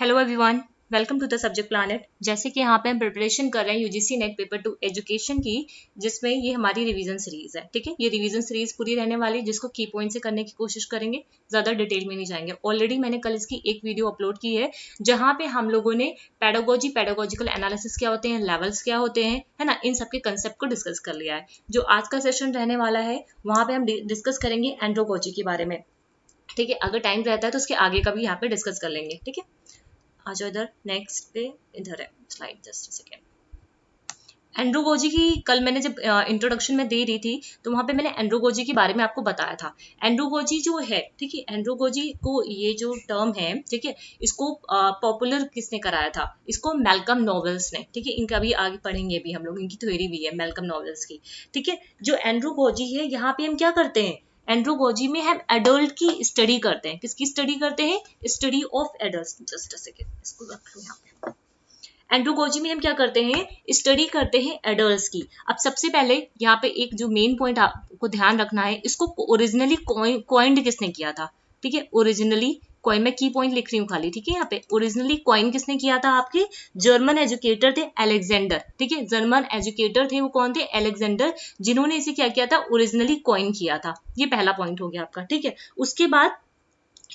Hello everyone, welcome to the subject planet. जैसे कि यहाँ पे हम प्रिपरेशन कर रहे हैं यूजीसी नेट पेपर 2 एजुकेशन की, जिसमें ये हमारी रिवीजन सीरीज है। ठीक है, ये रिवीजन सीरीज पूरी रहने वाली है, जिसको की पॉइंट से करने की कोशिश करेंगे, ज़्यादा डिटेल में नहीं जाएंगे। ऑलरेडी मैंने कल इसकी एक वीडियो अपलोड की है, जहाँ पे हम लोगों ने पेडागोजी, पेडागोजिकल एनालिसिस क्या होते हैं, लेवल्स क्या होते हैं, है ना, इन सबके कंसेप्ट को डिस्कस कर लिया है। जो आज का सेशन रहने वाला है, वहाँ पे हम डिस्कस करेंगे एंड्रोगोजी के बारे में। ठीक है, अगर टाइम रहता है तो उसके आगे का भी यहाँ पे डिस्कस कर लेंगे। ठीक है, आ जाओ इधर, नेक्स्ट पे इधर है स्लाइड, जस्ट अ सेकेंड। एंड्रोगोजी की कल मैंने जब इंट्रोडक्शन में दे रही थी, तो वहां पे मैंने एंड्रोगोजी के बारे में आपको बताया था। एंड्रोगोजी जो है, ठीक है, एंड्रोगोजी को ये जो टर्म है, ठीक है, इसको पॉपुलर किसने कराया था? इसको मैल्कम नॉवेल्स ने। ठीक है, इनका भी आगे पढ़ेंगे भी हम लोग, इनकी थ्योरी भी है मैल्कम नॉवेल्स की। ठीक है, जो एंड्रोगोजी है, यहाँ पे हम क्या करते हैं, एंड्रोगोजी में हम एडल्ट की स्टडी करते हैं। किसकी स्टडी करते हैं? Study of adult. Just a second, इसको रख लो यहाँ पे। एंड्रोगोजी में हम क्या करते हैं? स्टडी करते हैं एडल्ट्स की। अब सबसे पहले यहाँ पे एक जो मेन पॉइंट आपको ध्यान रखना है, इसको ओरिजिनली कॉइंड किसने किया था? ठीक है, ओरिजिनली कॉइन, मैं की पॉइंट लिख रही हूँ खाली। ठीक है, यहाँ पे ओरिजिनली कॉइन किसने किया था? आपके जर्मन एजुकेटर थे, अलेक्जेंडर। ठीक है, जर्मन एजुकेटर थे, वो कौन थे? अलेक्जेंडर, जिन्होंने इसे क्या किया था? ओरिजिनली कॉइन किया था। ये पहला पॉइंट हो गया आपका। ठीक है, उसके बाद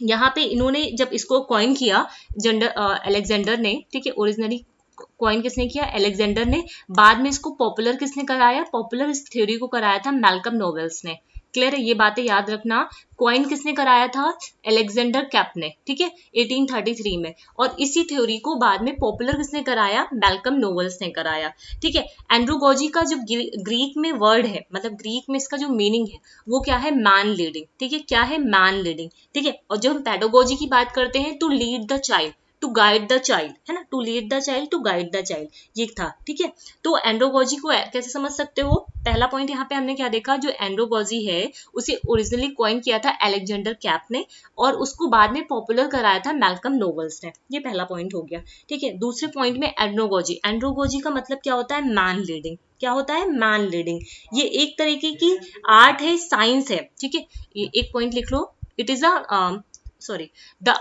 यहाँ पे इन्होंने जब इसको कॉइन किया, अलेक्जेंडर ने, ठीक है, ओरिजिनली कॉइन किसने किया? अलेक्जेंडर ने। बाद में इसको पॉपुलर किसने कराया? पॉपुलर इस थ्योरी को कराया था मैल्कम नॉवेल्स ने। क्लियर है? ये बातें याद रखना। कॉइन किसने कराया था? अलेक्जेंडर कैप ने। ठीक है, 1833 में। और इसी थ्योरी को बाद में पॉपुलर किसने कराया? मैल्कम नॉवेल्स ने कराया। ठीक है, एंड्रोगोजी का जो ग्रीक में वर्ड है, मतलब ग्रीक में इसका जो मीनिंग है, वो क्या है? Man leading. ठीक है, क्या है? Man leading. ठीक है, और जब हम पेडागोजी की बात करते हैं, to lead the child, to guide the child, है ना, to lead the child, to guide the child, ये था। ठीक है, तो एंड्रोगोजी को कैसे समझ सकते हो? पहला पॉइंट यहाँ पे हमने क्या देखा, जो एंड्रोगोजी है उसे ओरिजिनली कॉइन किया था अलेक्जेंडर कैप ने, और उसको बाद में पॉपुलर कराया था मैल्कम नॉवेल्स ने। ये पहला पॉइंट हो गया। ठीक है, दूसरे पॉइंट में एंड्रोगोजी, एंड्रोगोजी का मतलब क्या होता है? Man leading. क्या होता है? Man leading. ये एक तरीके की आर्ट है, साइंस है। ठीक है, ये एक पॉइंट लिख लो, it is a sorry, the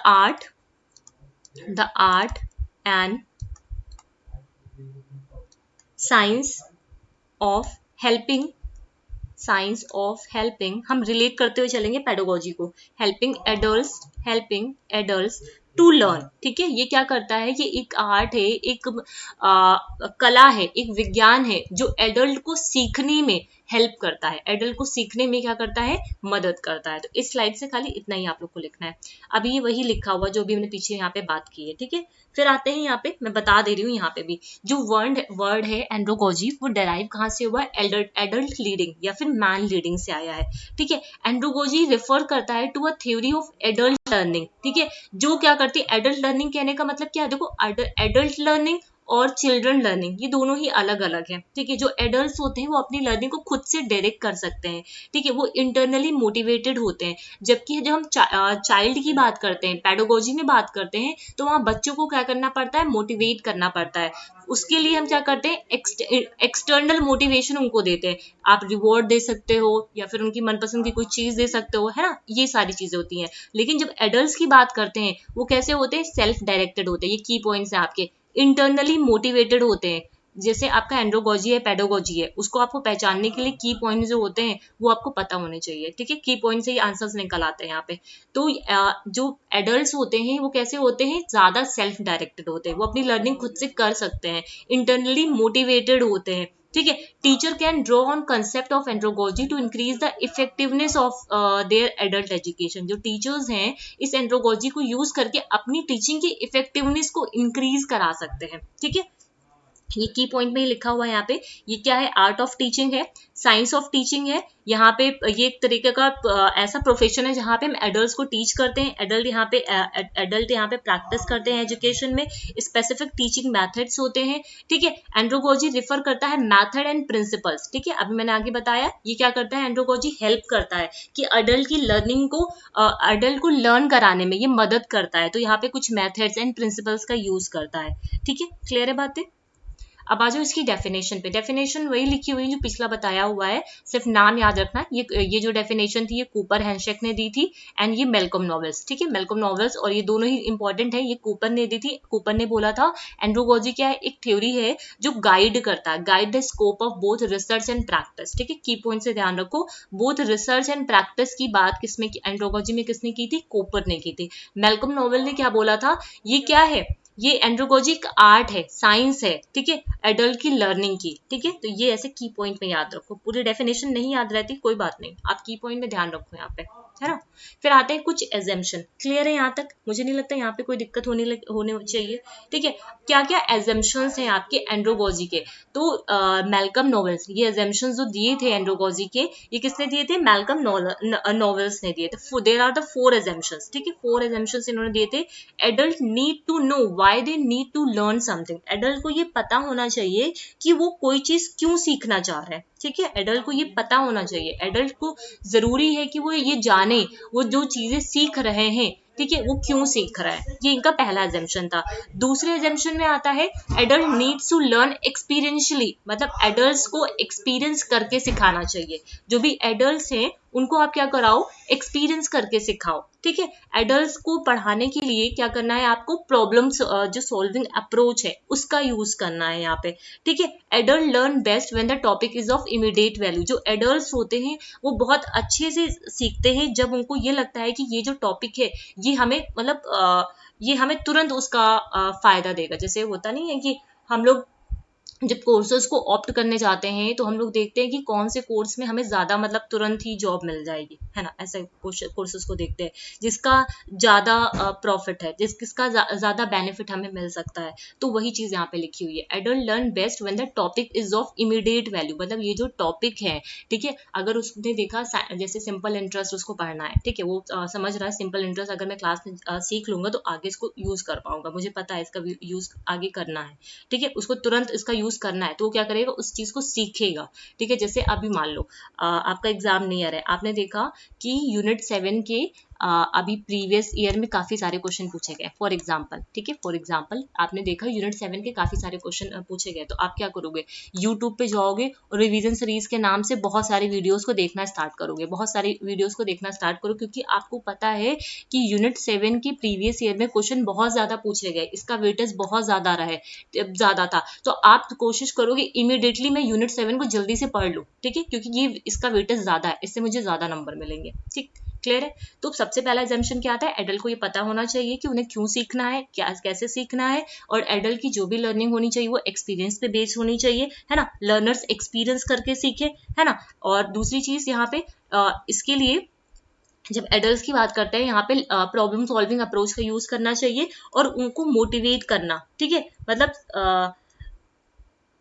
art and science of helping, science of helping, हम रिलेट करते हुए चलेंगे पेडागोजी को, हेल्पिंग एडल्ट्स टू लर्न। ठीक है, ये क्या करता है? ये एक आर्ट है, एक कला है, एक विज्ञान है, जो एडल्ट को सीखने में हेल्प करता है, एडल्ट को सीखने में क्या करता है? मदद करता है। तो इस स्लाइड से खाली इतना ही आप लोग को लिखना है। अभी ये वही लिखा हुआ जो भी हमने पीछे यहाँ पे बात की है। ठीक है, फिर आते हैं यहाँ पे, मैं बता दे रही हूँ यहाँ पे भी, जो वर्ड है एंड्रोगोजी, वो डेराइव कहाँ से हुआ? एडल्ट लीडिंग या फिर मैन लीडिंग से आया है। ठीक है, एंड्रोगोजी रेफर करता है to a theory of adult learning. ठीक है, जो क्या करती है? एडल्ट लर्निंग कहने का मतलब क्या है? देखो, एडल्ट लर्निंग और चिल्ड्रन लर्निंग, ये दोनों ही अलग अलग है। ठीक है, जो एडल्ट्स होते हैं वो अपनी लर्निंग को खुद से डायरेक्ट कर सकते हैं। ठीक है, वो इंटरनली मोटिवेटेड होते हैं। जबकि जब हम चाइल्ड की बात करते हैं, पेडागोजी में बात करते हैं, तो वहां बच्चों को क्या करना पड़ता है? मोटिवेट करना पड़ता है। उसके लिए हम क्या करते हैं? एक्सटर्नल मोटिवेशन उनको देते हैं। आप रिवॉर्ड दे सकते हो, या फिर उनकी मनपसंद की कोई चीज दे सकते हो, है ना, ये सारी चीजें होती हैं। लेकिन जब एडल्ट्स की बात करते हैं, वो कैसे होते हैं? सेल्फ डायरेक्टेड होते हैं। ये की पॉइंट्स हैं आपके, इंटरनली मोटिवेटेड होते हैं। जैसे आपका एंड्रोगोजी है, पेडागोजी है, उसको आपको पहचानने के लिए की पॉइंट जो होते हैं वो आपको पता होने चाहिए। ठीक है, की पॉइंट से ही आंसर्स निकल आते हैं यहाँ पे। तो जो एडल्ट्स होते हैं वो कैसे होते हैं? ज्यादा सेल्फ डायरेक्टेड होते हैं, वो अपनी लर्निंग खुद से कर सकते हैं, इंटरनली मोटिवेटेड होते हैं। ठीक है, teacher can draw on concept of andragogy to increase the effectiveness of their adult education. जो टीचर्स हैं, इस एंड्रोगोजी को यूज करके अपनी टीचिंग की इफेक्टिवनेस को इंक्रीज करा सकते हैं। ठीक है, ये की पॉइंट में ही लिखा हुआ है यहाँ पे। ये क्या है? आर्ट ऑफ टीचिंग है, साइंस ऑफ टीचिंग है। यहाँ पे ये एक तरीके का ऐसा प्रोफेशन है जहाँ पे हम एडल्ट्स को टीच करते हैं। एडल्ट यहाँ पे प्रैक्टिस करते हैं एजुकेशन में। स्पेसिफिक टीचिंग मेथड्स होते हैं। ठीक है, एंड्रोगोजी रिफर करता है मेथड एंड प्रिंसिपल्स। ठीक है, अभी मैंने आगे बताया, ये क्या करता है? एंड्रोगोजी हेल्प करता है कि अडल्ट की लर्निंग को, अडल्ट को लर्न कराने में ये मदद करता है। तो यहाँ पे कुछ मेथड्स एंड प्रिंसिपल्स का यूज करता है। ठीक है, क्लियर है बातें? अब आ जाओ इसकी डेफिनेशन पे। डेफिनेशन वही लिखी हुई है जो पिछला बताया हुआ है, सिर्फ नाम याद रखना। ये जो डेफिनेशन थी ये कूपर हैंशेक ने दी थी एंड ये मेलकम नॉवेल्स, ठीक है। मेलकम नॉवेल्स और ये दोनों ही इंपॉर्टेंट है। ये कूपर ने दी थी। कूपर ने बोला था एंड्रोगॉजी क्या है, एक थ्योरी है जो गाइड करता है, guide the scope of both research and practice, ठीक है। की पॉइंट से ध्यान रखो, बोथ रिसर्च एंड प्रैक्टिस की बात किसमें की, एंड्रोगॉजी में किसने की थी, कूपर ने की थी। मेलकम नॉवेल ने क्या बोला था, ये क्या है, ये एंड्रोगॉजी एक आर्ट है, साइंस है, ठीक है, एडल्ट की लर्निंग की, ठीक है। तो ये ऐसे की पॉइंट में याद रखो, पूरी डेफिनेशन नहीं याद रहती कोई बात नहीं, आप की पॉइंट में ध्यान रखो यहाँ पे, है ना। फिर आते हैं कुछ एजम्पशन। क्लियर है यहाँ तक, मुझे नहीं लगता यहाँ पे कोई दिक्कत होने चाहिए, ठीक है। क्या क्या एजम्पशंस हैं आपके एंड्रोगॉजी के, तो मेलकम नॉवेल्स, ये एजम्पशंस जो दिए थे एंड्रोगॉजी के, ये किसने दिए थे, मेलकम नॉवेल्स ने दिए थे। देयर आर द 4 एजम्पशंस, ठीक है, 4 एजम्पशंस इन्होंने दिए थे। Adult need to know why they need to learn something, adult को ये पता होना चाहिए कि वो कोई चीज क्यों सीखना चाह रहा है, ठीक है। एडल्ट को ये पता होना चाहिए, एडल्ट को जरूरी है कि वो ये जाने वो जो चीजें सीख रहे हैं, ठीक है, वो क्यों सीख रहा है। ये इनका पहला एजम्पशन था। दूसरे एजम्पशन में आता है adult needs to learn experientially, मतलब एडल्ट्स को एक्सपीरियंस करके सिखाना चाहिए। जो भी एडल्ट्स हैं उनको आप क्या कराओ, एक्सपीरियंस करके सिखाओ, ठीक है। एडल्ट्स को पढ़ाने के लिए क्या करना है, आपको प्रॉब्लम्स जो सॉल्विंग अप्रोच है उसका यूज करना है यहाँ पे, ठीक है। Adult learn best when the topic is of immediate value, जो एडल्ट्स होते हैं वो बहुत अच्छे से सीखते हैं जब उनको ये लगता है कि ये जो टॉपिक है ये हमें मतलब ये हमें तुरंत उसका फायदा देगा। जैसे होता नहीं है कि हम लोग जब कोर्सेज को ऑप्ट करने जाते हैं तो हम लोग देखते हैं कि कौन से कोर्स में हमें ज्यादा मतलब तुरंत ही जॉब मिल जाएगी, है ना, ऐसे कोर्सेज को देखते हैं जिसका ज्यादा प्रॉफिट है, जिसका ज्यादा बेनिफिट हमें मिल सकता है। तो वही चीज यहाँ पे लिखी हुई है, adult learn best when the topic is of immediate value, मतलब ये जो टॉपिक है, ठीक है, अगर उसने देखा जैसे सिंपल इंटरेस्ट उसको पढ़ना है, ठीक है, वो समझ रहा है सिंपल इंटरेस्ट अगर मैं क्लास में सीख लूंगा तो आगे इसको यूज कर पाऊंगा, मुझे पता है इसका यूज आगे करना है, ठीक है, उसको तुरंत इसका यूज करना है तो वो क्या करेगा, उस चीज को सीखेगा, ठीक है। जैसे अभी मान लो आपका एग्जाम नियर है, आपने देखा कि यूनिट 7 के अभी प्रीवियस ईयर में काफी सारे क्वेश्चन पूछे गए, फॉर एग्जाम्पल, ठीक है, फॉर एग्जाम्पल आपने देखा यूनिट 7 के काफी सारे क्वेश्चन पूछे गए, तो आप क्या करोगे, यूट्यूब पे जाओगे और रिवीजन सीरीज के नाम से बहुत सारे वीडियोस को देखना स्टार्ट करोगे, बहुत सारे वीडियोस को देखना स्टार्ट करो, क्योंकि आपको पता है कि यूनिट 7 की प्रीवियस ईयर में क्वेश्चन बहुत ज्यादा पूछे गए, इसका वेटेज बहुत ज्यादा रहे, ज्यादा था, तो आप कोशिश करोगे इमीडिएटली मैं यूनिट 7 को जल्दी से पढ़ लूं, ठीक है, क्योंकि ये इसका वेटेज ज्यादा है, इससे मुझे ज्यादा नंबर मिलेंगे, ठीक, क्लियर है। तो सबसे पहला एजम्पशन क्या आता है, एडल्ट को ये पता होना चाहिए कि उन्हें क्यों सीखना है, क्या कैसे सीखना है, और एडल्ट की जो भी लर्निंग होनी चाहिए वो एक्सपीरियंस पे बेस्ड होनी चाहिए, है ना, लर्नर्स एक्सपीरियंस करके सीखे, है ना। और दूसरी चीज यहाँ पे इसके लिए जब एडल्ट्स की बात करते हैं यहाँ पे प्रॉब्लम सॉल्विंग अप्रोच का यूज करना चाहिए और उनको मोटिवेट करना, ठीक है, मतलब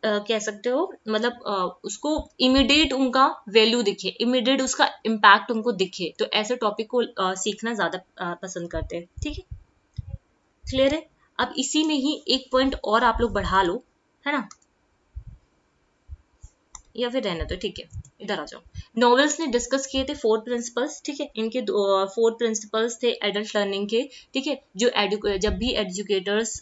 कह सकते हो, मतलब उसको इमीडिएट उनका वैल्यू दिखे, इमीडिएट उसका इम्पैक्ट उनको दिखे, तो ऐसे टॉपिक को सीखना ज्यादा पसंद करते हैं, ठीक है, क्लियर है। अब इसी में ही एक पॉइंट और आप लोग बढ़ा लो, है ना, या फिर रहने दो, ठीक है, इधर आ जाओ। नॉवेल्स ने डिस्कस किए थे 4 प्रिंसिपल्स, ठीक है, इनके 4 प्रिंसिपल्स थे एडल्ट लर्निंग के, ठीक है, जो जब भी educators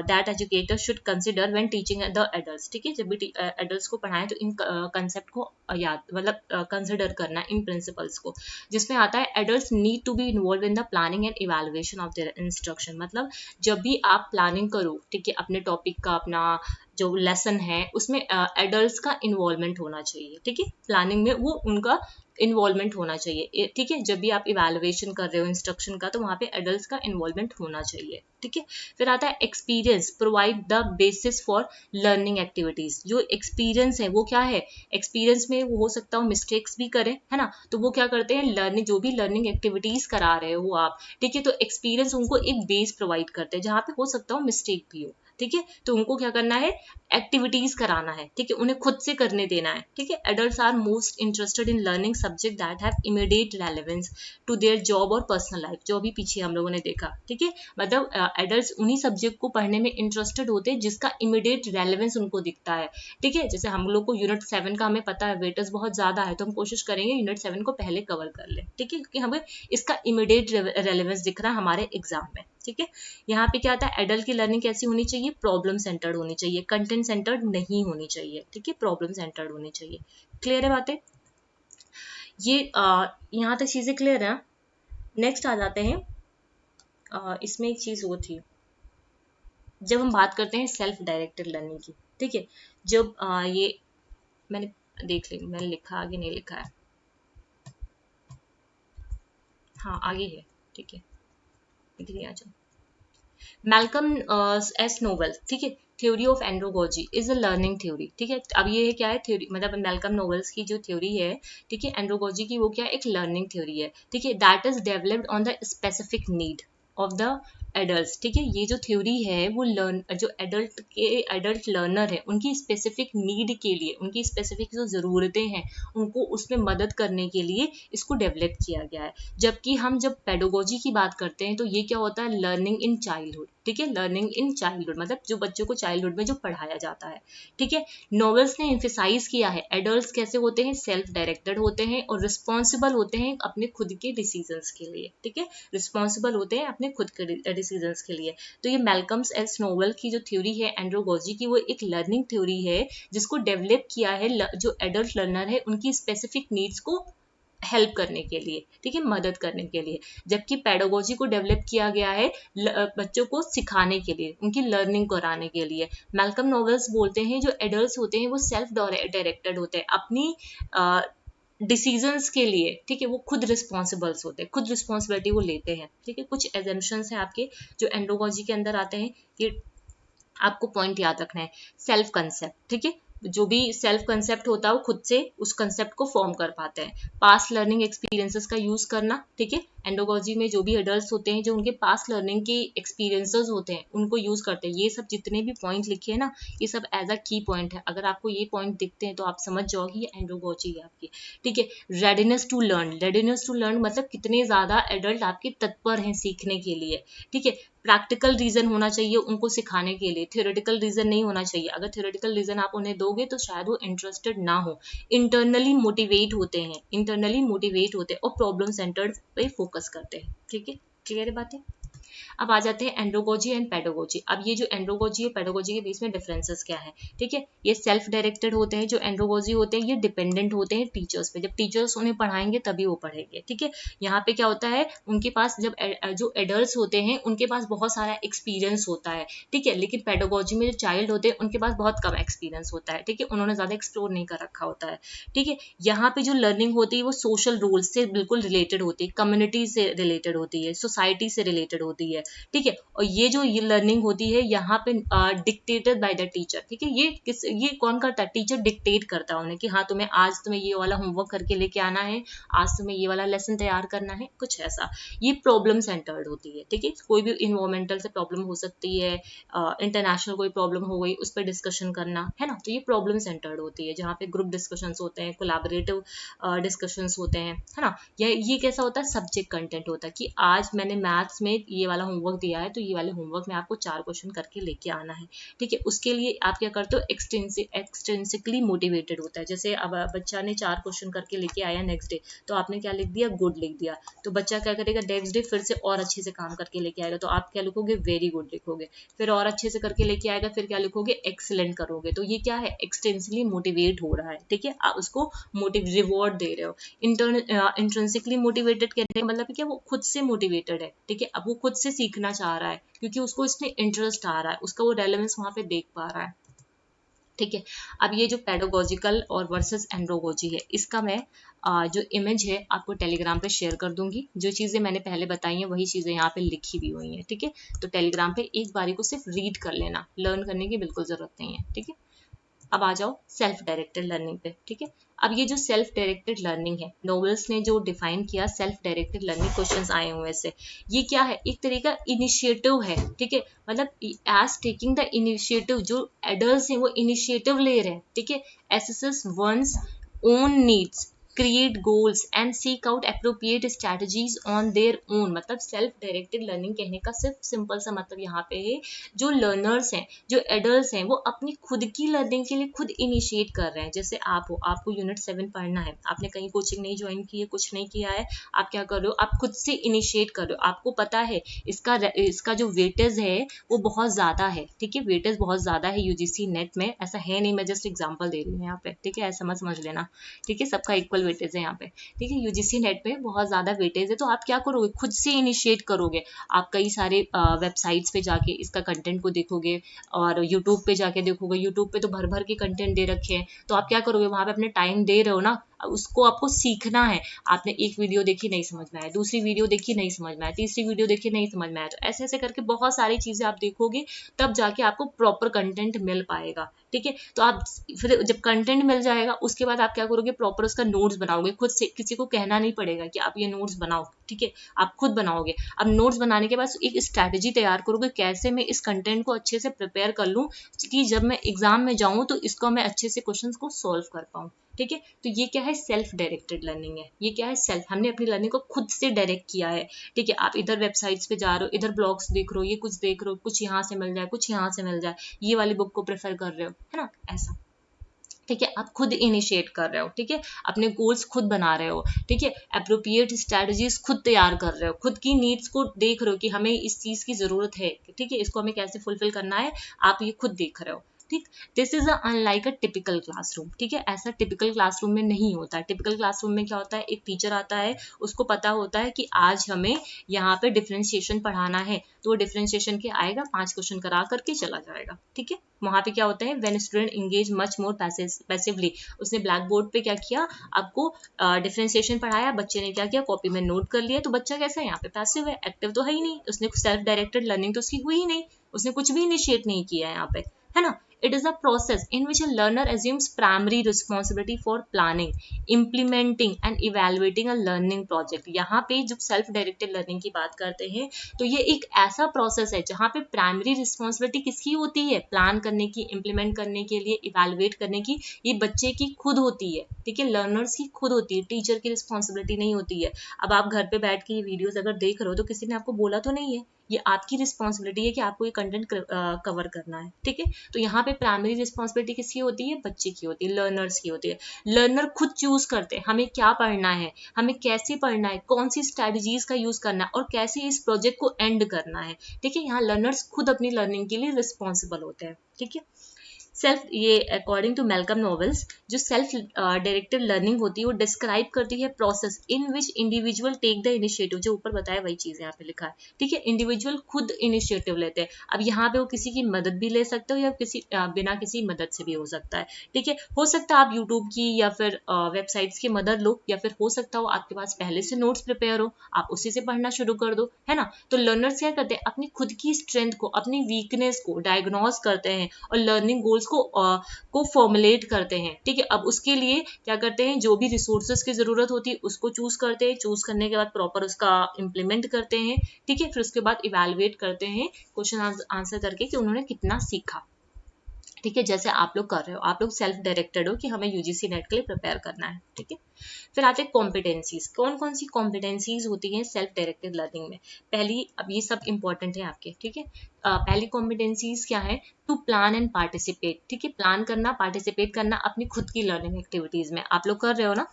that educators should consider when teaching the adults, ठीक है, जब भी एडल्ट्स को पढ़ाएं तो इन कंसेप्ट को याद मतलब कंसिडर करना इन प्रिंसिपल्स को, जिसमें आता है adults need to be involve in the planning and evaluation of their instruction, मतलब जब भी आप प्लानिंग करो, ठीक है, अपने टॉपिक का, अपना जो लेसन है उसमें एडल्ट्स का इन्वॉल्वमेंट होना चाहिए, ठीक है, प्लानिंग में वो उनका इन्वॉल्वमेंट होना चाहिए, ठीक है, जब भी आप इवैल्यूएशन कर रहे हो इंस्ट्रक्शन का तो वहां पे एडल्ट्स का इन्वॉल्वमेंट होना चाहिए, ठीक है। फिर आता है experience provide the basis for learning activities, जो एक्सपीरियंस है वो क्या है, एक्सपीरियंस में वो हो सकता हो मिस्टेक्स भी करें, है ना, तो वो क्या करते हैं, लर्निंग जो भी लर्निंग एक्टिविटीज करा रहे हो आप, ठीक है, तो एक्सपीरियंस उनको एक बेस प्रोवाइड करते हैं जहाँ पे हो सकता हो मिस्टेक भी हो, ठीक है, तो उनको क्या करना है, एक्टिविटीज कराना है, ठीक है, उन्हें खुद से करने देना है, ठीक है। Adults are most interested in learning subject that have immediate relevance to their job और पर्सनल लाइफ, जो भी पीछे हम लोगों ने देखा, ठीक है, मतलब एडल्ट्स उन्हीं सब्जेक्ट को पढ़ने में इंटरेस्टेड होते हैं जिसका इमीडिएट रेलेवेंस उनको दिखता है, ठीक है। जैसे हम लोग को यूनिट 7 का हमें पता है वेटेज बहुत ज्यादा है, तो हम कोशिश करेंगे यूनिट 7 को पहले कवर कर ले, ठीक है, क्योंकि हमें इसका इमीडिएट रेलेवेंस दिख रहा है हमारे एग्जाम में, ठीक है। यहाँ पे क्या आता है, एडल्ट की लर्निंग कैसी होनी चाहिए, प्रॉब्लम सेंटर्ड होनी चाहिए, कंटेंट सेंटर्ड नहीं होनी चाहिए, ठीक है, प्रॉब्लम सेंटर्ड होनी चाहिए। क्लियर है बातें, ये यहाँ तक चीजें क्लियर है। नेक्स्ट आ जाते हैं, इसमें एक चीज वो थी, जब हम बात करते हैं सेल्फ डायरेक्टेड लर्निंग की, ठीक है, जब ये मैंने देख ली, मैंने लिखा आगे नहीं लिखा है, हाँ आगे है, ठीक है, इधर आ जाओ। मैल्कम एस नोवेल, ठीक है, theory of andragogy is a learning theory, ठीक है। अब ये क्या है, थ्योरी मतलब मैल्कम नोवेल्स की जो थ्योरी है, ठीक है, एंड्रोगोजी की, वो क्या है, एक लर्निंग थ्योरी है, ठीक है, that is developed on the specific need of the adult, ठीक है। ये जो थ्योरी है वो जो एडल्ट लर्नर है उनकी स्पेसिफिक नीड के लिए, उनकी स्पेसिफिक जो ज़रूरतें हैं उनको उसमें मदद करने के लिए इसको डेवलप किया गया है। जबकि हम जब पेडोगोजी की बात करते हैं तो ये क्या होता है, लर्निंग इन चाइल्डहुड, ठीक है, लर्निंग इन चाइल्डहुड मतलब जो बच्चों को चाइल्डहुड में जो पढ़ाया जाता है, ठीक है। नॉवेल्स ने एम्फेसाइज किया है एडल्ट्स कैसे होते हैं, सेल्फ डायरेक्टेड होते हैं और रिस्पॉन्सिबल होते हैं अपने खुद के डिसीजंस के लिए, ठीक है, रिस्पॉन्सिबल होते हैं अपने खुद के डिसीजंस के लिए। तो ये मैल्कम्स एस नोवेल की जो थ्योरी है एंड्रोगोजी की, वो एक लर्निंग थ्योरी है जिसको डेवलप किया है जो एडल्ट लर्नर है उनकी स्पेसिफिक नीड्स को हेल्प करने के लिए, ठीक है, मदद करने के लिए। जबकि पेडागोजी को डेवलप किया गया है बच्चों को सिखाने के लिए, उनकी लर्निंग कराने के लिए। मैल्कम नॉवेल्स बोलते हैं जो एडल्ट्स होते हैं वो सेल्फ डायरेक्टेड होते हैं अपनी डिसीजंस के लिए, ठीक है, वो खुद रिस्पॉन्सिबल्स होते हैं, खुद रिस्पॉन्सिबिलिटी वो लेते हैं, ठीक है। कुछ एजम्पशंस हैं आपके जो एंड्रोगोजी के अंदर आते हैं, ये आपको पॉइंट याद रखना है। सेल्फ कंसेप्ट, ठीक है, जो भी सेल्फ कंसेप्ट होता है वो खुद से उस कंसेप्ट को फॉर्म कर पाते हैं। पास्ट लर्निंग एक्सपीरियंसेस का यूज करना, ठीक है, एंडोगोजी में जो भी एडल्ट्स होते हैं जो उनके पास्ट लर्निंग के एक्सपीरियंसेस होते हैं उनको यूज करते हैं। ये सब जितने भी पॉइंट लिखे हैं ना, ये सब एज अ की पॉइंट है, अगर आपको ये पॉइंट दिखते हैं तो आप समझ जाओ कि ये एंड्रोगोजी है आपकी, ठीक है। Readiness to learn, readiness to learn मतलब कितने ज्यादा एडल्ट आपके तत्पर हैं सीखने के लिए, ठीक है। प्रैक्टिकल रीजन होना चाहिए उनको सिखाने के लिए, थ्योरेटिकल रीजन नहीं होना चाहिए। अगर थ्योरेटिकल रीजन आप उन्हें दोगे तो शायद वो इंटरेस्टेड ना हो। इंटरनली मोटिवेट होते हैं, इंटरनली मोटिवेट होते हैं और प्रॉब्लम सेंटर्ड पे फोकस करते हैं, ठीक है। क्लियर है बातें। अब आ जाते हैं एंड्रोगोजी एंड पेडोगोजी। अब ये जो एंड्रोगोजी और पेडोगोजी के बीच में डिफरेंसेस क्या है, ठीक है। ये सेल्फ डायरेक्टेड होते हैं, जो एंड्रोगोजी होते हैं ये डिपेंडेंट होते हैं टीचर्स पे, जब टीचर्स उन्हें पढ़ाएंगे तभी वो पढ़ेंगे, ठीक है। यहाँ पे क्या होता है, उनके पास जब जो एडल्ट होते हैं उनके पास बहुत सारा एक्सपीरियंस होता है, ठीक है, लेकिन पेडोगोजी में जो चाइल्ड होते हैं उनके पास बहुत कम एक्सपीरियंस होता है, ठीक है, उन्होंने ज्यादा एक्सप्लोर नहीं कर रखा होता है, ठीक है। यहाँ पे जो लर्निंग होती है वो सोशल रोल से बिल्कुल रिलेटेड होती है, कम्युनिटी से रिलेटेड होती है, सोसाइटी से रिलेटेड होती है, ठीक है। और ये जो ये लर्निंग होती है यहाँ पे डिक्टेटेड बाय द टीचर, ठीक है। ये कौन करता है, टीचर डिक्टेट करता है उन्हें कि हाँ तुम्हें ये वाला होमवर्क करके लेके आना है, आज तुम्हें ये वाला लेसन तैयार करना है, कुछ ऐसा। ये प्रॉब्लम सेंटर्ड होती है, ठीक है। कोई भी इन्वायरमेंटल से प्रॉब्लम हो सकती है, इंटरनेशनल कोई प्रॉब्लम हो गई उस पर डिस्कशन करना है ना, तो ये प्रॉब्लम सेंटर्ड होती है जहाँ पे ग्रुप डिस्कशन होते हैं, कोलैबोरेटिव डिस्कशंस होते हैं, है ना। ये कैसा होता है, सब्जेक्ट कंटेंट होता है कि आज मैंने मैथ्स में ये वाला होमवर्क दिया है तो ये वाले होमवर्क में आपको 4 क्वेश्चन करके लेके आना है, ठीक है। उसके लिए आप क्या करते हो, एक्सटेंसिकली मोटिवेटेड होता है। जैसे अब बच्चा ने 4 क्वेश्चन करके लेके आया नेक्स्ट डे, तो आपने क्या लिख दिया, गुड लिख दिया, तो बच्चा क्या करेगा, नेक्स्ट डे फिर से और अच्छे से काम करके लेके आएगा, तो आप क्या लिखोगे, वेरी गुड लिखोगे। फिर और अच्छे से करके लेके आएगा, फिर क्या लिखोगे, एक्सीलेंट करोगे। तो ये क्या है, एक्सटेंसिवली मोटिवेट हो रहा है, ठीक है, आप उसको रिवॉर्ड दे रहे हो। इंट्रिंसिकली मोटिवेटेड कहने का मतलब क्या, वो खुद से मोटिवेटेड है, ठीक है। अब वो खुद से सीखना चाह रहा है क्योंकि उसको इसमें इंटरेस्ट आ रहा है, उसका वो रेलेवेंस वहां पे देख पा रहा है, ठीक है। अब ये जो पेडागोजिकल और वर्सेस एंड्रोगोजी है, इसका मैं जो इमेज है आपको टेलीग्राम पे शेयर कर दूंगी। जो चीज़ें मैंने पहले बताई हैं वही चीज़ें यहाँ पे लिखी भी हुई हैं, ठीक है। तो टेलीग्राम पे एक बारी को सिर्फ रीड कर लेना, लर्न करने की बिल्कुल जरूरत नहीं है, ठीक है। अब आ जाओ सेल्फ डायरेक्टेड लर्निंग पे, ठीक है। अब ये जो सेल्फ डायरेक्टेड लर्निंग है, नोवेल्स ने जो डिफाइन किया सेल्फ डायरेक्टेड लर्निंग, क्वेश्चंस आए हुए से, ये क्या है, एक तरह का इनिशिएटिव है, ठीक है। मतलब एज टेकिंग द इनिशिएटिव, जो एडल्ट्स हैं वो इनिशिएटिव ले रहे हैं, ठीक है, assesses one's own needs create goals and seek out appropriate strategies on their own. मतलब सेल्फ डायरेक्टेड लर्निंग कहने का सिर्फ सिंपल सा मतलब यहाँ पे है जो लर्नर्स हैं, जो एडल्ट्स हैं, वो अपनी खुद की लर्निंग के लिए खुद इनिशिएट कर रहे हैं। जैसे आप हो, आपको यूनिट 7 पढ़ना है, आपने कहीं कोचिंग नहीं ज्वाइन की है, कुछ नहीं किया है, आप क्या कर रहे हो, आप खुद से इनिशिएट कर रहे हो। आपको पता है इसका जो वेटेज है वो बहुत ज्यादा है, ठीक है, वेटेज बहुत ज्यादा है यूजीसी नेट में। ऐसा है नहीं, मैं जस्ट एग्जांपल दे रही हूँ यहाँ पे, ठीक है, ऐसा मत समझ लेना, ठीक है, सबका इक्वल वेटेज है यहाँ पे, ठीक है। यूजीसी नेट पे बहुत ज्यादा वेटेज है, तो आप क्या करोगे, खुद से इनिशिएट करोगे। आप कई सारे वेबसाइट्स पे जाके इसका कंटेंट को देखोगे और यूट्यूब पे जाके देखोगे। यूट्यूब पे तो भर भर के कंटेंट दे रखे हैं, तो आप क्या करोगे, वहां पे अपने टाइम दे रहे हो ना, उसको आपको सीखना है। आपने एक वीडियो देखी, नहीं समझ में आया, दूसरी वीडियो देखी, नहीं समझ में आया, तीसरी वीडियो देखी, नहीं समझ में आया, तो ऐसे ऐसे करके बहुत सारी चीजें आप देखोगे, तब जाके आपको प्रॉपर कंटेंट मिल पाएगा, ठीक है। तो आप फिर जब कंटेंट मिल जाएगा उसके बाद आप क्या करोगे, प्रॉपर उसका नोट्स बनाओगे खुद से, किसी को कहना नहीं पड़ेगा कि आप ये नोट्स बनाओ, ठीक है, आप खुद बनाओगे। अब नोट्स बनाने के बाद एक स्ट्रैटेजी तैयार करोगे, कैसे मैं इस कंटेंट को अच्छे से प्रिपेयर कर लूँ कि जब मैं एग्जाम में जाऊँ तो इसको मैं अच्छे से क्वेश्चंस को सॉल्व कर पाऊँ, ठीक है। तो ये क्या है, सेल्फ डायरेक्टेड लर्निंग है। ये क्या है, सेल्फ, हमने अपनी लर्निंग को खुद से डायरेक्ट किया है, ठीक है। आप इधर वेबसाइट्स पे जा रहे हो, इधर ब्लॉग्स देख रहे हो, ये कुछ देख रहे हो, कुछ यहाँ से मिल जाए, कुछ यहाँ से मिल जाए, ये वाली बुक को प्रेफर कर रहे हो, है ना, ऐसा, ठीक है। आप खुद इनिशिएट कर रहे हो, ठीक है, अपने गोल्स खुद बना रहे हो, ठीक है, एप्रोप्रिएट स्ट्रैटेजीज खुद तैयार कर रहे हो, खुद की नीड्स को देख रहे हो कि हमें इस चीज की जरूरत है, ठीक है, इसको हमें कैसे फुलफिल करना है, आप ये खुद देख रहे हो, ठीक। This is unlike a typical classroom, ठीक है, ऐसा टिपिकल क्लासरूम में नहीं होता है। टिपिकल क्लासरूम में क्या होता है, एक टीचर आता है, उसको पता होता है कि आज हमें यहाँ पे डिफरेंशिएशन पढ़ाना है, तो वो डिफरेंशिएशन के आएगा, 5 क्वेश्चन करा करके चला जाएगा, ठीक है। वहां पे क्या होता है, when student engage much more passively, उसने ब्लैक बोर्ड पे क्या किया, आपको डिफरेंशिएशन पढ़ाया, बच्चे ने क्या किया, कॉपी में नोट कर लिया, तो बच्चा कैसा है, यहाँ पे पैसिव है, एक्टिव तो है ही नहीं, उसने सेल्फ डायरेक्टेड लर्निंग तो उसकी हुई ही नहीं, उसने कुछ भी इनिशिएट नहीं किया है यहाँ पे, है ना। It is a process in which a learner assumes primary responsibility for planning, implementing and evaluating a learning project। यहाँ पे जब सेल्फ डायरेक्टेड लर्निंग की बात करते हैं तो ये एक ऐसा प्रोसेस है जहाँ पे प्राइमरी रिस्पॉन्सिबिलिटी किसकी होती है, प्लान करने की, इम्प्लीमेंट करने के लिए, इवेलुएट करने की, ये बच्चे की खुद होती है, ठीक है, लर्नर्स की खुद होती है, टीचर की रिस्पॉन्सिबिलिटी नहीं होती है। अब आप घर पे बैठ के ये वीडियोस अगर देख रहे हो तो किसी ने आपको बोला तो नहीं है, ये आपकी रिस्पॉन्सिबिलिटी है कि आपको ये कंटेंट कवर करना है, ठीक है। तो यहाँ पे प्राइमरी रिस्पॉन्सिबिलिटी किसकी होती है, बच्चे की होती है, लर्नर्स की होती है। लर्नर खुद चूज करते हैं हमें क्या पढ़ना है, हमें कैसे पढ़ना है, कौन सी स्ट्रैटेजीज का यूज करना है और कैसे इस प्रोजेक्ट को एंड करना है, ठीक है। यहाँ लर्नर्स खुद अपनी लर्निंग के लिए रिस्पॉन्सिबल होते हैं, ठीक है। सेल्फ, ये अकॉर्डिंग टू मेलकम नॉवेल्स, जो सेल्फ डायरेक्टेड लर्निंग होती है वो डिस्क्राइब करती है process in which individual take the initiative, जो ऊपर बताया वही चीज यहाँ पे लिखा है, ठीक है। इंडिविजुअल खुद इनिशिएटिव लेते हैं। अब यहाँ पे वो किसी की मदद भी ले सकते हो या किसी बिना किसी मदद से भी हो सकता है, ठीक है। हो सकता है आप यूट्यूब की या फिर वेबसाइट्स की मदद लो, या फिर हो सकता हो आपके पास पहले से नोट्स प्रिपेयर हो, आप उसी से पढ़ना शुरू कर दो, है ना। तो लर्नर्स क्या करते हैं, अपनी खुद की स्ट्रेंथ को, अपनी वीकनेस को डायग्नोज करते हैं और लर्निंग गोल्स को फॉर्मुलेट करते हैं, ठीक है। अब उसके लिए क्या करते हैं, जो भी रिसोर्सेज की जरूरत होती है उसको चूज करते हैं, चूज करने के बाद प्रॉपर उसका इम्प्लीमेंट करते हैं, ठीक है। फिर उसके बाद इवेलुएट करते हैं क्वेश्चन आंसर करके कि उन्होंने कितना सीखा, ठीक है। जैसे आप लोग कर रहे हो, आप लोग सेल्फ डायरेक्टेड हो कि हमें यूजीसी नेट के लिए प्रिपेयर करना है, ठीक है। फिर आते हैं कॉम्पिटेंसीज, कौन कौन सी कॉम्पिटेंसीज होती हैं सेल्फ डायरेक्टेड लर्निंग में। पहली, अब ये सब इंपॉर्टेंट है आपके, ठीक है। पहली कॉम्पिटेंसीज क्या है, टू प्लान एंड पार्टिसिपेट, ठीक है, प्लान करना, पार्टिसिपेट करना अपनी खुद की लर्निंग एक्टिविटीज में। आप लोग कर रहे हो ना,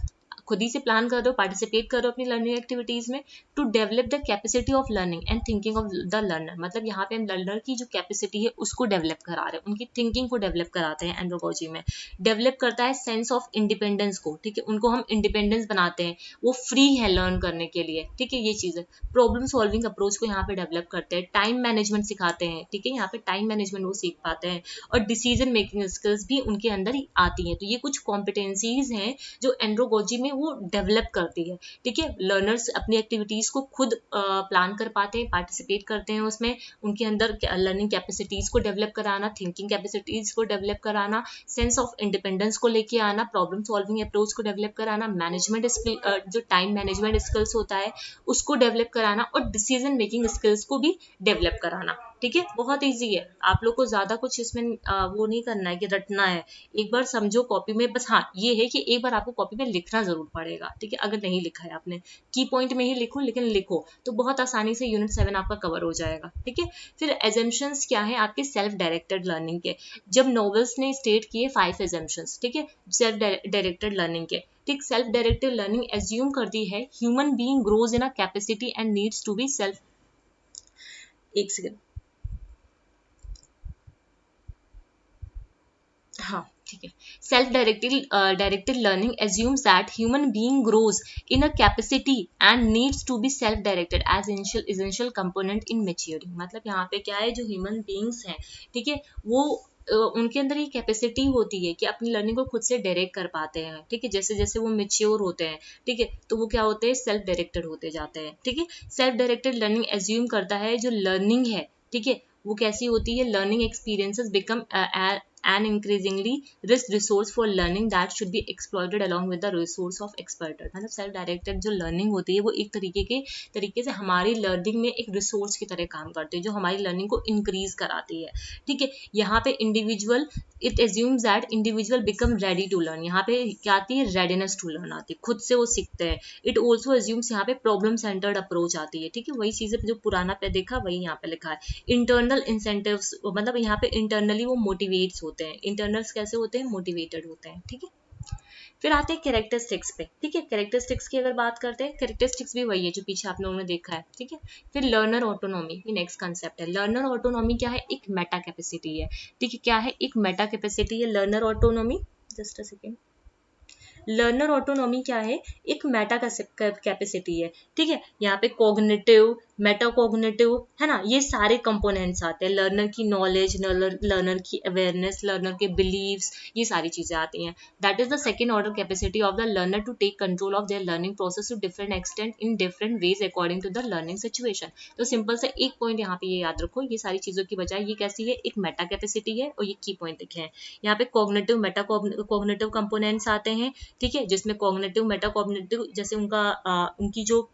खुद ही से प्लान कर दो, पार्टिसिपेट करो अपनी लर्निंग एक्टिविटीज में। To develop the capacity of learning and thinking of the learner, मतलब यहाँ पे हम लर्नर की जो कैपेसिटी है उसको डेवलप करा रहे हैं, उनकी थिंकिंग को डेवलप कराते हैं। एंड्रोगोजी में डेवलप करता है सेंस ऑफ इंडिपेंडेंस को, ठीक है, उनको हम इंडिपेंडेंस बनाते हैं, वो फ्री है लर्न करने के लिए, ठीक है, ये चीज है। प्रॉब्लम सॉल्विंग अप्रोच को यहाँ पे डेवलप करते हैं, टाइम मैनेजमेंट सिखाते हैं, ठीक है, यहाँ पे टाइम मैनेजमेंट वो सीख पाते हैं, और डिसीजन मेकिंग स्किल्स भी उनके अंदर ही आती हैं। तो ये कुछ कॉम्पिटेंसीज हैं जो एंड्रोगोजी में वो डेवलप करती है, ठीक है। लर्नर्स अपनी एक्टिविटीज को खुद प्लान कर पाते हैं, पार्टिसिपेट करते हैं उसमें, उनके अंदर लर्निंग कैपेसिटीज को डेवलप कराना, थिंकिंग कैपेसिटीज को डेवलप कराना, सेंस ऑफ इंडिपेंडेंस को लेके आना, प्रॉब्लम सॉल्विंग अप्रोच को डेवलप कराना, मैनेजमेंट स्किल, जो टाइम मैनेजमेंट स्किल्स होता है उसको डेवलप कराना, और डिसीजन मेकिंग स्किल्स को भी डेवलप कराना, ठीक है, बहुत इजी है, आप लोग को ज्यादा कुछ इसमें वो नहीं करना है कि रटना है, एक बार समझो कॉपी में बस। हाँ ये है कि एक बार आपको कॉपी में लिखना जरूर पड़ेगा, ठीक है, अगर नहीं लिखा है आपने, की पॉइंट में ही लिखो, लेकिन लिखो तो बहुत आसानी से यूनिट 7 आपका कवर हो जाएगा, ठीक है। फिर एजम्पशंस क्या है आपके सेल्फ डायरेक्टेड लर्निंग के, जब नॉवेल्स ने स्टेट किए 5 एजम्पशंस, ठीक है, सेल्फ डायरेक्टेड लर्निंग के, ठीक। सेल्फ डायरेक्टेड लर्निंग एज्यूम करती है human being grows in a capacity and needs to be self, एक सेकंड, हाँ ठीक है। Self directed learning assumes that human being grows in a capacity and needs to be self directed as essential component in maturing. मतलब यहाँ पे क्या है, जो ह्यूमन बीइंग्स हैं, ठीक है, वो उनके अंदर ये कैपेसिटी होती है कि अपनी लर्निंग को खुद से डायरेक्ट कर पाते हैं, ठीक है, जैसे जैसे वो मेच्योर होते हैं, ठीक है, तो वो क्या होते हैं, सेल्फ डायरेक्टेड होते जाते हैं, ठीक है। सेल्फ डायरेक्टेड लर्निंग एज्यूम करता है जो लर्निंग है, ठीक है, वो कैसी होती है, learning experiences become an increasingly rich resource for learning that should be exploited along with the resource of expertise। मतलब सेल्फ डायरेक्टेड जो लर्निंग होती है वो एक तरीके से हमारी लर्निंग में एक रिसोर्स की तरह काम करती है, जो हमारी लर्निंग को इंक्रीज कराती है, ठीक है। यहाँ पे individual, it assumes that individual become ready to learn, यहाँ पे क्या आती है, रेडीनेस टू लर्न आती है, खुद से वो सीखते हैं। इट ऑल्सो एज्यूम्स, यहाँ पे प्रॉब्लम सेंटर्ड अप्रोच आती है, ठीक है, वही चीजें जो पुराना पे देखा वही यहाँ पे लिखा है। इंटरनल इंसेंटिव्स, मतलब यहाँ पे इंटरनली वो मोटिवेट्स होते हैं, इंटरनल्स कैसे होते हैं, मोटिवेटेड होते हैं, ठीक है। फिर आते हैं कैरेक्टरिस्टिक्स पे, ठीक है। कैरेक्टरिस्टिक्स की अगर बात करते हैं, कैरेक्टरिस्टिक्स भी वही है जो पीछे आप लोगों ने देखा है, ठीक है। फिर लर्नर ऑटोनॉमी, ये नेक्स्ट कंसेप्ट है। लर्नर ऑटोनॉमी क्या है, एक मेटा कैपेसिटी है, ठीक है, क्या है, एक मेटा कैपेसिटी है learner autonomy. Just a second, learner autonomy क्या है, एक मेटा कैपेसिटी है, ठीक है। यहाँ पे कॉग्निटिव, मेटाकॉग्निटिव, है ना, ये सारे कंपोनेंट्स आते हैं। लर्नर की नॉलेज, लर्नर की अवेयरनेस, लर्नर के बिलीव्स, ये सारी चीजें आती हैं। That is the second order capacity of the learner to take control of their learning process to different extent in different ways according to the learning situation. तो simple से एक point यहाँ पे ये याद रखो, ये सारी चीजों की बजाय ये कैसी है, एक मेटा कैपेसिटी है, और ये की पॉइंट लिखे हैं यहाँ पे। कॉग्निटिव, मेटा कॉग्निटिव कंपोनेंट्स आते हैं, ठीक है, जिसमें कॉग्निटिव, मेटा कॉग्निटिव, जैसे उनकी जो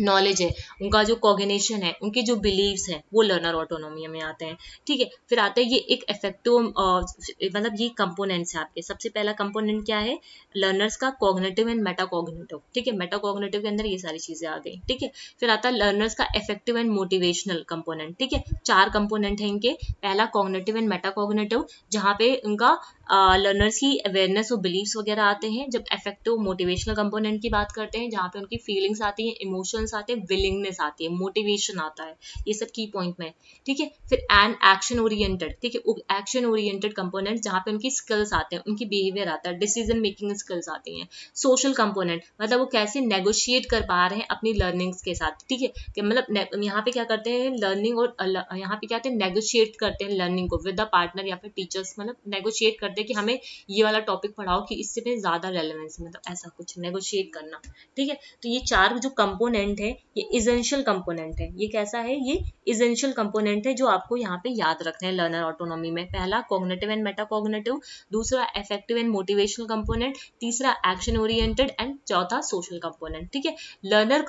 नॉलेज है, उनका जो कॉग्निशन है, उनके जो बिलीव्स हैं, वो लर्नर ऑटोनॉमी में आते हैं, ठीक है। फिर आता है ये एक इफेक्टिव, मतलब ये कंपोनेंट्स है आपके। सबसे पहला कंपोनेंट क्या है, लर्नर्स का कॉग्निटिव एंड मेटा कॉग्निटिव, ठीक है, मेटा कॉग्निटिव के अंदर ये सारी चीजें आ गई, ठीक है। फिर आता है लर्नर्स का इफेक्टिव एंड मोटिवेशनल कंपोनेंट, ठीक है, 4 कंपोनेंट है इनके। पहला कॉग्निटिव एंड मेटा कॉग्निटिव, जहाँ पे उनका लर्नर्स की अवेयरनेस और बिलीव्स वगैरह आते हैं। जब इफेक्टिव मोटिवेशनल कंपोनेंट की बात करते हैं, जहाँ पे उनकी फीलिंग्स आती हैं, इमोशंस आते हैं, विलिंगनेस आती है, मोटिवेशन आता है, ये सब की पॉइंट में, ठीक है। फिर एंड एक्शन ओरिएंटेड, ठीक है, एक्शन ओरिएंटेड कंपोनेंट, जहाँ पे उनकी स्किल्स आते हैं, उनकी बिहेवियर आता है, डिसीजन मेकिंग स्किल्स आती हैं। सोशल कंपोनेंट, मतलब वो कैसे नेगोशिएट कर पा रहे हैं अपनी लर्निंग्स के साथ, ठीक है, कि मतलब यहाँ पे क्या करते हैं लर्निंग, और यहाँ पे क्या करते हैं, नेगोशिएट करते हैं लर्निंग को विद द पार्टनर या फिर टीचर्स, मतलब नेगोशिएट करते हैं कि हमें ये वाला टॉपिक पढ़ाओ कि इससे में ज्यादा रेलेवेंस, मतलब ऐसा कुछ नेगोशिएट करना, ठीक है। तो ये 4 जो कंपोनेंट है, ये इसेंशियल कंपोनेंट है। ये कैसा है, ये इसेंशियल कंपोनेंट है जो आपको यहाँ पे याद रखना है लर्नर ऑटोनॉमी में। पहला कॉग्निटिव एंड मेटा कॉग्निटिव, दूसरा इफेक्टिव एंड मोटिवेशनल कंपोनेंट, तीसरा एक्शन ओरिएंटेड, एंड चौथा सोशल कंपोनेंट, ठीक है। लर्नर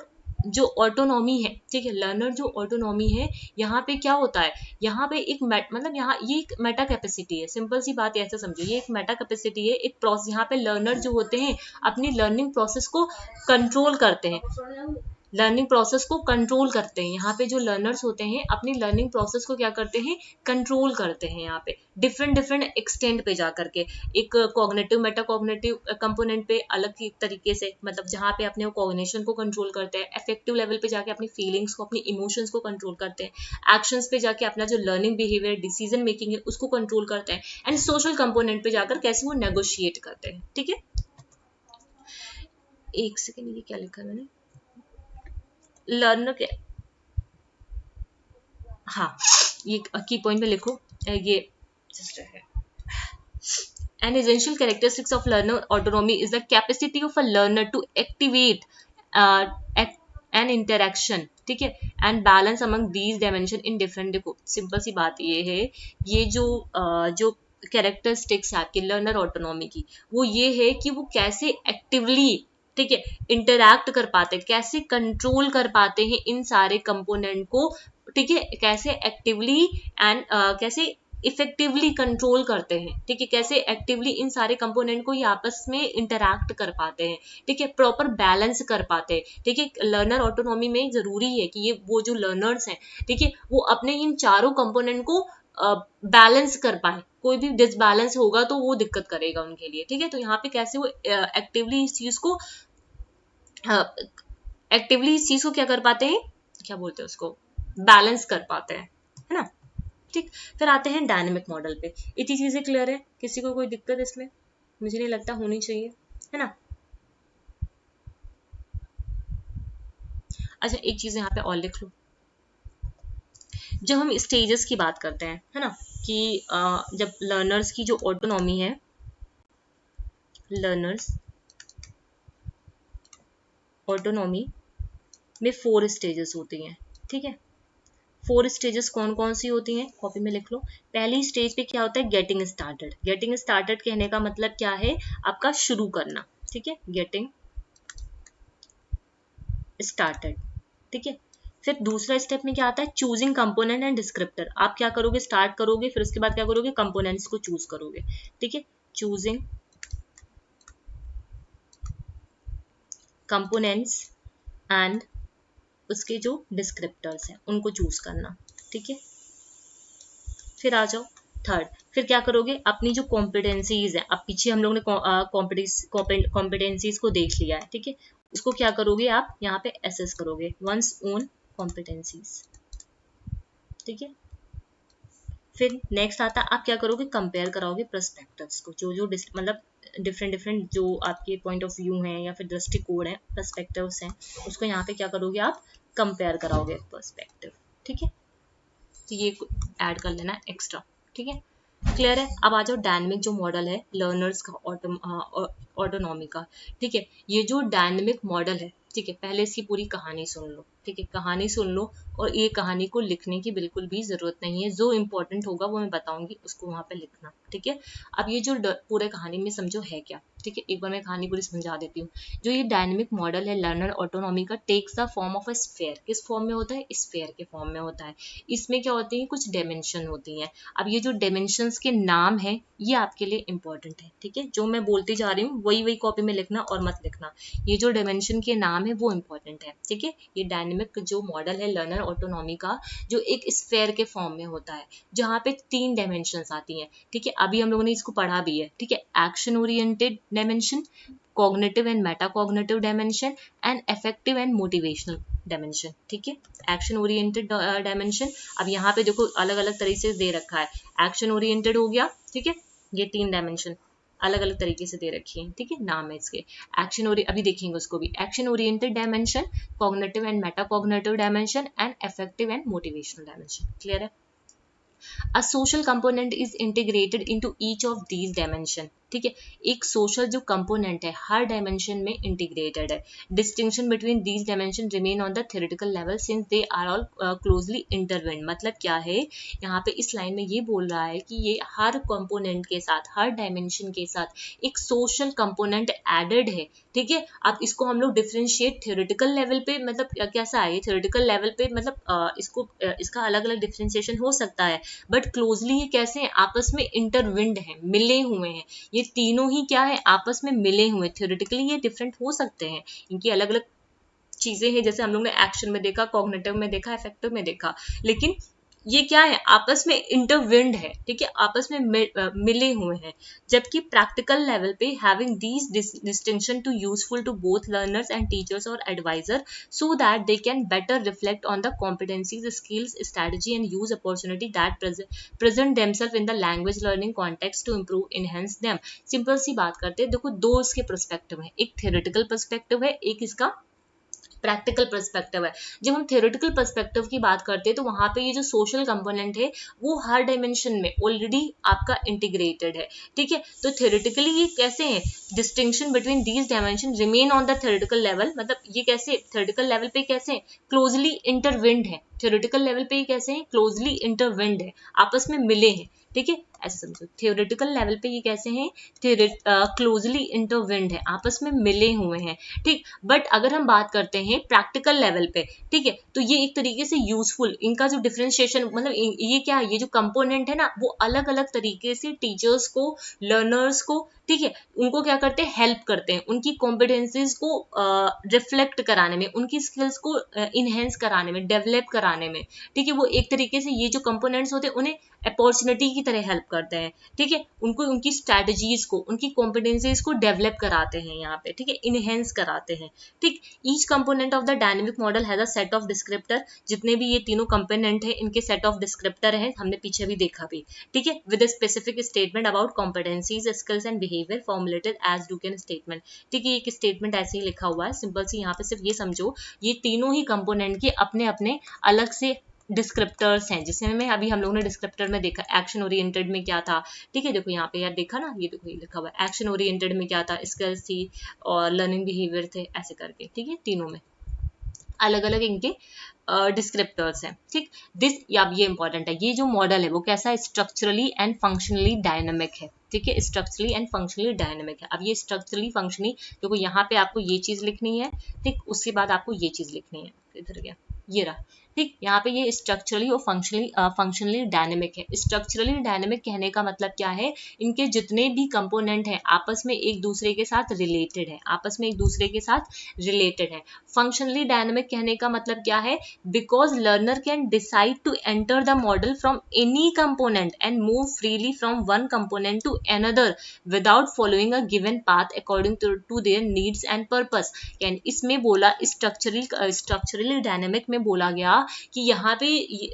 जो ऑटोनॉमी है, ठीक है, लर्नर जो ऑटोनॉमी है, यहाँ पे क्या होता है, यहाँ पे एक मतलब यहाँ ये एक मेटा कैपेसिटी है। सिंपल सी बात ऐसा समझो, ये एक मेटा कैपेसिटी है, एक प्रोसेस, यहाँ पे लर्नर जो होते हैं अपनी लर्निंग प्रोसेस को कंट्रोल करते हैं, लर्निंग प्रोसेस को कंट्रोल करते हैं। यहाँ पे जो लर्नर्स होते हैं अपनी लर्निंग प्रोसेस को क्या करते हैं, कंट्रोल करते हैं। यहाँ पे डिफरेंट एक्सटेंट पे जा करके, एक कॉग्निटिव मेटा कॉग्निटिव कंपोनेंट पे अलग तरीके से, मतलब जहाँ पे अपने कॉग्निशन को कंट्रोल करते हैं, इफेक्टिव लेवल पे जाके अपनी फीलिंग्स को, अपनी इमोशंस को कंट्रोल करते हैं, एक्शंस पे जाके अपना जो लर्निंग बिहेवियर, डिसीजन मेकिंग है, उसको कंट्रोल करते हैं, एंड सोशल कंपोनेंट पे जाकर कैसे वो नेगोशिएट करते हैं, ठीक है। एक सेकेंड, ये क्या लिखा मैंने, लर्नर के, हाँ ये की पॉइंट में लिखो, ये जस्ट है। An essential characteristics of learner autonomy is the capacity of a learner to activate uh, an interaction, ठीक है, and balance among these dimension in different। देखो सिंपल सी बात ये है, ये जो कैरेक्टरिस्टिक्स है आपकी लर्नर ऑटोनॉमी की, वो ये है कि वो कैसे एक्टिवली, ठीक है, इंटरैक्ट कर पाते हैं, कैसे कंट्रोल कर पाते हैं इन सारे कंपोनेंट को ठीक है, कैसे एक्टिवली एंड कैसे इफेक्टिवली कंट्रोल करते हैं, ठीक है, कैसे एक्टिवली इन सारे कंपोनेंट को ये आपस में इंटरैक्ट कर पाते हैं, ठीक है, प्रॉपर बैलेंस कर पाते हैं, ठीक है। लर्नर ऑटोनॉमी में जरूरी है कि ये वो जो लर्नर्स हैं, ठीक है, वो अपने इन चारों कंपोनेंट को बैलेंस कर पाए। कोई भी डिसबैलेंस होगा तो वो दिक्कत करेगा उनके लिए, ठीक है। तो यहाँ पे कैसे वो एक्टिवली इस चीज को क्या कर पाते हैं, क्या बोलते हैं उसको, बैलेंस कर पाते हैं, है ना। ठीक, फिर आते हैं डायनेमिक मॉडल पे। इतनी चीजें क्लियर है, किसी को कोई दिक्कत इसमें? मुझे नहीं लगता होनी चाहिए, है ना। अच्छा, एक चीज यहाँ पे और लिख लो। जब हम स्टेजेस की बात करते हैं, है ना, कि जब लर्नर्स की जो ऑटोनॉमी है, लर्नर्स ऑटोनॉमी में 4 स्टेजेस होती हैं, ठीक है। 4 स्टेजेस कौन कौन सी होती हैं, कॉपी में लिख लो। पहली स्टेज पे क्या होता है, गेटिंग स्टार्टेड। गेटिंग स्टार्टेड कहने का मतलब क्या है, आपका शुरू करना, ठीक है, गेटिंग स्टार्टेड, ठीक है। फिर दूसरा स्टेप में क्या आता है, चूजिंग कंपोनेंट एंड डिस्क्रिप्टर। आप क्या करोगे, स्टार्ट करोगे, फिर उसके बाद क्या करोगे, कंपोनेंट्स को चूज करोगे, ठीक है, चूजिंग कंपोनेंट्स एंड उसके जो डिस्क्रिप्टर्स हैं उनको चूज करना, ठीक है। फिर आ जाओ थर्ड, फिर क्या करोगे, अपनी जो कॉम्पिटेंसीज है, अब पीछे हम लोग ने कॉम्पिटेंसीज को देख लिया है, ठीक है, उसको क्या करोगे आप यहाँ पे एसेस करोगे, वंस ओन कॉम्पिटेंसीज, ठीक है। फिर नेक्स्ट आता है, आप क्या करोगे, कंपेयर कराओगे पर्सपेक्टिव्स को, जो जो मतलब डिफरेंट जो आपके पॉइंट ऑफ व्यू हैं या फिर दृष्टिकोण है, पर्सपेक्टिव्स हैं, उसको यहाँ पे क्या करोगे, आप कंपेयर कराओगे पर्सपेक्टिव, ठीक है। तो ये ऐड कर लेना एक्स्ट्रा, ठीक है, क्लियर है। अब आ जाओ डायनेमिक जो मॉडल है लर्नर्स का ऑटोनॉमी का, ठीक है। ये जो डायनेमिक मॉडल है, ठीक है, पहले इसकी पूरी कहानी सुन लो, ठीक है, कहानी सुन लो, और ये कहानी को लिखने की बिल्कुल भी जरूरत नहीं है, जो इंपॉर्टेंट होगा वो मैं बताऊंगी, उसको वहां पे लिखना, ठीक है। अब ये जो पूरे कहानी में समझो है क्या, ठीक है, एक बार मैं कहानी पूरी समझा देती हूँ। जो ये डायनेमिक मॉडल है लर्नर ऑटोनॉमी का, takes the form of a sphere. किस फॉर्म में होता है, स्फेयर के फॉर्म में होता है। इसमें क्या होती है, कुछ डायमेंशन होती हैं। अब ये जो डायमेंशंस के नाम है ये आपके लिए इंपॉर्टेंट है, ठीक है, जो मैं बोलती जा रही हूँ वही कॉपी में लिखना और मत लिखना। ये जो डायमेंशन के नाम है वो इंपॉर्टेंट है, ठीक है। ये डायनेमिक जो मॉडल है लर्नर ऑटोनॉमी का, जो एक स्फेयर के फॉर्म में होता है, जहाँ पे 3 डायमेंशंस आती हैं, ठीक है। अभी हम लोगों ने इसको पढ़ा भी है, ठीक है, action oriented dimension, cognitive and metacognitive dimension and affective and motivational dimension, ठीक है, एक्शन ओरिएंटेड डायमेंशन। अब यहाँ पे देखो अलग अलग तरीके से दे रखा है, एक्शन ओरिएंटेड हो गया, ठीक है, ये 3 डायमेंशन अलग अलग तरीके से दे रखी है, ठीक है, नाम है इसके। एक्शन अभी देखेंगे उसको भी, action oriented dimension, cognitive and metacognitive dimension and affective and motivational dimension, clear है। A social component is integrated into each of these dimension, ठीक है। एक सोशल जो कंपोनेंट है हर डायमेंशन में इंटीग्रेटेड है। Distinction between these dimension remain on the theoretical level since they are all closely intertwined. मतलब क्या है, यहाँ पे इस लाइन में ये बोल रहा है कि ये हर कंपोनेंट के साथ, हर डायमेंशन के साथ एक सोशल कंपोनेंट एडेड है, ठीक है। अब इसको हम लोग डिफ्रेंशिएट थ्योरेटिकल लेवल पे, मतलब कैसा है, थ्योरेटिकल लेवल पे मतलब इसका अलग अलग डिफ्रेंशिएशन हो सकता है, बट क्लोजली ये कैसे हैं, आपस में इंटरविंड हैं, मिले हुए हैं। ये तीनों ही क्या है, आपस में मिले हुए। थ्योरेटिकली ये डिफरेंट हो सकते हैं, इनकी अलग अलग चीजें हैं, जैसे हम लोग ने एक्शन में देखा, कॉग्निटिव में देखा, इफेक्टिव में देखा, लेकिन ये क्या है, आपस में इंटरविंड है, ठीक है, आपस में मिले हुए हैं। जबकि प्रैक्टिकल लेवल पे having these distinction to useful to both learners and teachers और advisor so that they can better reflect on the competencies, skills, strategy and use opportunity that present themselves in the language learning context to improve enhance them. Simple सी बात करते हैं, देखो 2 इसके perspective है, एक theoretical perspective है, एक इसका प्रैक्टिकल पर्सपेक्टिव है। जब हम थ्योरेटिकल पर्सपेक्टिव की बात करते हैं तो वहां पे ये जो सोशल कंपोनेंट है वो हर डायमेंशन में ऑलरेडी आपका इंटीग्रेटेड है, ठीक है। तो थ्योरेटिकली ये कैसे है, distinction between these dimension remain on the theoretical level, मतलब ये कैसे थ्योरेटिकल लेवल पे कैसे क्लोजली इंटरविंड है, थ्योरेटिकल लेवल पे ये कैसे हैं, क्लोजली इंटरविन्ड है, आपस में मिले हैं, ठीक है, ऐसे समझो। थ्योरेटिकल लेवल पे ये कैसे हैं, क्लोजली इंटरविन्ड है, आपस में मिले हुए हैं, ठीक। बट अगर हम बात करते हैं प्रैक्टिकल लेवल पे, ठीक है, तो ये एक तरीके से यूजफुल, इनका जो डिफरेंशिएशन मतलब ये क्या है, ये जो कंपोनेंट है ना वो अलग अलग तरीके से टीचर्स को, लर्नर्स को, ठीक है, उनको क्या करते हैं, हेल्प करते हैं, उनकी कॉम्पिटेंसीज को रिफ्लेक्ट कराने में, उनकी स्किल्स को इनहेंस कराने में, डेवलप कराने में, ठीक है। वो एक तरीके से ये जो कंपोनेंट्स होते हैं उन्हें अपॉर्चुनिटी की तरह हेल्प करते हैं, ठीक है, उनको उनकी स्ट्रैटेजीज को, उनकी कॉम्पिटेंसीज को डेवलप कराते हैं यहाँ पे, ठीक है, इनहेंस कराते हैं, ठीक। Each component of the dynamic model has a set of descriptor, जितने भी ये तीनों कंपोनेंट है इनके सेट ऑफ डिस्क्रिप्टर हैं, हमने पीछे भी देखा भी, ठीक है, with a specific statement about competencies, skills and behaviour formulated as do can statement, ठीक है। एक स्टेटमेंट ऐसे ही लिखा हुआ है, सिंपल सी, यहाँ पे सिर्फ ये समझो ये तीनों ही कंपोनेंट के अपने अपने अलग से डिस्क्रिप्टर्स हैं, जिसमें अभी हम लोगों ने डिस्क्रिप्टर में देखा एक्शन ओरिएंटेड में क्या था, ठीक है, देखो यहाँ पे यार देखा ना, ये देखो ये लिखा हुआ है एक्शन ओरिएंटेड में क्या था, स्किल्स थी और लर्निंग बिहेवियर थे, ऐसे करके, ठीक है, तीनों में अलग अलग इनके डिस्क्रिप्टर्स हैं, ठीक। दिस, अब ये इंपॉर्टेंट है, ये जो मॉडल है वो कैसा है, स्ट्रक्चरली एंड फंक्शनली डायनामिक है, ठीक है, स्ट्रक्चरली एंड फंक्शनली डायनामिक है। अब ये स्ट्रक्चरली फंक्शनली, देखो यहाँ पे आपको ये चीज लिखनी है, ठीक, उसके बाद आपको ये चीज लिखनी है, इधर गया, ये रहा, ठीक। यहाँ पे ये स्ट्रक्चरली और फंक्शनली डायनेमिक है। स्ट्रक्चरली डायनेमिक कहने का मतलब क्या है, इनके जितने भी कंपोनेंट हैं आपस में एक दूसरे के साथ रिलेटेड है, आपस में एक दूसरे के साथ रिलेटेड है। फंक्शनली डायनेमिक कहने का मतलब क्या है, because learner can decide to enter the model from any component and move freely from one component to another without following a given path according to their needs and purpose. यानी इसमें बोला structurally dynamic में बोला गया कि यहाँ पे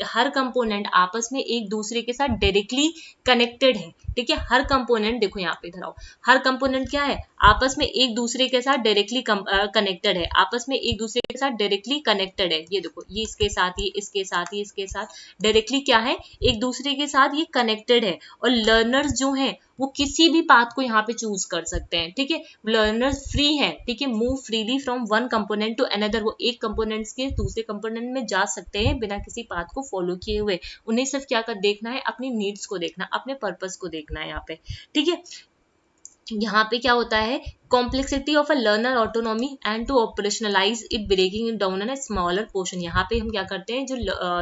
हर component आपस में एक दूसरे के साथ डायरेक्टली कनेक्टेड है, ठीक है। हर कंपोनेंट, देखो यहाँ पे इधर आओ, हर कंपोनेंट क्या है, आपस में एक दूसरे के साथ डायरेक्टली कनेक्टेड है, आपस में एक दूसरे के साथ डायरेक्टली कनेक्टेड है। ये देखो, ये इसके साथ, ये इसके साथ, ये इसके साथ डायरेक्टली क्या है, एक दूसरे के साथ ये कनेक्टेड है। और लर्नर्स जो हैं वो किसी भी पाथ को यहाँ पे चूज कर सकते हैं, ठीक है, लर्नर्स फ्री हैं, ठीक है, move freely from one component to another, वो एक कंपोनेंट के दूसरे कंपोनेंट में जा सकते हैं बिना किसी पाथ को फॉलो किए हुए। उन्हें सिर्फ क्या कर देखना है, अपनी नीड्स को देखना, अपने पर्पस को देखना है यहाँ पे, ठीक है। यहाँ पे क्या होता है, complexity of a learner autonomy and to operationalise it breaking it down in a smaller portion. यहाँ पे हम क्या करते हैं,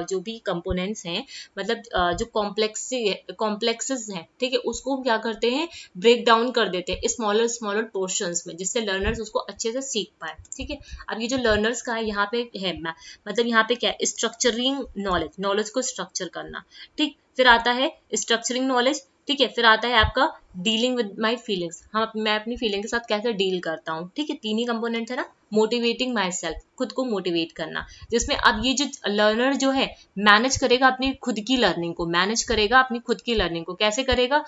जो भी कंपोनेंट्स हैं, मतलब जो कॉम्प्लेक्सेस हैं, ठीक है, उसको हम क्या करते हैं, ब्रेक डाउन कर देते हैं स्मॉलर स्मॉलर पोर्शंस में, जिससे लर्नर्स उसको अच्छे से सीख पाए, ठीक है। अब ये जो लर्नर्स का है यहाँ पे है, मतलब यहाँ पे क्या है, स्ट्रक्चरिंग नॉलेज, नॉलेज को स्ट्रक्चर करना, ठीक। फिर आता है स्ट्रक्चरिंग नॉलेज, ठीक है। फिर आता है आपका डीलिंग विद माई फीलिंग्स, मैं अपनी फीलिंग के साथ कैसे डील करता हूँ, ठीक है। तीन ही कंपोनेंट है ना, मोटिवेटिंग माई सेल्फ, खुद को मोटिवेट करना, जिसमें अब ये जो लर्नर जो है मैनेज करेगा अपनी खुद की लर्निंग को, मैनेज करेगा अपनी खुद की लर्निंग को, कैसे करेगा,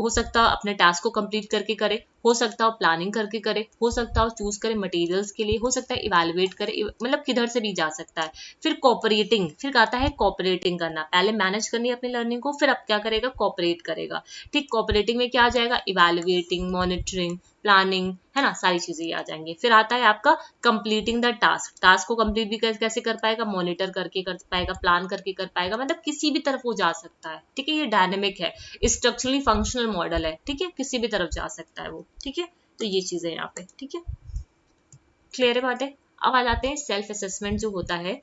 हो सकता है अपने टास्क को कंप्लीट करके करे, हो सकता है प्लानिंग करके करे, हो सकता है चूज करे मटेरियल्स के लिए, हो सकता है इवेलुएट करे, मतलब किधर से भी जा सकता है। फिर कोऑपरेटिंग, फिर आता है कोऑपरेटिंग करना, पहले मैनेज करनी है अपनी लर्निंग को, फिर अब क्या करेगा, कोऑपरेट करेगा, ठीक। कोऑपरेटिंग में क्या आ जाएगा, इवेलुएटिंग, मॉनिटरिंग, प्लानिंग, है ना, सारी चीजें आ जाएंगी। फिर आता है आपका कंप्लीटिंग द टास्क, टास्क को कंप्लीट भी कैसे कर पाएगा, मॉनिटर करके कर पाएगा, प्लान करके कर पाएगा, मतलब किसी भी तरफ वो जा सकता है, ठीक है। ये डायनेमिक है, स्ट्रक्चरली फंक्शनल मॉडल है, ठीक है, किसी भी तरफ जा सकता है वो, ठीक है। तो ये चीजें यहाँ पे, ठीक है, क्लियर है बात है। अब आ जाते हैं सेल्फ असेसमेंट जो होता है,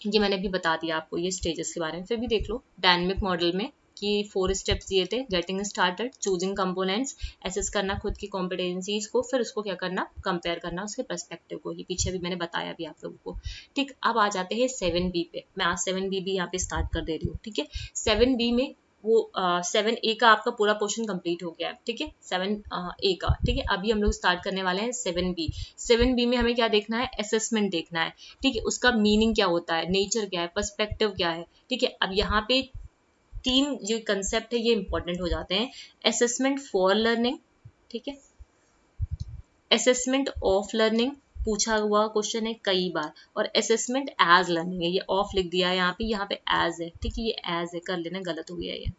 ये मैंने अभी बता दिया आपको, ये स्टेजेस के बारे में, फिर भी देख लो डायनेमिक मॉडल में कि 4 स्टेप्स दिए थे, getting started, choosing components, assess करना खुद की कॉम्पिटेंसीज को, फिर उसको क्या करना, कंपेयर करना उसके पर्सपेक्टिव को, ये पीछे भी मैंने बताया भी आप लोगों को, ठीक। अब आ जाते हैं 7B पे, मैं आज 7B भी यहाँ पे स्टार्ट कर दे रही हूँ, ठीक है। 7B में वो 7A का आपका पूरा पोर्शन कंप्लीट हो गया है, ठीक है, 7A का, ठीक है। अभी हम लोग स्टार्ट करने वाले हैं 7B। 7B में हमें क्या देखना है, असेसमेंट देखना है, ठीक है, उसका मीनिंग क्या होता है, नेचर क्या है, पर्सपेक्टिव क्या है, ठीक है। अब यहाँ पे 3 जो कंसेप्ट है ये इंपॉर्टेंट हो जाते हैं, असेसमेंट फॉर लर्निंग, ठीक है, असेसमेंट ऑफ लर्निंग, पूछा हुआ क्वेश्चन है कई बार, और असेसमेंट एज लर्निंग है, ये ऑफ लिख दिया है यहाँ पे एज है, ठीक है, ये एज है, कर लेना, गलत हो गया ये,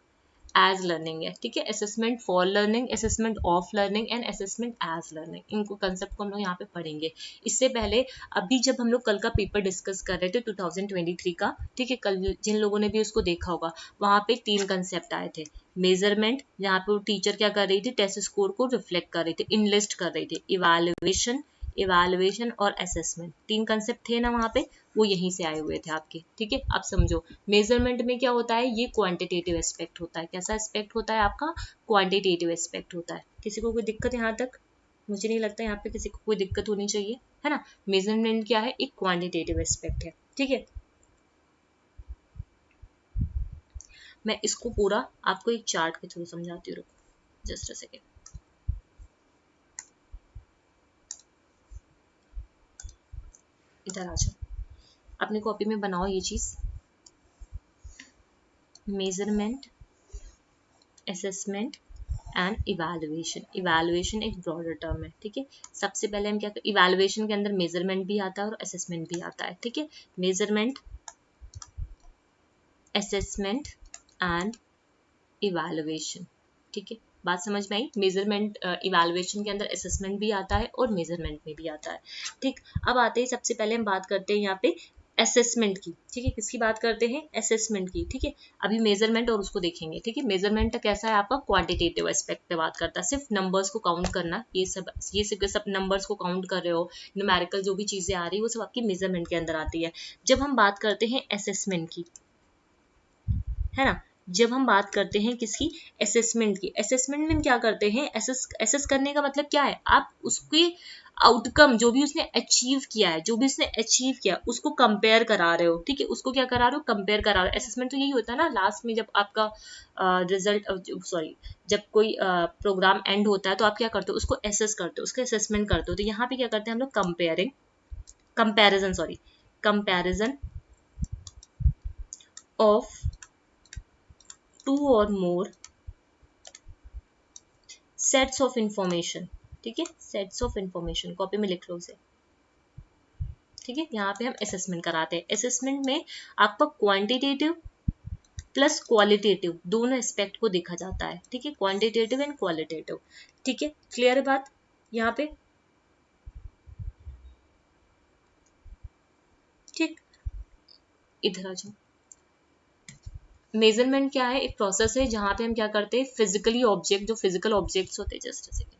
एज लर्निंग है, ठीक है। Assessment for learning, assessment of learning and assessment as learning, इनको कंसेप्ट को हम लोग यहाँ पे पढ़ेंगे। इससे पहले अभी जब हम लोग कल का पेपर डिस्कस कर रहे थे 2023 का, ठीक है, कल जिन लोगों ने भी उसको देखा होगा, वहां पे 3 कंसेप्ट आए थे। मेजरमेंट, जहाँ पे टीचर क्या कर रही थी, टेस्ट स्कोर को रिफ्लेक्ट कर रही थी, इनलिस्ट कर रही थी। इवैल्यूएशन और असेसमेंट, 3 कंसेप्ट थे ना वहाँ पे, वो यहीं से आए हुए थे आपके, ठीक है। अब समझो मेजरमेंट में क्या होता है, ये क्वांटिटेटिव एस्पेक्ट होता है। कैसा एस्पेक्ट होता है आपका, क्वांटिटेटिव एस्पेक्ट होता है। किसी को कोई दिक्कत यहाँ तक, मुझे नहीं लगता यहाँ पे किसी को कोई दिक्कत होनी चाहिए, है ना। मेजरमेंट क्या है, एक क्वांटिटेटिव एस्पेक्ट है, ठीक है। मैं इसको पूरा आपको एक चार्ट के थ्रू समझाती हूँ, रुको जस्ट अ सेकेंड। इधर आ जाओ, अपनी कॉपी में बनाओ ये चीज। Measurement, assessment and evaluation. Evaluation एक ब्रॉडर टर्म है, ठीक है। सबसे पहले हम क्या करें, इवैल्यूएशन के अंदर मेजरमेंट भी आता है और असेसमेंट भी आता है, ठीक है। मेजरमेंट, असेसमेंट एंड इवैल्यूएशन, ठीक है। बात समझ में आई। मेजरमेंट, इवैल्यूएशन के अंदर असेसमेंट भी आता है और मेजरमेंट में भी आता है, ठीक। अब आते हैं, सबसे पहले हम बात करते हैं यहाँ पे असेसमेंट की, ठीक है। किसकी बात करते हैं, असेसमेंट की, ठीक है। अभी मेजरमेंट और उसको देखेंगे, ठीक है। मेजरमेंट कैसा है आपका, क्वांटिटेटिव एस्पेक्ट पे बात करता है, सिर्फ नंबर्स को काउंट करना, ये सब नंबर्स को काउंट कर रहे हो, न्यूमेरिकल जो भी चीजें आ रही है वो सब आपकी मेजरमेंट के अंदर आती है। जब हम बात करते हैं असेसमेंट की, है ना, जब हम बात करते हैं किसकी, असेसमेंट की, असेसमेंट में क्या करते हैं, असेस करने का मतलब क्या है, आप उसके आउटकम जो भी उसने अचीव किया है, जो भी उसने अचीव किया उसको कंपेयर करा रहे हो, ठीक है। उसको क्या करा रहे हो, कंपेयर करा रहे हो। असेसमेंट तो यही होता है ना, लास्ट में जब आपका रिजल्ट, सॉरी, जब कोई प्रोग्राम एंड होता है तो आप क्या करते हो, उसको एसेस करते हो, उसका असेसमेंट करते हो। तो यहाँ पे क्या करते हैं हम लोग, comparison of 2 or more sets of information, ठीक है। सेट्स ऑफ इंफॉर्मेशन कॉपी में लिख लो उसे, ठीक है। यहाँ पे हम असेसमेंट कराते हैं। असेसमेंट में आपका क्वांटिटेटिव प्लस क्वालिटेटिव दोनों एस्पेक्ट को देखा जाता है, ठीक है। क्वांटिटेटिव एंड क्वालिटेटिव, ठीक है। क्लियर है बात यहाँ पे, ठीक। इधर आ जाओ। मेजरमेंट क्या है, एक प्रोसेस है जहां पे हम क्या करते हैं, फिजिकली ऑब्जेक्ट, जो फिजिकल ऑब्जेक्ट्स होते हैं, जस्ट सेकेंड,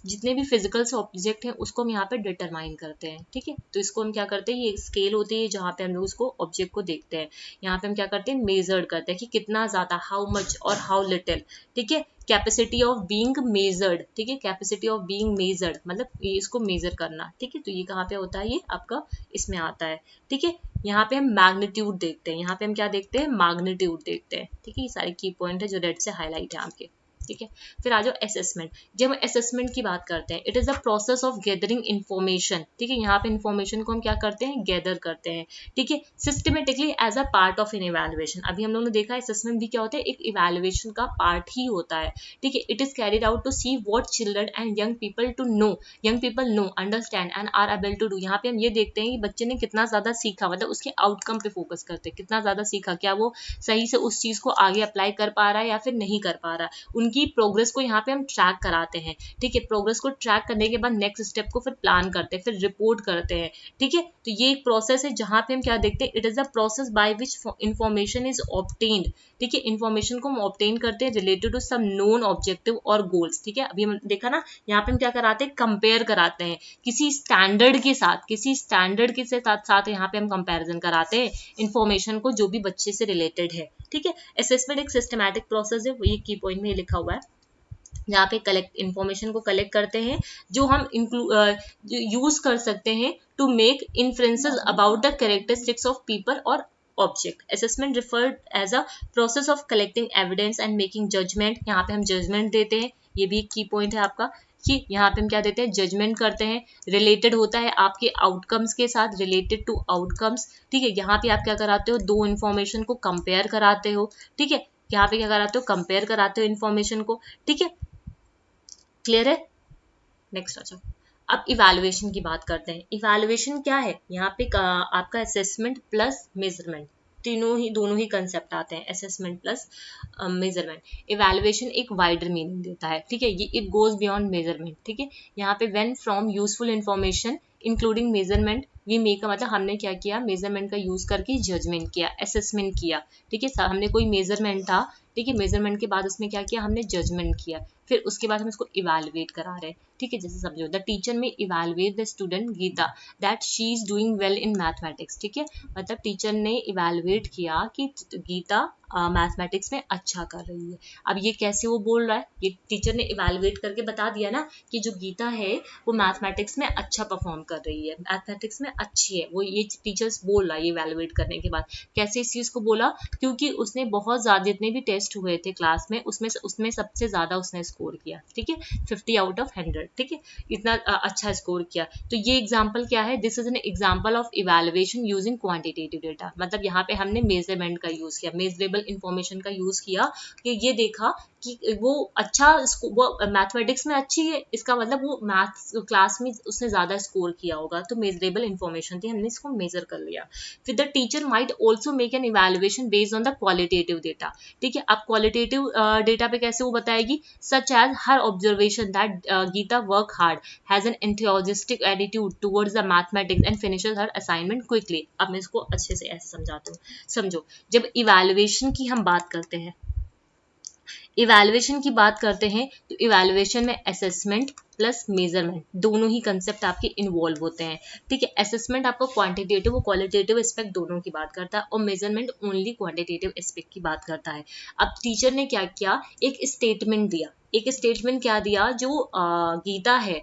जितने भी फिजिकल ऑब्जेक्ट हैं उसको हम यहाँ पे डिटरमाइन करते हैं, ठीक है। तो इसको हम क्या करते हैं, ये स्केल होती है जहाँ पे हम लोग उसको ऑब्जेक्ट को देखते हैं। यहाँ पे हम क्या करते हैं, मेजर्ड करते हैं कि कितना ज्यादा, हाउ मच और हाउ लिटिल, ठीक है। कैपेसिटी ऑफ बीइंग मेजर्ड, ठीक है, कैपेसिटी ऑफ बीइंग मेजर्ड मतलब ये इसको मेजर करना, ठीक है। तो ये कहाँ पे होता है, ये आपका इसमें आता है, ठीक है। यहाँ पे हम मैग्नीट्यूड देखते हैं, यहाँ पे हम क्या देखते हैं, मैग्नीट्यूड देखते हैं, ठीक है। ये सारे की पॉइंट है जो रेड से हाईलाइट है आपके, ठीक है। फिर आ जाओ असेसमेंट। जब हम असेसमेंट की बात करते हैं, it is the process of gathering information, ठीक है। यहाँ पे इन्फॉर्मेशन को हम क्या करते हैं, गैदर करते हैं, ठीक है, systematically as a part of an evaluation. अभी हम लोगों ने देखा असेसमेंट भी क्या होता है, एक इवैल्यूएशन का पार्ट ही होता है, ठीक है। It is carried out to see what children and young people know understand and are able to do. यहाँ पे हम ये देखते हैं कि बच्चे ने कितना ज्यादा सीखा, मतलब उसके आउटकम पे फोकस करते हैं, कितना ज्यादा सीखा, क्या वो सही से उस चीज को आगे अप्लाई कर पा रहा है या फिर नहीं कर पा रहा है। उनकी प्रोग्रेस को यहाँ पे हम ट्रैक कराते हैं, ठीक है। प्रोग्रेस को ट्रैक करने के बाद नेक्स्ट स्टेप को फिर प्लान करते हैं, फिर रिपोर्ट करते हैं, ठीक है। तो ये एक प्रोसेस है जहां पे हम क्या देखते हैं, it is the process by which information is obtained, ठीक है। इंफॉर्मेशन को हम ऑब्टेन करते हैं related to some known objective और गोल्स, ठीक है। अभी हम देखा ना, यहाँ पे हम क्या कराते हैं, कंपेयर कराते हैं किसी स्टैंडर्ड के साथ, साथ यहाँ पे हम कंपेरिजन कराते हैं इंफॉर्मेशन को जो भी बच्चे से रिलेटेड है, ठीक है। असेसमेंट एक सिस्टमैटिक प्रोसेस है, ये की पॉइंट में लिखा हुआ है, जहाँ पे कलेक्ट इन्फॉर्मेशन को कलेक्ट करते हैं जो हम यूज कर सकते हैं to make inferences about the characteristics of people और object. Assessment referred as a process of collecting evidence and making judgment. यहाँ पे हम जजमेंट देते हैं, ये भी एक की पॉइंट है आपका कि यहाँ पे हम क्या देते हैं, जजमेंट करते हैं। रिलेटेड होता है आपके आउटकम्स के साथ, रिलेटेड टू आउटकम्स, ठीक है। यहाँ पे आप क्या कराते हो, दो इन्फॉर्मेशन को कंपेयर कराते हो, ठीक है। यहाँ पे क्या कराते हो, कंपेयर कराते हो इन्फॉर्मेशन को, ठीक है। क्लियर है, नेक्स्ट आ जाओ। अब इवैल्यूएशन की बात करते हैं। इवैल्यूएशन क्या है, यहाँ पे आपका असेसमेंट प्लस मेजरमेंट, दोनों ही कंसेप्ट आते हैं, असेसमेंट प्लस मेजरमेंट। इवैल्यूएशन एक वाइडर मीनिंग देता है, ठीक है, ये इट गोज बियॉन्ड मेजरमेंट, ठीक है। यहाँ पे when from useful information including measurement we make का मतलब हमने क्या किया, मेजरमेंट का यूज करके जजमेंट किया, असेसमेंट किया, ठीक है। हमने कोई मेजरमेंट था, ठीक है, मेजरमेंट के बाद उसमें क्या किया, हमने जजमेंट किया, फिर उसके बाद हम इसको इवैल्यूएट करा रहे हैं, ठीक है। जैसे समझो, the teacher may evaluate the student Gita that she is doing well in mathematics, ठीक है। मतलब टीचर ने इवैल्यूएट किया कि गीता मैथमेटिक्स में अच्छा कर रही है। अब ये कैसे वो बोल रहा है, ये टीचर ने इवैल्यूएट करके बता दिया ना कि जो गीता है वो मैथमेटिक्स में अच्छा परफॉर्म कर रही है, मैथमेटिक्स में अच्छी है, वो ये टीचर्स बोल रहा है ये इवैल्यूएट करने के बाद। कैसे इस चीज को बोला, क्योंकि उसने बहुत ज्यादा, जितने भी टेस्ट हुए थे क्लास में, उसमें सबसे ज्यादा उसने स्कोर किया, ठीक है, 50 आउट ऑफ 100, ठीक है, इतना अच्छा स्कोर किया। तो ये एग्जाम्पल क्या है, this is an example of evaluation using quantitative data. मतलब यहाँ पे हमने मेजरमेंट का यूज किया, मेजरेबल इंफॉर्मेशन का यूज किया, कि ये देखा कि वो अच्छा, वो मैथमेटिक्स में अच्छी है, इसका मतलब वो मैथ्स क्लास में उसने ज्यादा स्कोर किया होगा, तो मेजरेबल इंफॉर्मेशन थी, हमने इसको मेजर कर लिया। फिर the teacher might also make an evaluation based on the qualitative data, ठीक है। अब क्वालिटेटिव डेटा पे कैसे वो बताएगी, such as her observation that Gita work hard, has an enthusiastic attitude towards the mathematics and finishes her assignment quickly। अब मैं इसको अच्छे से ऐसे समझाती हूँ, समझो। जब इवैल्यूएशन की हम बात करते हैं, इवैल्यूएशन की बात करते हैं, तो इवैल्यूएशन में असेसमेंट प्लस मेजरमेंट दोनों ही कंसेप्ट आपके इन्वॉल्व होते हैं, ठीक है। असेसमेंट आपको क्वांटिटेटिव और क्वालिटेटिव एस्पेक्ट दोनों की बात करता है, और मेजरमेंट ओनली क्वांटिटेटिव एस्पेक्ट की बात करता है। अब टीचर ने क्या किया, एक स्टेटमेंट दिया, एक स्टेटमेंट क्या दिया, जो गीता है,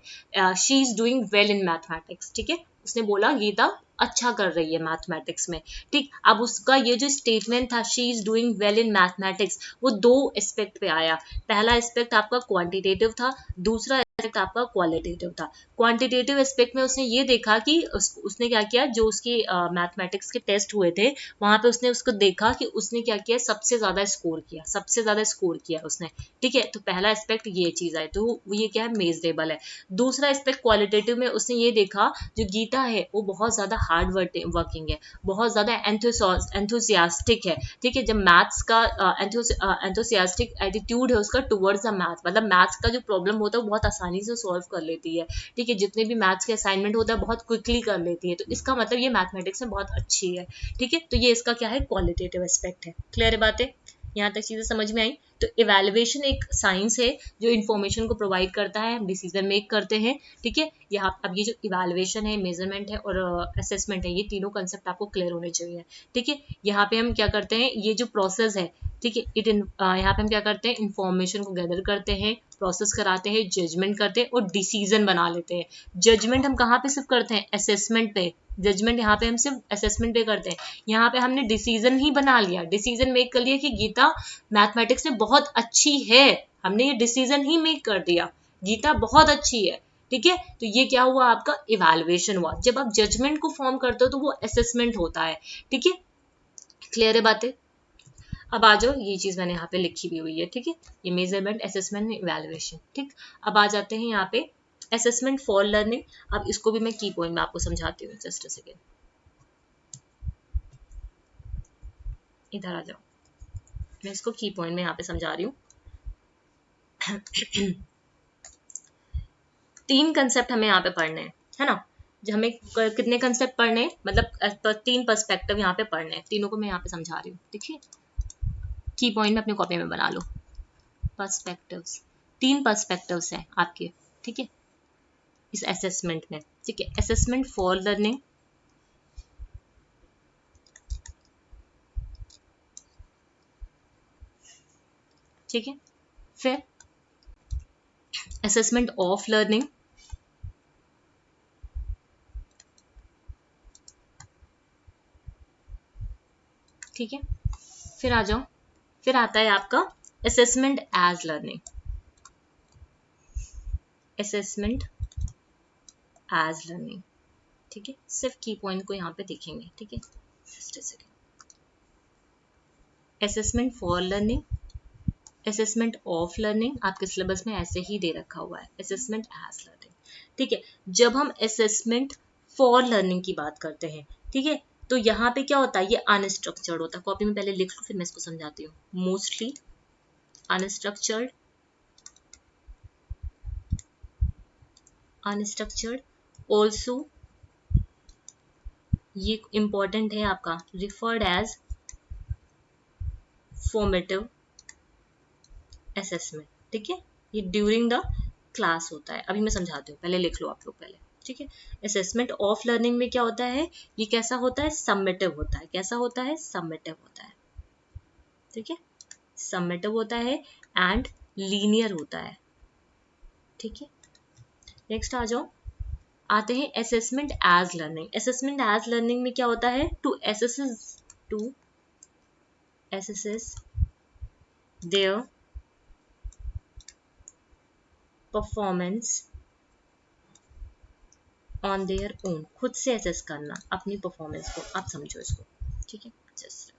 she is doing well in mathematics, ठीक है, उसने बोला गीता अच्छा कर रही है मैथमेटिक्स में, ठीक। अब उसका ये जो स्टेटमेंट था, she is doing well in mathematics, वो दो एस्पेक्ट पे आया। पहला एस्पेक्ट आपका क्वांटिटेटिव था, दूसरा एस्पेक्ट आपका क्वालिटेटिव था। क्वांटिटेटिव एस्पेक्ट में उसने ये देखा कि उसने क्या किया, जो उसकी मैथमेटिक्स के टेस्ट हुए थे वहां पे उसने उसको देखा कि उसने क्या किया, सबसे ज्यादा स्कोर किया, सबसे ज्यादा स्कोर किया उसने, ठीक है। तो पहला एस्पेक्ट ये चीज है, तो ये क्या है, मेजरेबल है। दूसरा एस्पेक्ट क्वालिटेटिव में उसने ये देखा, जो गीता है वो बहुत ज्यादा हार्ड वर्किंग है, बहुत ज्यादा एंथुसियास्टिक है, ठीक है। जब मैथ्स का एंथुसियास्टिक एटीट्यूड है उसका टुवर्ड्स द मैथ, मतलब मैथ्स का जो प्रॉब्लम होता है वो बहुत आसानी से सॉल्व कर लेती है, ठीक है। जितने भी मैथ्स के असाइनमेंट होता है बहुत क्विकली कर लेती है, तो इसका मतलब ये मैथमेटिक्स में बहुत अच्छी है, ठीक है। तो ये इसका क्या है, क्वालिटेटिव एस्पेक्ट है। क्लियर है बातें, यहाँ तक चीजें समझ में आई। तो इवैल्यूएशन एक साइंस है जो इन्फॉर्मेशन को प्रोवाइड करता है, हम डिसीजन मेक करते हैं, ठीक है। यहाँ अब ये जो इवैल्यूएशन है, मेजरमेंट है और असेसमेंट है, ये तीनों कंसेप्ट आपको क्लियर होने चाहिए, ठीक है। यहाँ पे हम क्या करते हैं, ये जो प्रोसेस है, ठीक है, यहाँ पे हम क्या करते हैं, इंफॉर्मेशन को गैदर करते हैं, प्रोसेस कराते हैं, जजमेंट करते हैं और डिसीजन बना लेते हैं। जजमेंट हम कहाँ पे सिर्फ करते हैं, असेसमेंट पे। जजमेंट यहाँ पे हम सिर्फ असेसमेंट पे करते हैं, यहाँ पे हमने डिसीजन ही बना लिया, डिसीजन मेक कर लिया कि गीता मैथमेटिक्स में बहुत अच्छी है, हमने ये डिसीजन ही मेक कर दिया, गीता बहुत अच्छी है, ठीक है। तो ये क्या हुआ, आपका इवैल्यूएशन हुआ। जब आप जजमेंट को फॉर्म करते हो तो वो असेसमेंट होता है, ठीक है। क्लियर है बातें। अब आ जाओ, ये चीज मैंने यहाँ पे लिखी भी हुई है, ठीक है, ये मेजरमेंट, असेसमेंट, इवैल्यूएशन, ठीक। अब आ जाते हैं यहाँ पे असेसमेंट फॉर लर्निंग। अब इसको भी मैं की पॉइंट में आपको समझाती हूँ, जस्ट अ सेकेंड, इधर आ जाओ, मैं इसको की पॉइंट में यहाँ पे समझा रही हूँ। 3 कंसेप्ट हमें यहाँ पे पढ़ने हैं, है ना। जो हमें कितने कंसेप्ट पढ़ने हैं, मतलब 3 पर्सपेक्टिव यहाँ पे पढ़ने हैं, तीनों को मैं यहाँ पे समझा रही हूँ, देखिए की पॉइंट में अपने कॉपी में बना लो। पर्सपेक्टिव्स, 3 पर्सपेक्टिव्स हैं आपके, ठीक है, इस असेसमेंट में, ठीक है। असेसमेंट फॉर लर्निंग, ठीक है, फिर असेसमेंट ऑफ लर्निंग, ठीक है, फिर आ जाओ, फिर आता है आपका assessment as learning, assessment as learning, ठीक है। सिर्फ की पॉइंट को यहाँ पे देखेंगे, ठीक है, just a second. Assessment for learning, assessment of learning, आपके सिलेबस में ऐसे ही दे रखा हुआ है, असेसमेंट एज लर्निंग, ठीक है। जब हम असेसमेंट फॉर लर्निंग की बात करते हैं, ठीक है, तो यहाँ पे क्या होता है, ये अनस्ट्रक्चर्ड होता है। कॉपी में पहले लिख लो फिर मैं इसको समझाती हूँ। मोस्टली अनस्ट्रक्चर्ड, ऑल्सो, ये इंपॉर्टेंट है आपका, रिफर्ड एज फॉर्मेटिव असेसमेंट। ठीक है, ये ड्यूरिंग द क्लास होता है। अभी मैं समझाती हूँ, पहले लिख लो आप लोग पहले। ठीक है, असेसमेंट ऑफ लर्निंग में क्या होता है, ये कैसा होता है, सबमिटिव होता है। कैसा होता है, सबमिटिव होता है। ठीक है, सबमिटिव होता है एंड लीनियर होता है। ठीक है, नेक्स्ट आ जाओ, आते हैं assessment as learning. Assessment as learning में क्या होता है, to assess their performance on their own, खुद से असेस करना अपनी परफॉर्मेंस को। आप समझो इसको। ठीक है, just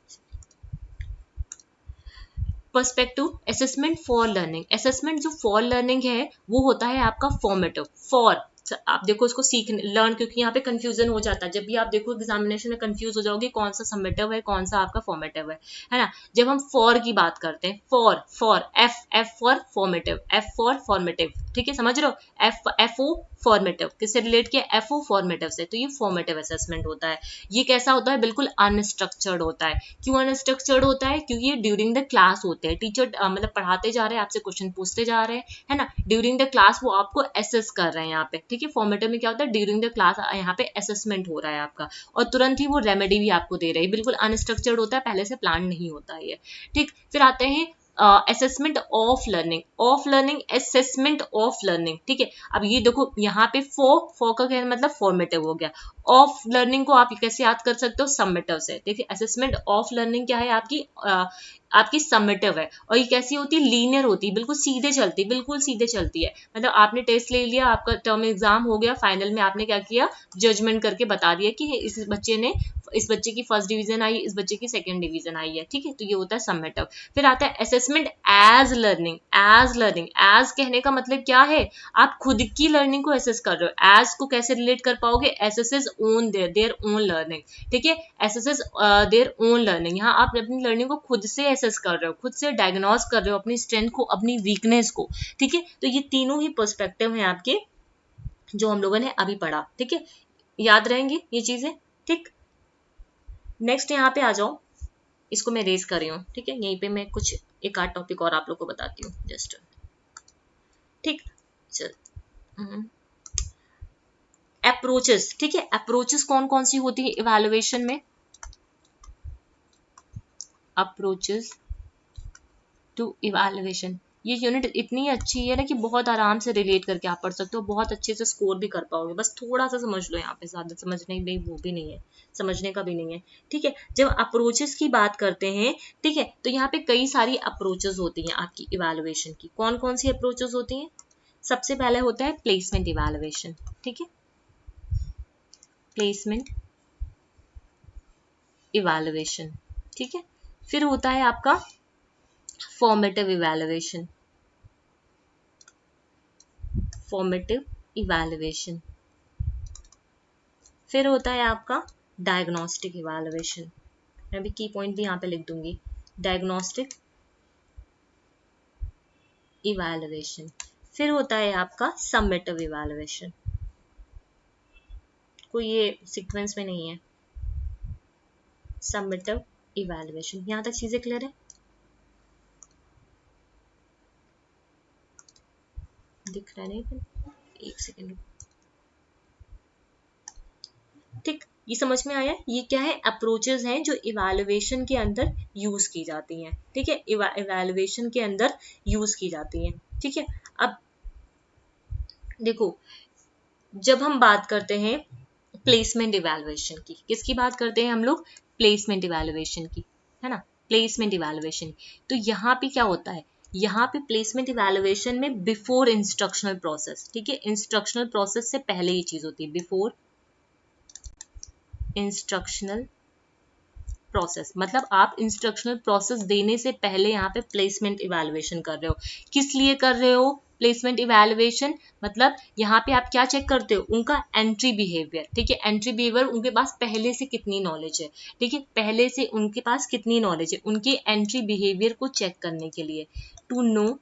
perspective assessment for learning. Assessment जो फॉर लर्निंग है वो होता है आपका फॉर्मेटिव। फॉर आप देखो इसको सीखने, लर्न, क्योंकि यहाँ पे कंफ्यूजन हो जाता है। जब भी आप देखो एग्जामिनेशन में कंफ्यूज हो जाओगे कौन सा सबमिटिव है कौन सा आपका फॉर्मेटिव है ना। जब हम फॉर की बात करते हैं, for F for formative, F for formative. ठीक है, समझ रहे हो, एफ ओ फॉर्मेटिव, किससे रिलेट किया, एफ ओ फॉर्मेटिव से। तो ये फॉर्मेटिव असेसमेंट होता है। ये कैसा होता है, बिल्कुल अनस्ट्रक्चर्ड होता है। क्यों अनस्ट्रक्चर्ड होता है, क्योंकि ये ड्यूरिंग द क्लास होते हैं। टीचर मतलब पढ़ाते जा रहे हैं, आपसे क्वेश्चन पूछते जा रहे हैं, है ना। ड्यूरिंग द क्लास वो आपको असेस कर रहे हैं यहाँ पे। ठीक है, फॉर्मेटिव में क्या होता है, ड्यूरिंग द क्लास यहाँ पे असेसमेंट हो रहा है आपका, और तुरंत ही वो रेमेडी भी आपको दे रहे हैं। बिल्कुल अनस्ट्रक्चर्ड होता है, पहले से प्लान नहीं होता है ये। ठीक, फिर आते हैं assessment of learning. Of learning, assessment of learning. ठीक है, अब ये देखो यहाँ पे फॉर का क्या मतलब फॉर्मेटिव हो गया। ऑफ लर्निंग को आप कैसे याद कर सकते हो, सबमिटिव से। देखिए असेसमेंट ऑफ लर्निंग क्या है, आपकी सबमिटिव है। और ये कैसी होती है, लीनियर होती है, बिल्कुल सीधे चलती है, बिल्कुल सीधे चलती है। मतलब आपने टेस्ट ले लिया, आपका टर्म एग्जाम हो गया, फाइनल में आपने क्या किया, जजमेंट करके बता दिया कि इस बच्चे की फर्स्ट डिवीजन आई, इस बच्चे की सेकंड डिवीजन आई है। ठीक है, तो ये होता है सबमिटिव। फिर आता है assessment as learning. As learning, as कहने का मतलब क्या है, आप खुद की लर्निंग को असेस कर रहे हो। एज को कैसे रिलेट कर पाओगे, assessees own their own learning. ठीक है, एसेसेस देयर ओन लर्निंग, यहाँ आप अपनी लर्निंग को खुद से असेस कर रहे हो, खुद से डायग्नोज कर रहे हो अपनी स्ट्रेंथ को, अपनी वीकनेस को। ठीक है, तो ये तीनों ही पर्सपेक्टिव हैं आपके, जो हम लोगों ने अभी पढ़ा। ठीक है, याद रहेंगी ये चीजें। ठीक, नेक्स्ट यहाँ पे आ जाओ, इसको मैं रेज कर रही हूँ। ठीक है, यहीं पे मैं कुछ एक आध टॉपिक और आप लोग को बताती हूँ जस्ट। ठीक, चल अप्रोचेस। ठीक है, अप्रोचेस कौन कौन सी होती है इवैल्यूएशन में, अप्रोचेस टू इवैल्यूएशन। ये यूनिट इतनी अच्छी है ना कि बहुत आराम से रिलेट करके आप पढ़ सकते हो, बहुत अच्छे से स्कोर भी कर पाओगे। बस थोड़ा सा समझ लो, यहाँ पे ज्यादा समझने में वो भी नहीं है, समझने का भी नहीं है। ठीक है, जब अप्रोचेस की बात करते हैं, ठीक है, तो यहाँ पे कई सारी अप्रोचेस होती हैं आपकी इवैल्यूएशन की। कौन कौन सी अप्रोचेस होती हैं, सबसे पहले होता है प्लेसमेंट इवैल्यूएशन। ठीक है, प्लेसमेंट इवैल्यूएशन। ठीक है, फिर होता है आपका फॉर्मेटिव इवैल्यूएशन, फॉर्मेटिव इवैल्यूएशन। फिर होता है आपका डायग्नोस्टिक इवैल्यूएशन। मैं भी की पॉइंट भी यहाँ पे लिख दूंगी, डायग्नोस्टिक इवैल्यूएशन। फिर होता है आपका सबमिटिव इवैल्यूएशन। कोई ये सीक्वेंस में नहीं है, सबमिटिव इवैल्यूएशन। यहाँ तक चीजें क्लियर है, दिख रहा नहीं, एक सेकेंड। ठीक, ये समझ में आया, ये क्या है, अप्रोचेस हैं जो इवैल्यूएशन के अंदर यूज की जाती हैं। ठीक है, इवैल्यूएशन के अंदर यूज की जाती हैं। ठीक है, अब देखो जब हम बात करते हैं प्लेसमेंट इवैल्यूएशन की, किसकी बात करते हैं हम लोग, प्लेसमेंट इवैल्यूएशन की, है ना, प्लेसमेंट इवैल्यूएशन। तो यहाँ पे क्या होता है, यहाँ पे प्लेसमेंट इवैल्यूएशन में बिफोर इंस्ट्रक्शनल प्रोसेस। ठीक है, इंस्ट्रक्शनल प्रोसेस से पहले ये चीज होती है, बिफोर इंस्ट्रक्शनल प्रोसेस। मतलब आप इंस्ट्रक्शनल प्रोसेस देने से पहले यहाँ पे प्लेसमेंट इवैल्यूएशन कर रहे हो। किस लिए कर रहे हो, प्लेसमेंट इवैल्यूएशन मतलब यहाँ पे आप क्या चेक करते हो, उनका एंट्री बिहेवियर, ठीक है, एंट्री बिहेवियर, उनके पास पहले से कितनी नॉलेज है, ठीक है, पहले से उनके पास कितनी नॉलेज है, उनके एंट्री बिहेवियर को चेक करने के लिए, to know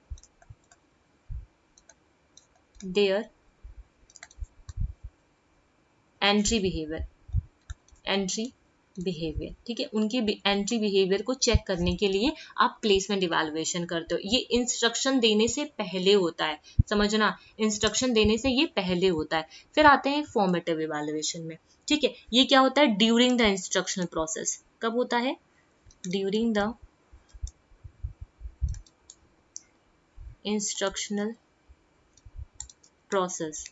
their entry behaviour, entry behaviour, ठीक है, उनके एंट्री बिहेवियर को चेक करने के लिए आप प्लेसमेंट इवैल्यूएशन करते हो। ये इंस्ट्रक्शन देने से पहले होता है, समझना, इंस्ट्रक्शन देने से ये पहले होता है। फिर आते हैं फॉर्मेटिव इवैल्यूएशन में, ठीक है, ये क्या होता है, ड्यूरिंग द इंस्ट्रक्शनल प्रोसेस। कब होता है, ड्यूरिंग द इंस्ट्रक्शनल प्रोसेस।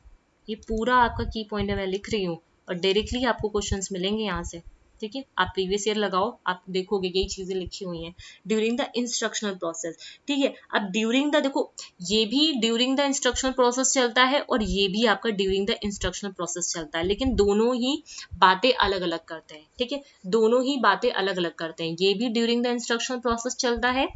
ये पूरा आपका की पॉइंट है, मैं लिख रही हूँ और डायरेक्टली आपको क्वेश्चंस मिलेंगे यहाँ से, ठीक है, आप प्रीवियस ईयर लगाओ, आप देखोगे यही चीजें लिखी हुई हैं, ड्यूरिंग द इंस्ट्रक्शनल प्रोसेस, ठीक है। अब ड्यूरिंग द, देखो ये भी ड्यूरिंग द इंस्ट्रक्शनल प्रोसेस चलता है और ये भी आपका ड्यूरिंग द इंस्ट्रक्शनल प्रोसेस चलता है, लेकिन दोनों ही बातें अलग अलग करते हैं, ठीक है, दोनों ही बातें अलग अलग करते हैं। ये भी ड्यूरिंग द इंस्ट्रक्शनल प्रोसेस चलता है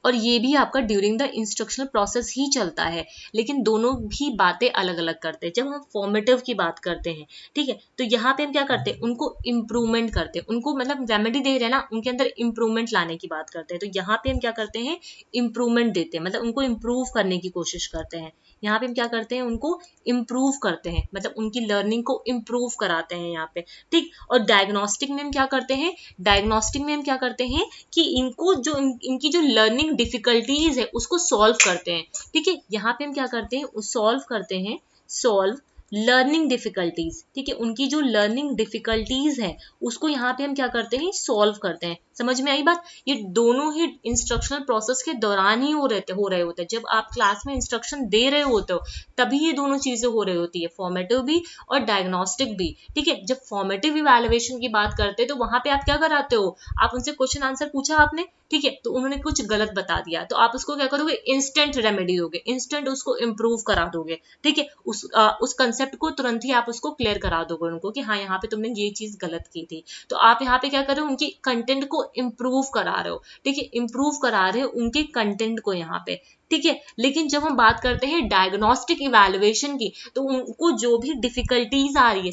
और ये भी आपका ड्यूरिंग द इंस्ट्रक्शनल प्रोसेस ही चलता है, लेकिन दोनों भी बातें अलग अलग करते हैं। जब हम फॉर्मेटिव की बात करते हैं, ठीक है, तो यहाँ पे हम क्या करते हैं, उनको इम्प्रूवमेंट करते हैं, उनको मतलब रेमेडी दे रहे हैं ना, उनके अंदर इम्प्रूवमेंट लाने की बात करते हैं। तो यहाँ पे हम क्या करते हैं, इम्प्रूवमेंट देते हैं, मतलब उनको इम्प्रूव करने की कोशिश करते हैं। यहाँ पे हम क्या करते हैं, उनको इम्प्रूव करते हैं, मतलब उनकी लर्निंग को इम्प्रूव कराते हैं यहाँ पे, ठीक। और डायग्नोस्टिक में हम क्या करते हैं, डायग्नोस्टिक में हम क्या करते हैं कि इनको जो इनकी जो लर्निंग डिफिकल्टीज है उसको सॉल्व करते हैं, ठीक है। यहाँ पे हम क्या करते हैं, सॉल्व करते हैं, सॉल्व लर्निंग डिफिकल्टीज, ठीक है, उनकी जो लर्निंग डिफिकल्टीज है उसको यहाँ पे हम क्या करते हैं, सॉल्व करते हैं। समझ में आई बात, ये दोनों ही इंस्ट्रक्शनल प्रोसेस के दौरान ही हो रहे होते हैं, जब आप क्लास में इंस्ट्रक्शन दे रहे होते हो तभी ये दोनों चीजें हो रही होती है, फॉर्मेटिव भी और डायग्नोस्टिक भी, ठीक है। जब फॉर्मेटिव इवैल्यूएशन की बात करते हैं तो वहां पे आप क्या कराते हो, आप उनसे क्वेश्चन आंसर पूछा आपने, ठीक है, तो उन्होंने कुछ गलत बता दिया, तो आप उसको क्या करोगे, इंस्टेंट रेमेडी दोगे, इंस्टेंट उसको इम्प्रूव करा दोगे, ठीक है, उस कंसेप्ट को तुरंत ही आप उसको क्लियर करा दोगे उनको कि हाँ यहाँ पे तुमने ये चीज गलत की थी। तो आप यहाँ पे क्या कर रहे हो, उनकी कंटेंट को इम्प्रूव करा रहे हो, ठीक है, इम्प्रूव करा रहे हो उनके कंटेंट को यहाँ पे, ठीक है। लेकिन जब हम बात करते हैं डायग्नोस्टिक इवैल्यूएशन की, तो उनको जो भी डिफिकल्टीज आ रही है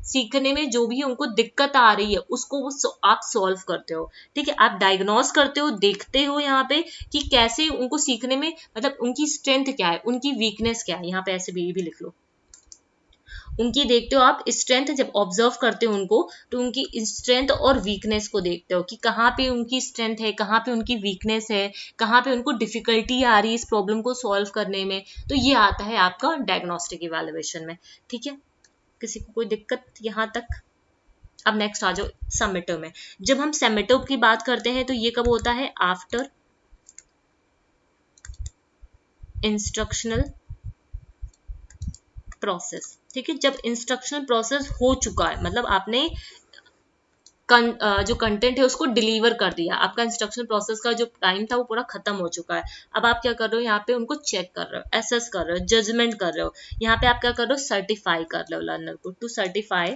सीखने में जो भी उनको दिक्कत आ रही है उसको वो आप सॉल्व करते हो, ठीक है, आप डायग्नोस करते हो, देखते हो यहाँ पे कि कैसे उनको सीखने में, मतलब उनकी स्ट्रेंथ क्या है, उनकी वीकनेस क्या है, यहाँ पे ऐसे भी लिख लो, उनकी देखते हो आप स्ट्रेंथ, जब ऑब्जर्व करते हो उनको तो उनकी स्ट्रेंथ और वीकनेस को देखते हो कि कहाँ पे उनकी स्ट्रेंथ है, कहाँ पे उनकी वीकनेस है, कहाँ पे उनको डिफिकल्टी आ रही है इस प्रॉब्लम को सॉल्व करने में। तो ये आता है आपका डायग्नोस्टिक इवैल्यूएशन में, ठीक है, किसी को कोई दिक्कत यहाँ तक। अब नेक्स्ट आ जाओ समेटिव में। जब हम समेटिव की बात करते हैं तो ये कब होता है, आफ्टर इंस्ट्रक्शनल प्रोसेस, ठीक है, जब इंस्ट्रक्शनल प्रोसेस हो चुका है, मतलब आपने जो कंटेंट है उसको डिलीवर कर दिया, आपका इंस्ट्रक्शन प्रोसेस का जो टाइम था वो पूरा खत्म हो चुका है। अब आप क्या कर रहे हो, यहाँ पे उनको चेक कर रहे हो, एसेस कर रहे हो, जजमेंट कर रहे हो, यहाँ पे आप क्या कर रहे हो, सर्टिफाई कर रहे हो लर्नर को, टू सर्टिफाई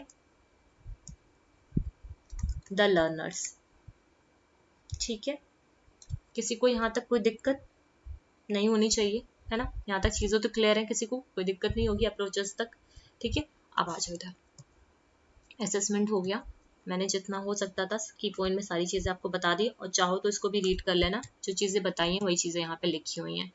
द लर्नर्स, ठीक है। किसी को यहाँ तक कोई दिक्कत नहीं होनी चाहिए, है ना, यहाँ तक चीजों तो क्लियर है, किसी को कोई दिक्कत नहीं होगी अप्रोचेस तक, ठीक है। अब आ जाओ इधर, असेसमेंट हो गया, मैंने जितना हो सकता था की पॉइंट में सारी चीजें आपको बता दी, और चाहो तो इसको भी रीड कर लेना, जो चीजें बताई हैं वही चीजें यहाँ पे लिखी हुई हैं,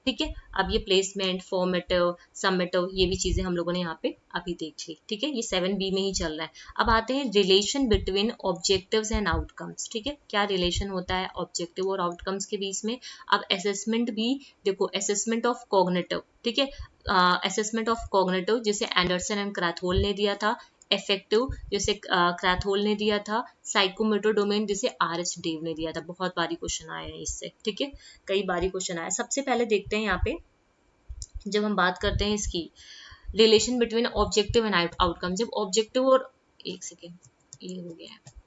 ठीक है। अब ये प्लेसमेंट, फॉर्मेटिव, समेटिव, ये भी चीजें हम लोगों ने यहाँ पे अभी देख ली, ठीक है, ये 7B में ही चल रहा है। अब आते हैं relation between objectives and outcomes, ठीक है, क्या रिलेशन होता है ऑब्जेक्टिव और आउटकम्स के बीच में। अब असेसमेंट भी देखो, असेसमेंट ऑफ कॉग्निटिव, ठीक है, असेसमेंट ऑफ कॉग्निटिव जिसे एंडरसन एंड क्रैथहोल ने दिया था, इफेक्टिव जैसे क्रैथहोल ने दिया था, साइकोमोटर डोमेन जिसे RH डेव ने दिया था। बहुत बारी क्वेश्चन आए हैं इससे, ठीक है, कई बारी क्वेश्चन आया। सबसे पहले देखते हैं यहाँ पे, जब हम बात करते हैं इसकी relation between objective and outcome, जब ऑब्जेक्टिव और एक सेकेंड ये हो गया है,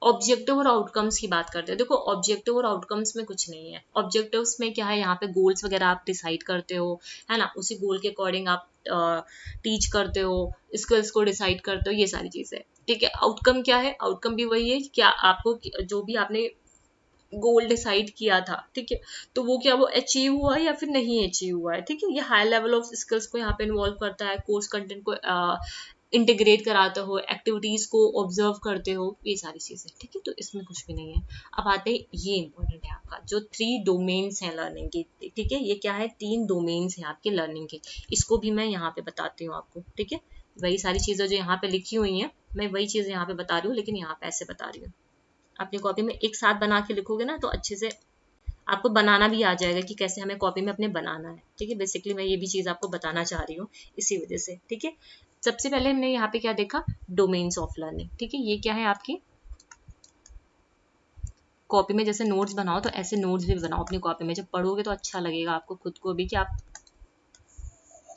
ऑब्जेक्टिव और आउटकम्स की बात करते हैं। देखो ऑब्जेक्टिव और आउटकम्स में कुछ नहीं है, ऑब्जेक्टिव्स में क्या है, यहाँ पे गोल्स वगैरह आप डिसाइड करते हो, है ना, उसी गोल के अकॉर्डिंग आप टीच करते हो, स्किल्स को डिसाइड करते हो, ये सारी चीजें, ठीक है। आउटकम क्या है, आउटकम भी वही है, क्या आपको जो भी आपने गोल डिसाइड किया था, ठीक है, तो वो क्या वो अचीव हुआ है या फिर नहीं अचीव हुआ है, ठीक है। ये हाई लेवल ऑफ स्किल्स को यहाँ पे इन्वॉल्व करता है, कोर्स कंटेंट को इंटीग्रेट कराते हो, एक्टिविटीज को ऑब्जर्व करते हो, ये सारी चीजें, ठीक है। तो इसमें कुछ भी नहीं है। अब आते हैं, ये इंपॉर्टेंट है आपका, जो 3 डोमेन्स हैं लर्निंग के, ठीक है। ये क्या है, 3 डोमेन्स हैं आपके लर्निंग के, इसको भी मैं यहाँ पे बताती हूँ आपको, ठीक है। वही सारी चीजें जो यहाँ पे लिखी हुई हैं, मैं वही चीजें यहाँ पे बता रही हूँ, लेकिन यहाँ पे ऐसे बता रही हूँ। अपनी कॉपी में एक साथ बना के लिखोगे ना तो अच्छे से आपको बनाना भी आ जाएगा कि कैसे हमें कॉपी में अपने बनाना है, ठीक है। बेसिकली मैं ये भी चीज आपको बताना चाह रही हूँ इसी वजह से, ठीक है। सबसे पहले हमने यहाँ पे क्या देखा, डोमेन्स ऑफ लर्निंग, ठीक है। ये क्या है, आपकी कॉपी में जैसे नोट्स बनाओ तो ऐसे नोट्स भी बनाओ अपनी कॉपी में, जब पढ़ोगे तो अच्छा लगेगा आपको खुद को भी कि आप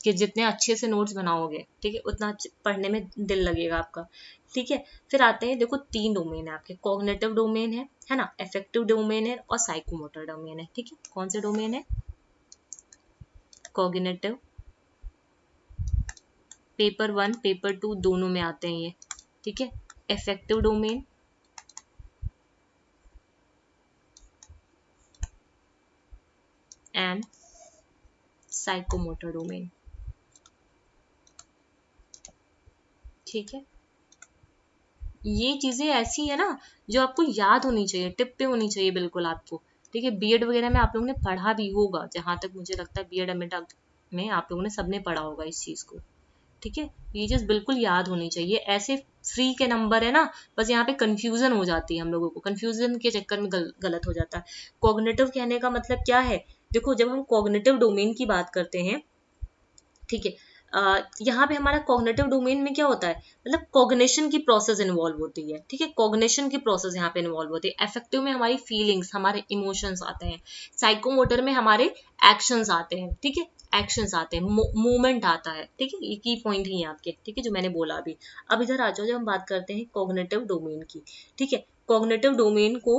कि जितने अच्छे से नोट्स बनाओगे, ठीक है, उतना पढ़ने में दिल लगेगा आपका, ठीक है। फिर आते हैं, देखो 3 डोमेन है आपके, कॉग्निटिव डोमेन है ना, अफेक्टिव डोमेन है और साइकोमोटर डोमेन है, ठीक है। कौन से डोमेन है, कॉग्निटिव, पेपर 1 पेपर 2 दोनों में आते हैं ये, ठीक है। Affective domain and psychomotor domain, ठीक है। ये चीजें ऐसी है ना जो आपको याद होनी चाहिए, टिप पे होनी चाहिए बिल्कुल आपको, ठीक है। बीएड वगैरह में आप लोगों ने पढ़ा भी होगा, जहां तक मुझे लगता है बीएड एमएड में आप लोगों ने सबने पढ़ा होगा इस चीज को, ठीक है। ये चीज बिल्कुल याद होनी चाहिए, ऐसे फ्री के नंबर है ना, बस यहाँ पे कंफ्यूजन हो जाती है हम लोगों को, कंफ्यूजन के चक्कर में गलत हो जाता है। कॉग्निटिव कहने का मतलब क्या है, देखो जब हम कॉग्निटिव डोमेन की बात करते हैं, ठीक है, यहाँ पे हमारा कॉग्निटिव डोमेन में क्या होता है, मतलब कॉग्निशन की प्रोसेस इन्वॉल्व होती है, ठीक है। कॉग्निशन की प्रोसेस यहाँ पे इन्वॉल्व होती है। अफेक्टिव में हमारी फीलिंग्स, हमारे इमोशंस आते हैं। साइकोमोटर में हमारे एक्शंस आते हैं, ठीक है, एक्शंस आते हैं, मूवमेंट आता है, ठीक है। ये की पॉइंट ही है आपके, ठीक है, जो मैंने बोला अभी। अब इधर आ जाओ, जब हम बात करते हैं कॉग्निटिव डोमेन की, ठीक है। कॉग्निटिव डोमेन को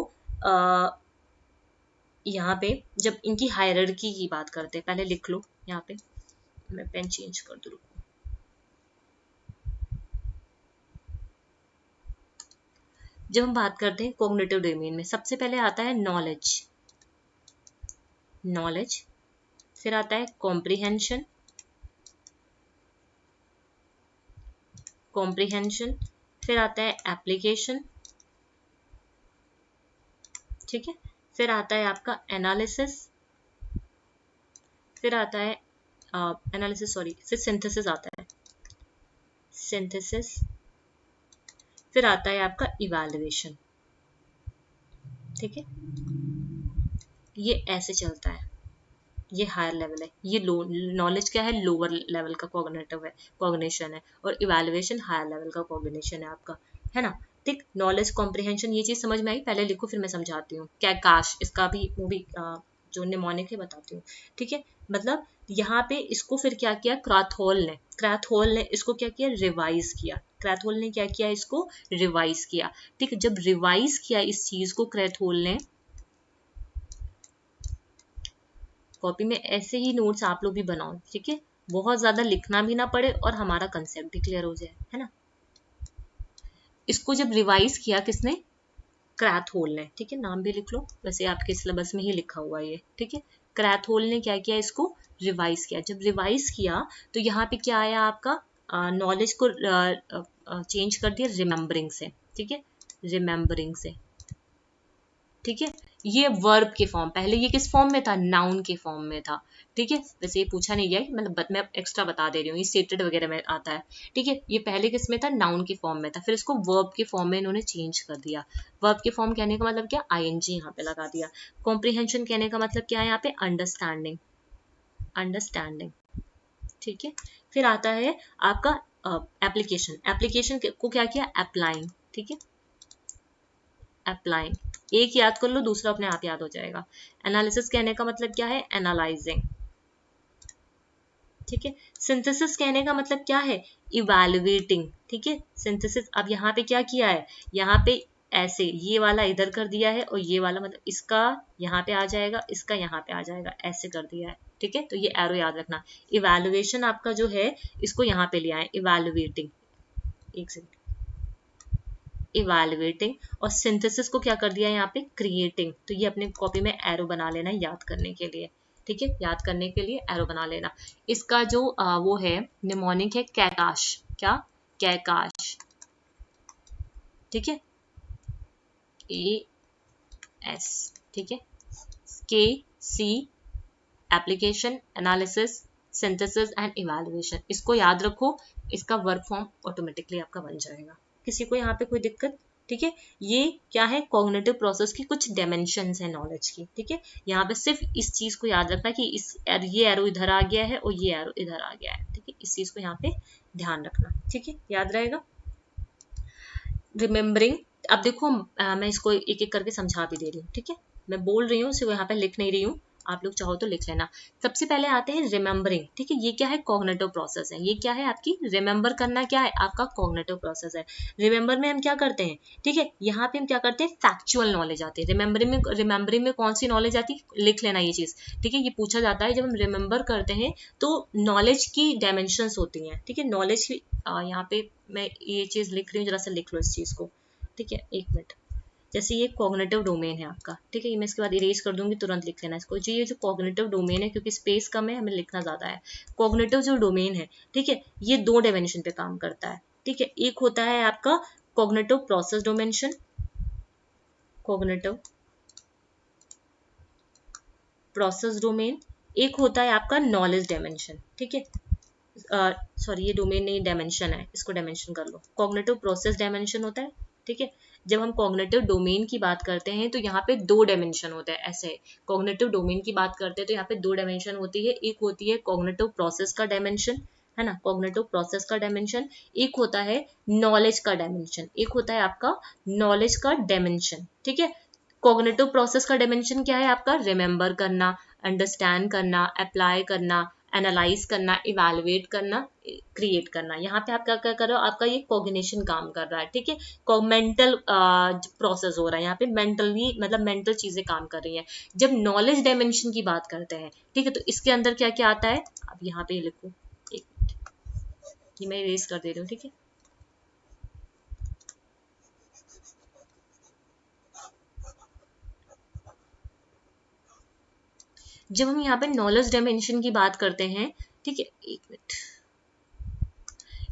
यहाँ पे जब इनकी हायरार्की की बात करते हैं, पहले लिख लो यहाँ पे, मैं पेन चेंज कर दूँ। जब हम बात करते हैं कॉग्निटिव डोमेन में, सबसे पहले आता है नॉलेज, नॉलेज, फिर आता है कॉम्प्रिहेंशन, कॉम्प्रिहेंशन, फिर आता है एप्लीकेशन, ठीक है। फिर आता है आपका एनालिसिस, फिर आता है एनालिसिस सॉरी, फिर सिंथेसिस आता है, सिंथेसिस, फिर आता है आपका इवैल्यूएशन, ठीक है। ये ऐसे चलता है, ये हायर लेवल है, ये लो नॉलेज क्या है, लोअर लेवल का कॉग्निटिव है, कॉग्निशन है, और इवैल्यूएशन हायर लेवल का कॉग्निशन है आपका, है ना। ठीक, नॉलेज कॉम्प्रिहेंशन, ये चीज समझ में आई, पहले लिखो फिर मैं समझाती हूँ। क्या काश इसका भी वो भी जो निमोनिक है बताती हूँ, ठीक है। मतलब यहाँ पे इसको फिर क्या किया, क्रैथहोल ने इसको क्या किया, रिवाइज किया। क्रैथहोल ने क्या किया, इसको रिवाइज किया, ठीक है। जब रिवाइज किया इस चीज को क्रैथहोल ने, कॉपी में ऐसे ही नोट्स आप लोग भी बनाओ, ठीक है, बहुत ज्यादा लिखना भी ना पड़े और हमारा कंसेप्ट भी क्लियर हो जाए, है ना। इसको जब रिवाइज किया किसने, क्रैथहोल ने, ठीक है, नाम भी लिख लो, वैसे आपके सिलेबस में ही लिखा हुआ है ये, ठीक है। क्रैथहोल ने क्या किया, इसको रिवाइज किया। जब रिवाइज किया तो यहाँ पे क्या आया आपका, नॉलेज को चेंज कर दिया रिमेम्बरिंग से, ठीक है, रिमेम्बरिंग से, ठीक है। ये वर्ब के फॉर्म, पहले ये किस फॉर्म में था, नाउन के फॉर्म में था, ठीक है। वैसे ये पूछा नहीं गया, मतलब मैं एक्स्ट्रा बता दे रही हूँ, ये स्टेटेड वगैरह में आता है, ठीक है। ये पहले किस में था, नाउन के फॉर्म में था, फिर इसको वर्ब के फॉर्म में इन्होंने चेंज कर दिया। वर्ब के फॉर्म कहने का मतलब क्या, आईएनजी यहाँ पे लगा दिया। कॉम्प्रिहेंशन कहने का मतलब क्या है यहाँ पे, अंडरस्टैंडिंग, अंडरस्टैंडिंग, ठीक है। फिर आता है आपका एप्लीकेशन, एप्लीकेशन को क्या किया, अप्लाइंग, ठीक है, अप्लाइंग, एक याद कर लो, दूसरा अपने आप याद हो जाएगा। एनालिसिस कहने का मतलब क्या है, एनालाइजिंग, ठीक है। सिंथेसिस कहने का मतलब क्या है, इवैल्यूएटिंग, ठीक है। सिंथेसिस, अब यहाँ पे क्या किया है, यहाँ पे ऐसे ये वाला इधर कर दिया है और ये वाला मतलब इसका यहाँ पे आ जाएगा, इसका यहाँ पे आ जाएगा, ऐसे कर दिया है, ठीक है। तो ये एरो याद रखना। इवैल्यूएशन आपका जो है इसको यहाँ पे ले आए, इवैल्यूएटिंग, एक सेकंड, इवैल्यूएटिंग, और सिंथेसिस को क्या कर दिया यहाँ पे क्रिएटिंग। तो ये अपने कॉपी में एरो बना लेना याद करने के लिए, ठीक है, याद करने के लिए एरो बना लेना। इसका जो वो है निमोनिक है कैकाश, क्या कैकाश, ठीक है, AS, ठीक है, KC application, analysis, synthesis and evaluation. इसको याद रखो, इसका वर्क फॉर्म ऑटोमेटिकली आपका बन जाएगा। किसी को यहाँ पे कोई दिक्कत, ठीक है। ये क्या है, कॉग्निटिव प्रोसेस की कुछ डायमेंशंस है नॉलेज की, ठीक है। यहाँ पे सिर्फ इस चीज को याद रखना कि ये एरो इधर आ गया है और ये एरो इधर आ गया है, ठीक है, इस चीज को यहाँ पे ध्यान रखना, ठीक है, याद रहेगा। रिमेम्बरिंग, अब देखो मैं इसको एक एक करके समझा भी दे रही हूँ, ठीक है, मैं बोल रही हूँ, इसे यहाँ पे लिख नहीं रही हूँ, आप लोग चाहो तो लिख लेना। सबसे पहले आते हैं रिमेम्बरिंग, ठीक है, ये क्या है, कॉग्निटिव प्रोसेस है। ये क्या है आपकी, रिमेम्बर करना क्या है आपका कॉग्निटिव प्रोसेस है। रिमेम्बर में हम क्या करते हैं, ठीक है, यहाँ पे हम क्या करते हैं, फैक्चुअल नॉलेज आती है। रिमेम्बरिंग में कौन सी नॉलेज आती है, लिख लेना ये चीज, ठीक है। ये पूछा जाता है जब हम रिमेम्बर करते हैं तो नॉलेज की डायमेंशंस होती हैं, ठीक है, नॉलेज की। यहाँ पे मैं ये चीज लिख रही हूँ, जरा सा लिख लो इस चीज को, ठीक है, एक मिनट। जैसे ये कॉग्निटिव डोमेन है आपका, ठीक है, ये मैं इसके बाद इरेज कर दूंगी, तुरंत लिख लेना इसको। जी, ये जो कॉग्निटिव डोमेन है, क्योंकि स्पेस कम है हमें लिखना ज्यादा है। कॉग्निटिव जो डोमेन है, ठीक है, ये दो डायमेंशन पे काम करता है, ठीक है। एक होता है आपका cognitive process dimension, cognitive process domain, एक होता है आपका नॉलेज डायमेंशन, ठीक है। सॉरी, ये डोमेन नहीं, डायमेंशन है, इसको डायमेंशन कर लो। कॉग्निटिव प्रोसेस डायमेंशन होता है, ठीक है। जब हम कॉग्निटिव डोमेन की बात करते हैं तो यहाँ पे दो डायमेंशन होते हैं, ऐसे कॉग्निटिव डोमेन की बात करते हैं तो यहाँ पे दो डायमेंशन होती है। एक होती है कॉग्निटिव प्रोसेस का डायमेंशन, है ना, कॉग्निटिव प्रोसेस का डायमेंशन। एक होता है नॉलेज का डायमेंशन, एक होता है आपका नॉलेज का डायमेंशन, ठीक है। कॉग्निटिव प्रोसेस का डायमेंशन क्या है आपका, रिमेम्बर करना, अंडरस्टैंड करना, अप्लाई करना, एनालाइज करना, इवैल्यूएट करना, क्रिएट करना। यहाँ पे आप क्या क्या कर रहे हो, आपका ये कॉग्निशन काम कर रहा है, ठीक है। मेंटल प्रोसेस हो रहा है यहाँ पे, मेंटली मतलब मेंटल चीजें काम कर रही हैं। जब नॉलेज डायमेंशन की बात करते हैं, ठीक है, तो इसके अंदर क्या क्या आता है, अब यहाँ पे लिखो, एक ये मैं इरेज कर दे रही हूँ, ठीक है। जब हम यहाँ पे नॉलेज डायमेंशन की बात करते हैं, ठीक है, एक मिनट,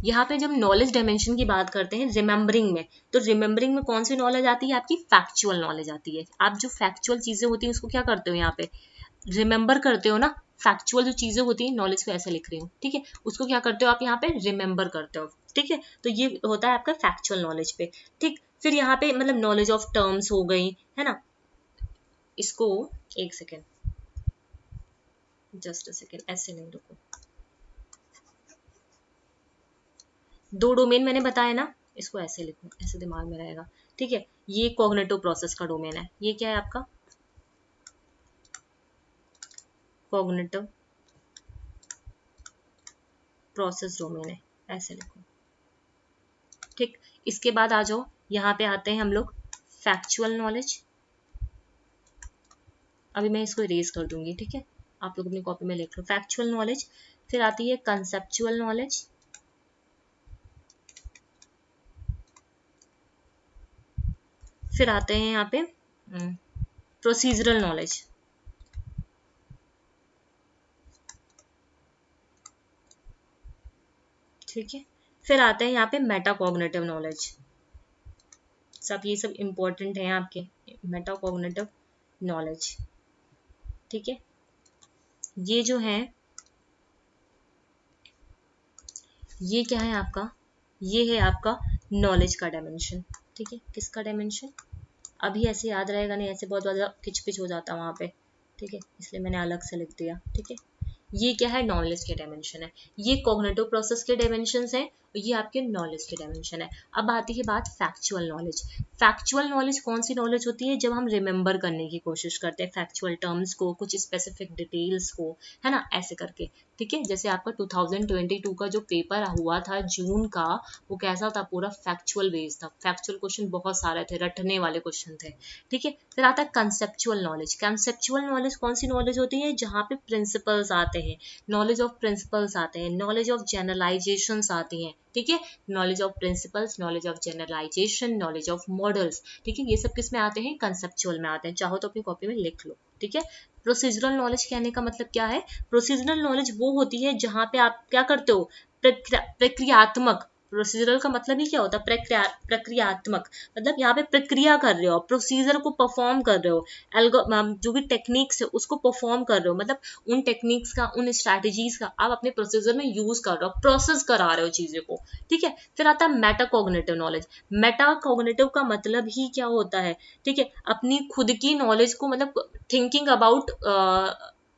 यहाँ पे जब नॉलेज डायमेंशन की बात करते हैं रिमेम्बरिंग में, तो रिमेम्बरिंग में कौन सी नॉलेज आती है आपकी, फैक्चुअल नॉलेज आती है। आप जो फैक्चुअल चीजें होती हैं उसको क्या करते हो, यहाँ पे रिमेम्बर करते हो ना। फैक्चुअल जो चीजें होती हैं, नॉलेज को ऐसे लिख रही हूँ, ठीक है, उसको क्या करते हो आप यहाँ पे रिमेम्बर करते हो, ठीक है। तो ये होता है आपका फैक्चुअल नॉलेज पे, ठीक। फिर यहाँ पे मतलब नॉलेज ऑफ टर्म्स हो गई, है ना। इसको एक सेकेंड, जस्ट अ सेकेंड, ऐसे नहीं, रुको, दो डोमेन मैंने बताया ना, इसको ऐसे लिखो, ऐसे दिमाग में रहेगा, ठीक है। ये कॉग्निटिव प्रोसेस का डोमेन है, ये क्या है आपका कॉग्निटिव प्रोसेस डोमेन है, ऐसे लिखो, ठीक। इसके बाद आ जाओ, यहाँ पे आते हैं हम लोग फैक्चुअल नॉलेज। अभी मैं इसको इरेज कर दूंगी, ठीक है, आप लोग अपनी कॉपी में लिख लो फैक्चुअल नॉलेज। फिर आती है कंसेप्चुअल नॉलेज, फिर आते हैं यहाँ पे प्रोसीजरल नॉलेज, ठीक है। फिर आते हैं यहाँ पे मेटाकॉग्निटिव नॉलेज। सब ये सब इंपॉर्टेंट है आपके, मेटाकॉग्निटिव नॉलेज, ठीक है। ये जो है, ये क्या है आपका, ये है आपका नॉलेज का डायमेंशन, ठीक है। किसका डायमेंशन, अभी ऐसे याद रहेगा नहीं, ऐसे बहुत ज्यादा खिचपिच हो जाता वहां पे, ठीक है, इसलिए मैंने अलग से लिख दिया, ठीक है। ये क्या है, नॉलेज के डायमेंशन है। ये कॉग्निटिव प्रोसेस के डायमेंशंस हैं, ये आपके नॉलेज के डायमेंशन है। अब आती है बात फैक्चुअल नॉलेज। फैक्चुअल नॉलेज कौन सी नॉलेज होती है, जब हम रिमेंबर करने की कोशिश करते हैं फैक्चुअल टर्म्स को, कुछ स्पेसिफिक डिटेल्स को, है ना, ऐसे करके, ठीक है। जैसे आपका 2022 का जो पेपर हुआ था जून का, वो कैसा था, पूरा फैक्चुअल बेस्ड था, फैक्चुअल क्वेश्चन बहुत सारे थे, रटने वाले क्वेश्चन थे, ठीक है। फिर आता है कंसेप्चुअल नॉलेज। कंसेप्चुअल नॉलेज कौन सी नॉलेज होती है, जहाँ पे प्रिंसिपल्स आते हैं, नॉलेज ऑफ प्रिंसिपल्स आते हैं, नॉलेज ऑफ जनरलाइजेशंस आती हैं, ठीक है, knowledge of principles, knowledge of generalisation, knowledge of models, ठीक है, ये सब किस में आते हैं, कंसेप्चुअल में आते हैं, चाहो तो अपनी कॉपी में लिख लो, ठीक है। प्रोसीजरल नॉलेज कहने का मतलब क्या है, प्रोसीजरल नॉलेज वो होती है जहां पे आप क्या करते हो, प्रक्रियात्मक, प्रोसीजरल का मतलब ही क्या होता है, प्रक्रियात्मक, मतलब यहाँ पे प्रक्रिया कर रहे हो, प्रोसीजर को परफॉर्म कर रहे हो, जो भी टेक्निक्स है उसको परफॉर्म कर रहे हो, मतलब उन टेक्निक्स का, उन स्ट्रैटेजीज का आप अपने प्रोसीजर में यूज कर रहे हो, प्रोसेस करा रहे हो चीजें को, ठीक है। फिर आता है मेटाकॉग्निटिव नॉलेज। मेटाकॉग्निटिव का मतलब ही क्या होता है, ठीक है, अपनी खुद की नॉलेज को, मतलब thinking about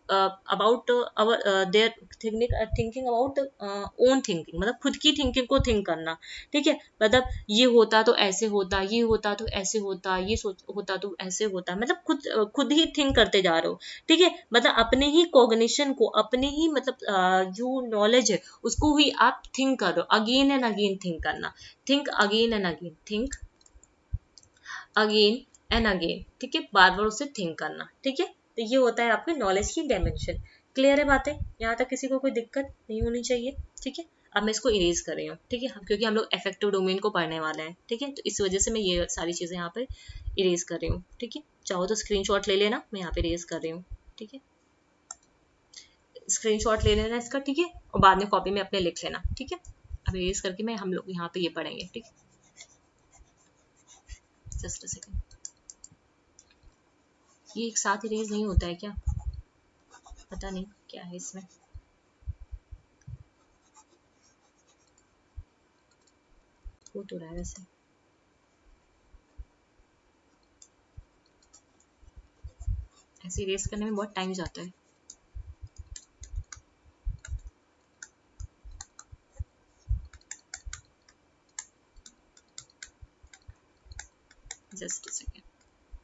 our there thinking about own thinking, मतलब खुद की थिंकिंग को थिंक करना, ठीक है, मतलब ये होता तो ऐसे होता, ये होता तो ऐसे होता, ये होता तो ऐसे होता, मतलब खुद ही थिंक करते जा रहे हो, ठीक है, मतलब अपने ही कॉग्निशन को, अपने ही मतलब जो नॉलेज है उसको ही आप थिंक कर रहे हो, अगेन एंड अगेन थिंक करना, think again and again, think again and again, ठीक है, बार बार उसे थिंक करना, ठीक है। तो ये होता है आपके नॉलेज की डायमेंशन। क्लियर है बातें, यहाँ तक किसी को कोई दिक्कत नहीं होनी चाहिए, ठीक है। अब मैं इसको इरेज कर रही हूँ, ठीक है, क्योंकि हम लोग इफेक्टिव डोमेन को पढ़ने वाले हैं, ठीक है, तो इस वजह से मैं ये सारी चीजें यहाँ पे इरेज कर रही हूँ, ठीक है। चाहो तो स्क्रीनशॉट ले लेना, मैं यहाँ पे इरेज कर रही हूँ, ठीक है, स्क्रीनशॉट ले लेना इसका, ठीक है, और बाद में कॉपी में अपने लिख लेना, ठीक है। अब इरेज करके मैं हम लोग यहाँ पे ये पढ़ेंगे, ठीक है, जस्ट अ सेकंड। ये एक साथ इरेज नहीं होता है क्या, पता नहीं क्या है इसमें, हो तो रहा है वैसे, ऐसे इरेज करने में बहुत टाइम जाता है। जस्ट अ सेकेंड,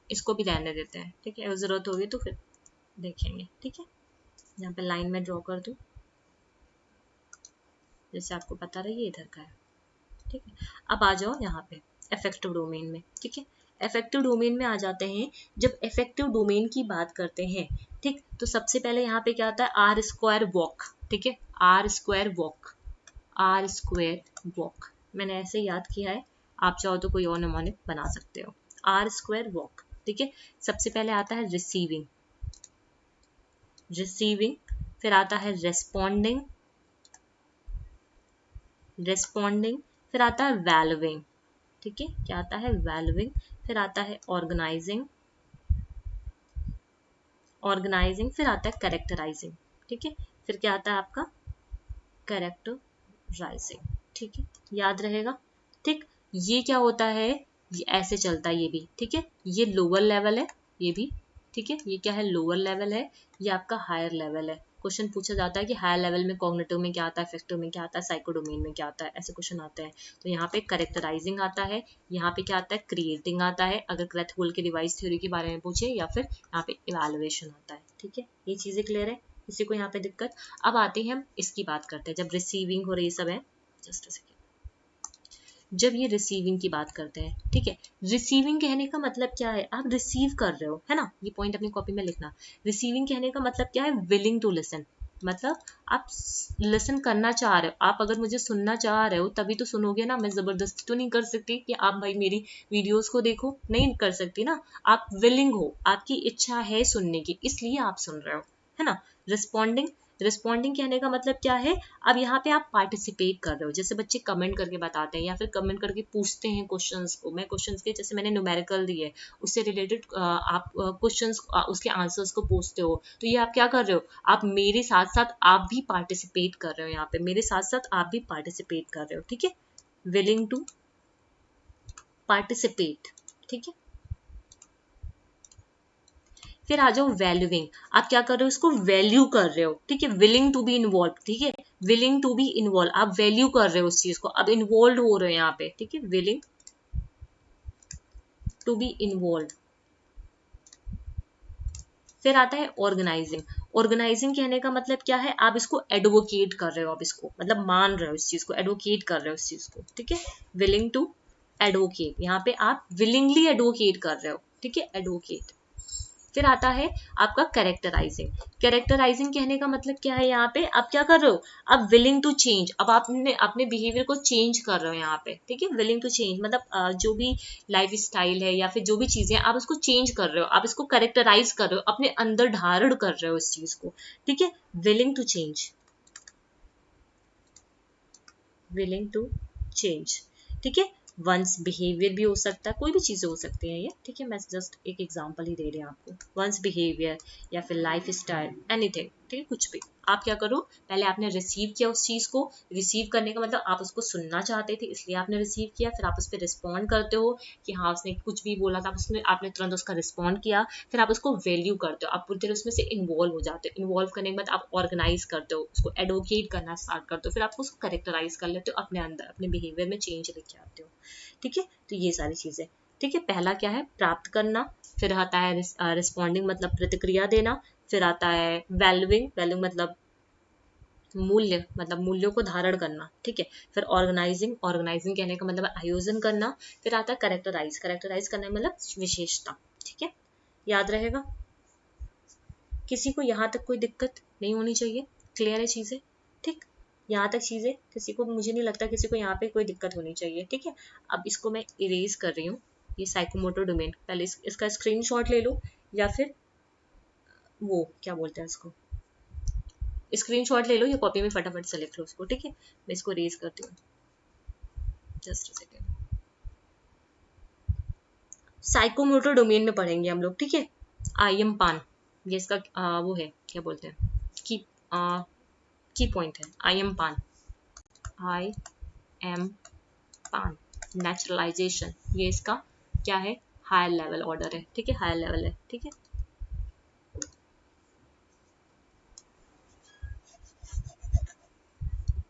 इसको भी रहने देते हैं, ठीक है, जरूरत होगी तो फिर देखेंगे, ठीक है। यहाँ पे लाइन में ड्रॉ कर दूं, जैसे आपको पता रही इधर का है, ठीक है। अब आ जाओ यहाँ पे इफेक्टिव डोमेन में, ठीक है, इफेक्टिव डोमेन में आ जाते हैं। जब इफेक्टिव डोमेन की बात करते हैं, ठीक, तो सबसे पहले यहाँ पे क्या आता है, आर स्क्वायर वॉक, ठीक है, R square walk, R square walk, मैंने ऐसे याद किया है, आप चाहो तो कोई और निमोनिक बना सकते हो, आर स्क्वायर वॉक, ठीक है। सबसे पहले आता है रिसीविंग, रिसीविंग, फिर आता है रेस्पॉन्डिंग, रेस्पॉन्डिंग, फिर आता है वैल्विंग, ठीक है, क्या आता है, वैल्विंग, फिर आता है ऑर्गेनाइजिंग, ऑर्गेनाइजिंग, फिर आता है कैरेक्टराइजिंग, ठीक है, फिर क्या आता है आपका कैरेक्टराइजिंग, ठीक है, याद रहेगा, ठीक। ये क्या होता है, ये ऐसे चलता है ये भी, ठीक है, ये लोअर लेवल है, ये भी, ठीक है, ये क्या है, लोअर लेवल है, ये आपका हायर लेवल है। क्वेश्चन पूछा जाता है कि हायर लेवल में कॉग्निटिव में क्या आता है, अफेक्टिव में क्या आता है, साइकोडोमेन में क्या आता है, ऐसे क्वेश्चन आते हैं। तो यहाँ पे करेक्टराइजिंग आता है, यहाँ पे क्या आता है, क्रिएटिंग आता है, अगर क्रेथहोल के रिवाइज थ्योरी के बारे में पूछे, या फिर यहाँ पे इवैल्यूएशन आता है, ठीक है, ये चीजें क्लियर है, किसी को यहाँ पे दिक्कत। अब आते हैं हम इसकी बात करते हैं, जब रिसीविंग हो रही सब है, जस्ट अ सेकेंड, जब ये रिसीविंग की बात करते हैं, ठीक है, रिसीविंग कहने का मतलब क्या है, आप रिसीव कर रहे हो, है ना, ये पॉइंट अपनी कॉपी में लिखना। रिसीविंग कहने का मतलब क्या है, विलिंग टू लिसन, मतलब आप लिसन करना चाह रहे हो, आप अगर मुझे सुनना चाह रहे हो तभी तो सुनोगे ना, मैं जबरदस्ती तो नहीं कर सकती कि आप भाई मेरी वीडियोस को देखो, नहीं कर सकती ना, आप विलिंग हो, आपकी इच्छा है सुनने की, इसलिए आप सुन रहे हो, है ना। रिस्पॉन्डिंग, रिस्पॉन्डिंग कहने का मतलब क्या है, अब यहाँ पे आप पार्टिसिपेट कर रहे हो, जैसे बच्चे कमेंट करके बताते हैं या फिर कमेंट करके पूछते हैं क्वेश्चंस को, मैं क्वेश्चंस के जैसे मैंने न्यूमेरिकल दिए उससे रिलेटेड आप क्वेश्चंस उसके आंसर्स को पूछते हो, तो ये आप क्या कर रहे हो, आप मेरे साथ साथ आप भी पार्टिसिपेट कर रहे हो, यहाँ पे मेरे साथ साथ आप भी पार्टिसिपेट कर रहे हो, ठीक है, विलिंग टू पार्टिसिपेट, ठीक है। फिर आ जाओ वैल्यूइंग, आप क्या कर रहे हो, इसको वैल्यू कर रहे हो, ठीक है, विलिंग टू बी इन्वॉल्व, ठीक है, विलिंग टू बी इन्वॉल्व, आप वैल्यू कर रहे हो उस चीज को, अब इन्वॉल्व हो रहे हो यहाँ पे, ठीक है, विलिंग टू बी इन्वॉल्व। फिर आता है ऑर्गेनाइजिंग, ऑर्गेनाइजिंग कहने का मतलब क्या है, आप इसको एडवोकेट कर रहे हो, आप इसको मतलब मान रहे हो इस चीज को, एडवोकेट कर रहे हो इस चीज को, ठीक है, विलिंग टू एडवोकेट, यहाँ पे आप विलिंगली एडवोकेट कर रहे हो, ठीक है, एडवोकेट। फिर आता है आपका कैरेक्टराइजिंग। कैरेक्टराइजिंग कहने का मतलब क्या है, यहाँ पे आप क्या कर रहे हो, आप विलिंग टू चेंज, अब आपने अपने बिहेवियर को चेंज कर रहे हो यहाँ पे, ठीक है। विलिंग टू चेंज मतलब जो भी लाइफ स्टाइल है या फिर जो भी चीजें आप उसको चेंज कर रहे हो, आप इसको कैरेक्टराइज कर रहे हो, अपने अंदर धारण कर रहे हो इस चीज को, ठीक है। Willing to change, willing to change, ठीक है। वंस बिहेवियर भी हो सकता है, कोई भी चीजें हो सकती हैं ये, ठीक है। मैं जस्ट एक एग्जांपल ही दे रही हूँ आपको, वंस बिहेवियर या फिर लाइफ स्टाइल, एनीथिंग, ठीक है, कुछ भी। आप क्या करो, पहले आपने रिसीव किया उस चीज को, रिसीव करने का मतलब आप उसको सुनना चाहते थे इसलिए आपने रिसीव किया, फिर आप उस पर रिस्पॉन्ड करते हो कि हाँ उसने कुछ भी बोला था, आपने तुरंत उसका रिस्पॉन्ड किया, फिर आप उसको वैल्यू करते हो, आप पूरी तरह उसमें से इन्वॉल्व हो जाते हो, इन्वॉल्व करने के बाद आप ऑर्गेनाइज करते हो उसको, एडवोकेट करना स्टार्ट करते हो, फिर आप उसको कैरेक्टराइज कर लेते हो अपने अंदर, अपने बिहेवियर में चेंज लेके आते हो, ठीक है। तो ये सारी चीजें, ठीक है। पहला क्या है, प्राप्त करना, फिर आता है रिस्पॉन्डिंग मतलब प्रतिक्रिया देना, फिर आता है वैल्यूइंग, वैल्यू मतलब मूल्य, मतलब मूल्यों को धारण करना, ठीक है। फिर ऑर्गेनाइजिंग, ऑर्गेनाइजिंग कहने का मतलब आयोजन करना, फिर आता है करेक्टराइज, करेक्टराइज करने मतलब विशेषता, ठीक है। याद रहेगा, किसी को यहाँ तक कोई दिक्कत नहीं होनी चाहिए, क्लियर है चीजें, ठीक। यहाँ तक चीजें किसी को, मुझे नहीं लगता किसी को यहाँ पे कोई दिक्कत होनी चाहिए, ठीक है। अब इसको मैं इरेज कर रही हूँ, ये साइकोमोटर डोमेन, पहले इसका स्क्रीनशॉट ले लो, या फिर वो क्या बोलते हैं इसको, स्क्रीनशॉट ले लो, या कॉपी में फटाफट से लिख लो उसको, ठीक है। मैं इसको इरेज करती हूँ, just a second. Psychomotor domain में पढ़ेंगे हम लोग, ठीक है। आई एम पान, ये इसका वो है, क्या बोलते हैं, की की पॉइंट है, आई एम पान, आई एम पान। नेचुरलाइजेशन, ये इसका क्या है, हायर लेवल ऑर्डर है, ठीक है, हायर लेवल है, ठीक है।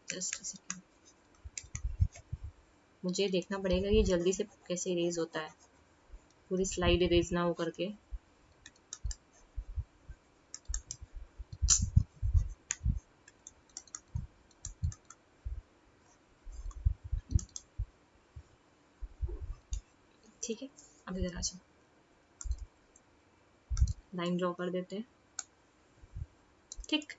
जस्ट सेकंड, मुझे देखना पड़ेगा ये जल्दी से कैसे इरेज होता है, पूरी स्लाइड इरेज ना हो करके। ठीक है, अब इधर आ जाओ, लाइन ड्रॉ कर देते हैं, ठीक।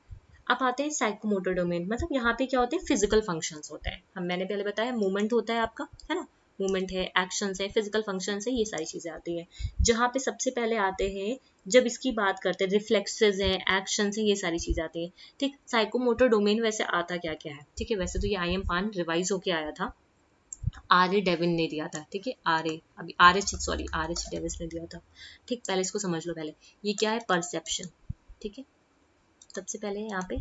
अब आते हैं साइकोमोटर डोमेन, मतलब यहाँ पे क्या होते हैं, फिजिकल फंक्शंस होते हैं, मैंने पहले बताया मूवमेंट होता है आपका, है ना, मूवमेंट है, एक्शंस है, फिजिकल फंक्शंस है, ये सारी चीजें आती हैं। जहाँ पे सबसे पहले आते हैं, जब इसकी बात करते हैं, रिफ्लेक्सेस हैं, एक्शंस हैं, ये सारी चीजें आती हैं, ठीक। साइकोमोटर डोमेन वैसे आता क्या क्या है, ठीक है। वैसे तो ये आई एम पान रिवाइज होके आया था, आर ए डेविन ने दिया था, ठीक है, आर ए, अभी R H, sorry R H Davis ने दिया था, ठीक। पहले इसको समझ लो, पहले ये क्या है, परसेप्शन, ठीक है। सबसे पहले यहाँ पे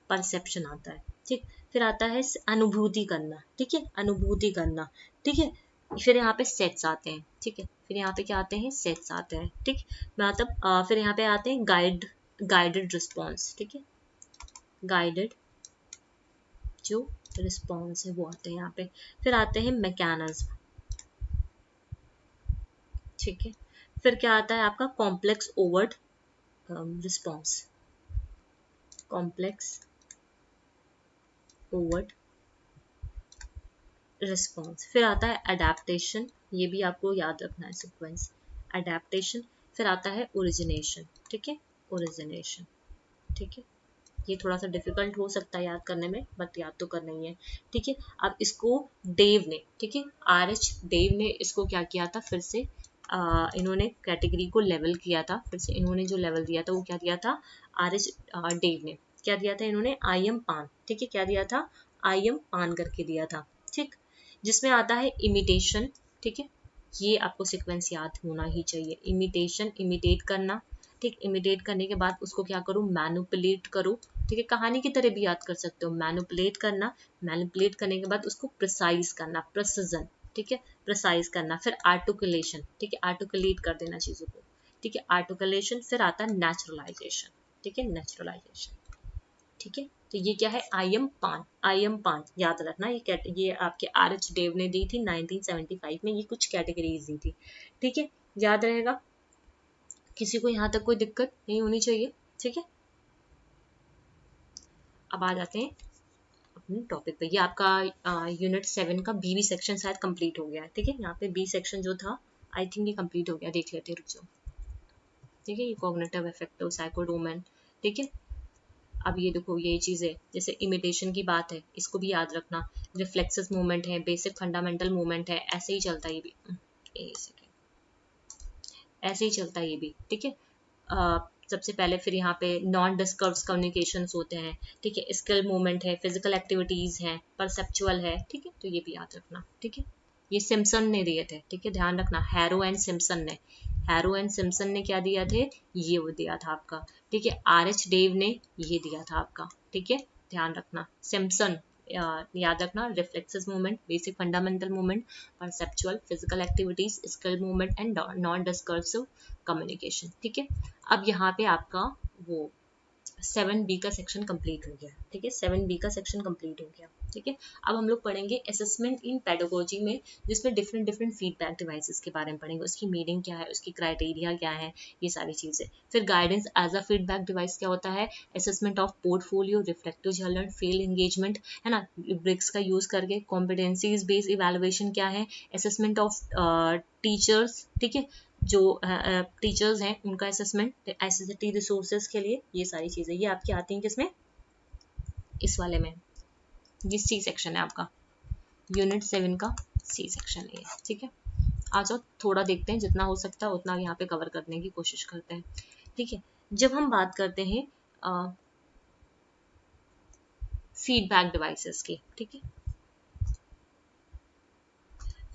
परसेप्शन आता है, ठीक। फिर आता है अनुभूति करना, ठीक है, अनुभूति करना, ठीक है। फिर यहाँ पे सेट्स आते हैं, ठीक है। फिर यहाँ पे क्या आते हैं, सेट्स आते हैं, ठीक। मतलब फिर यहाँ पे आते हैं गाइडेड रिस्पॉन्स, ठीक है, गाइडेड जो रिस्पॉन्स है वो आते हैं यहाँ पे। फिर आते हैं मैकेनिज्म, ठीक है। फिर क्या आता है आपका complex overt response, complex overt response. फिर आता है अडेप्टेशन, ये भी आपको याद रखना है सीक्वेंस, अडेप्टेशन। फिर आता है ओरिजिनेशन, ठीक है, ओरिजिनेशन, ठीक है। ये थोड़ा सा डिफिकल्ट हो सकता है याद करने में, बट याद तो करना ही है, ठीक है। अब इसको डेव ने, ठीक है, आर एच डेव ने इसको क्या किया था, फिर से इन्होंने कैटेगरी को लेवल किया था, फिर से इन्होंने जो लेवल दिया था वो क्या दिया था, आर एच डेव ने क्या दिया था, इन्होंने आई एम पान, ठीक है, क्या दिया था, आई एम पान करके दिया था, ठीक। जिसमें आता है इमिटेशन, ठीक है। ये आपको सीक्वेंस याद होना ही चाहिए, इमिटेशन, इमिटेट करना, ठीक। इमिटेट करने के बाद उसको क्या करो, मैनिपुलेट करो, ठीक है, कहानी की तरह भी याद कर सकते हो, मैनिपुलेट करना, मैनिपुलेट करने के बाद उसको प्रिसाइज करना, प्रिसिजन, ठीक है, प्रिसाइज करना। फिर आर्टिकुलेशन, ठीक है, आर्टिकुलेट कर देना चीजों को, ठीक है, आर्टिकुलेशन। फिर आता है नेचुरलाइजेशन, ठीक है, नेचुरलाइजेशन, ठीक है। तो ये क्या है, आई एम पान, आई एम पान याद रखना, ये आपके आर एच डेव ने दी थी 1975 में, ये कुछ कैटेगरीज दी थी, ठीक है, याद रहेगा, किसी को यहाँ तक कोई दिक्कत नहीं होनी चाहिए, ठीक है। अब आ जाते हैं अपने टॉपिक पे, ये आपका यूनिट 7 का बी सेक्शन शायद कंप्लीट हो गया है, ठीक है। यहाँ पे बी सेक्शन जो था आई थिंक ये कंप्लीट हो गया, देख लेते हैं, रुक जाओ, ठीक है, ये कॉग्निटिव अफेक्टिव साइकोडोमेन, ठीक है। अब ये देखो ये चीज़ है, जैसे इमिटेशन की बात है, इसको भी याद रखना, रिफ्लेक्सेस मूवमेंट है, बेसिक फंडामेंटल मूवमेंट है, ऐसे ही चलता है ये भी, एक सेकेंड, ऐसे ही चलता है ये भी, ठीक है। सबसे पहले फिर यहाँ पे नॉन डिस्कर्व्स कम्युनिकेशंस होते हैं, ठीक है, स्किल मूवमेंट है, फिजिकल एक्टिविटीज है, परसेप्चुअल है, ठीक है, तो ये भी याद रखना, ठीक है। ये सिम्पसन ने दिए थे, ठीक है, ध्यान रखना, हैरो एंड सिम्पसन ने, हैरो एंड सिम्पसन ने क्या दिया थे, ये वो दिया था आपका, ठीक है। RH डेव ने ये दिया था आपका, ठीक है, ध्यान रखना, सिम्पसन याद रखना, reflexes movement, basic fundamental movement, perceptual, physical activities, skill movement and non discursive communication, ठीक है। अब यहाँ पे आपका वो 7B का सेक्शन कंप्लीट हो गया, ठीक है, 7B का सेक्शन कंप्लीट हो गया, ठीक है। अब हम लोग पढ़ेंगे असेसमेंट इन पेडागोजी में, जिसमें डिफरेंट डिफरेंट फीडबैक डिवाइसेस के बारे में पढ़ेंगे, उसकी मीनिंग क्या है, उसकी क्राइटेरिया क्या है, ये सारी चीजें। फिर guidance as a feedback device क्या होता है, assessment of portfolio, reflective journal, field engagement, है ना, ब्रिक्स का यूज करके, कॉम्पिटेंसीज बेस्ड इवेलुएशन क्या है, असेसमेंट ऑफ टीचर्स, ठीक है, जो टीचर्स हैं उनका असेसमेंट, ICT रिसोर्सेज के लिए, ये सारी चीजें ये आपकी आती हैं किसमें, इस वाले में, ये C सेक्शन है आपका, यूनिट 7 का C सेक्शन है, ठीक है। आ जाओ थोड़ा देखते हैं, जितना हो सकता है उतना यहाँ पे कवर करने की कोशिश करते हैं, ठीक है। जब हम बात करते हैं फीडबैक डिवाइसेस की, ठीक है,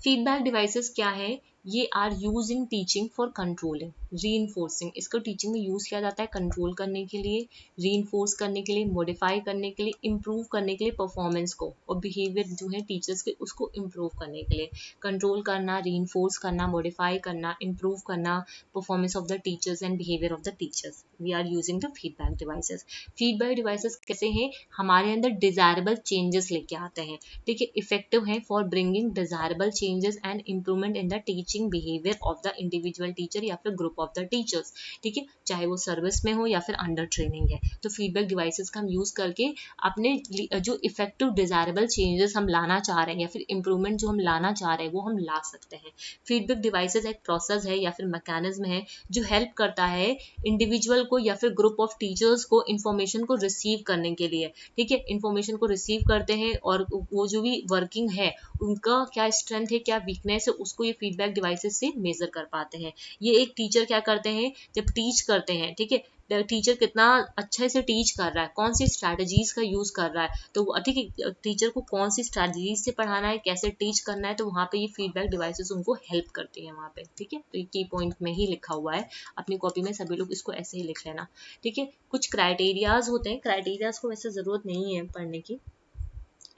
फीडबैक डिवाइसेस क्या है, ये are use in teaching for controlling, reinforcing, इसको टीचिंग में यूज किया जाता है कंट्रोल करने के लिए, रीइंफोर्स करने के लिए, मॉडिफाई करने के लिए, इम्प्रूव करने के लिए परफॉर्मेंस को, और बिहेवियर जो है टीचर्स के उसको इम्प्रूव करने के लिए, कंट्रोल करना, रीइंफोर्स करना, मॉडिफाई करना, इम्प्रूव करना performance of the teachers and behaviour of the teachers, we are using the feedback devices. Feedback devices कैसे हैं, हमारे अंदर डिजायरेबल चेंजेस लेके आते हैं, ठीक है, इफेक्टिव है for bringing desirable changes and improvement in the teaching behaviour of the individual teacher या फिर ग्रुप ऑफ द टीचर्स, ठीक है, चाहे वो सर्विस में हो या फिर अंडर ट्रेनिंग है। तो फीडबैक डिवाइसेस का हम यूज करके अपने जो इफेक्टिव डिजायरेबल चेंजेस हम लाना चाह रहे हैं या फिर इंप्रूवमेंट जो हम लाना चाह रहे हैं वो हम ला सकते हैं। फीडबैक डिवाइसेस एक प्रोसेस है या फिर मैकेनिज्म है जो हेल्प करता है इंडिविजुअल को या फिर ग्रुप ऑफ टीचर्स को इंफॉर्मेशन को रिसीव करने के लिए, ठीक है, इंफॉर्मेशन को रिसीव करते हैं और वो जो भी वर्किंग है उनका क्या स्ट्रेंथ है, क्या वीकनेस है, उसको ये फीडबैक डिवाइसेस से मेजर कर पाते हैं। ये एक टीचर क्या करते हैं जब टीच करते हैं, ठीक है, टीचर कितना अच्छे से टीच कर रहा है, कौन सी स्ट्रैटेजीज का यूज कर रहा है, तो ठीक है, टीचर को कौन सी स्ट्रैटेजीज से पढ़ाना है, कैसे टीच करना है, तो वहाँ पे ये फीडबैक डिवाइसेस उनको हेल्प करती है वहाँ पे, ठीक है। तो ये की पॉइंट में ही लिखा हुआ है अपनी कॉपी में, सभी लोग इसको ऐसे ही लिख लेना, ठीक है। कुछ क्राइटेरियाज होते हैं, क्राइटेरियाज को वैसे जरूरत नहीं है पढ़ने की,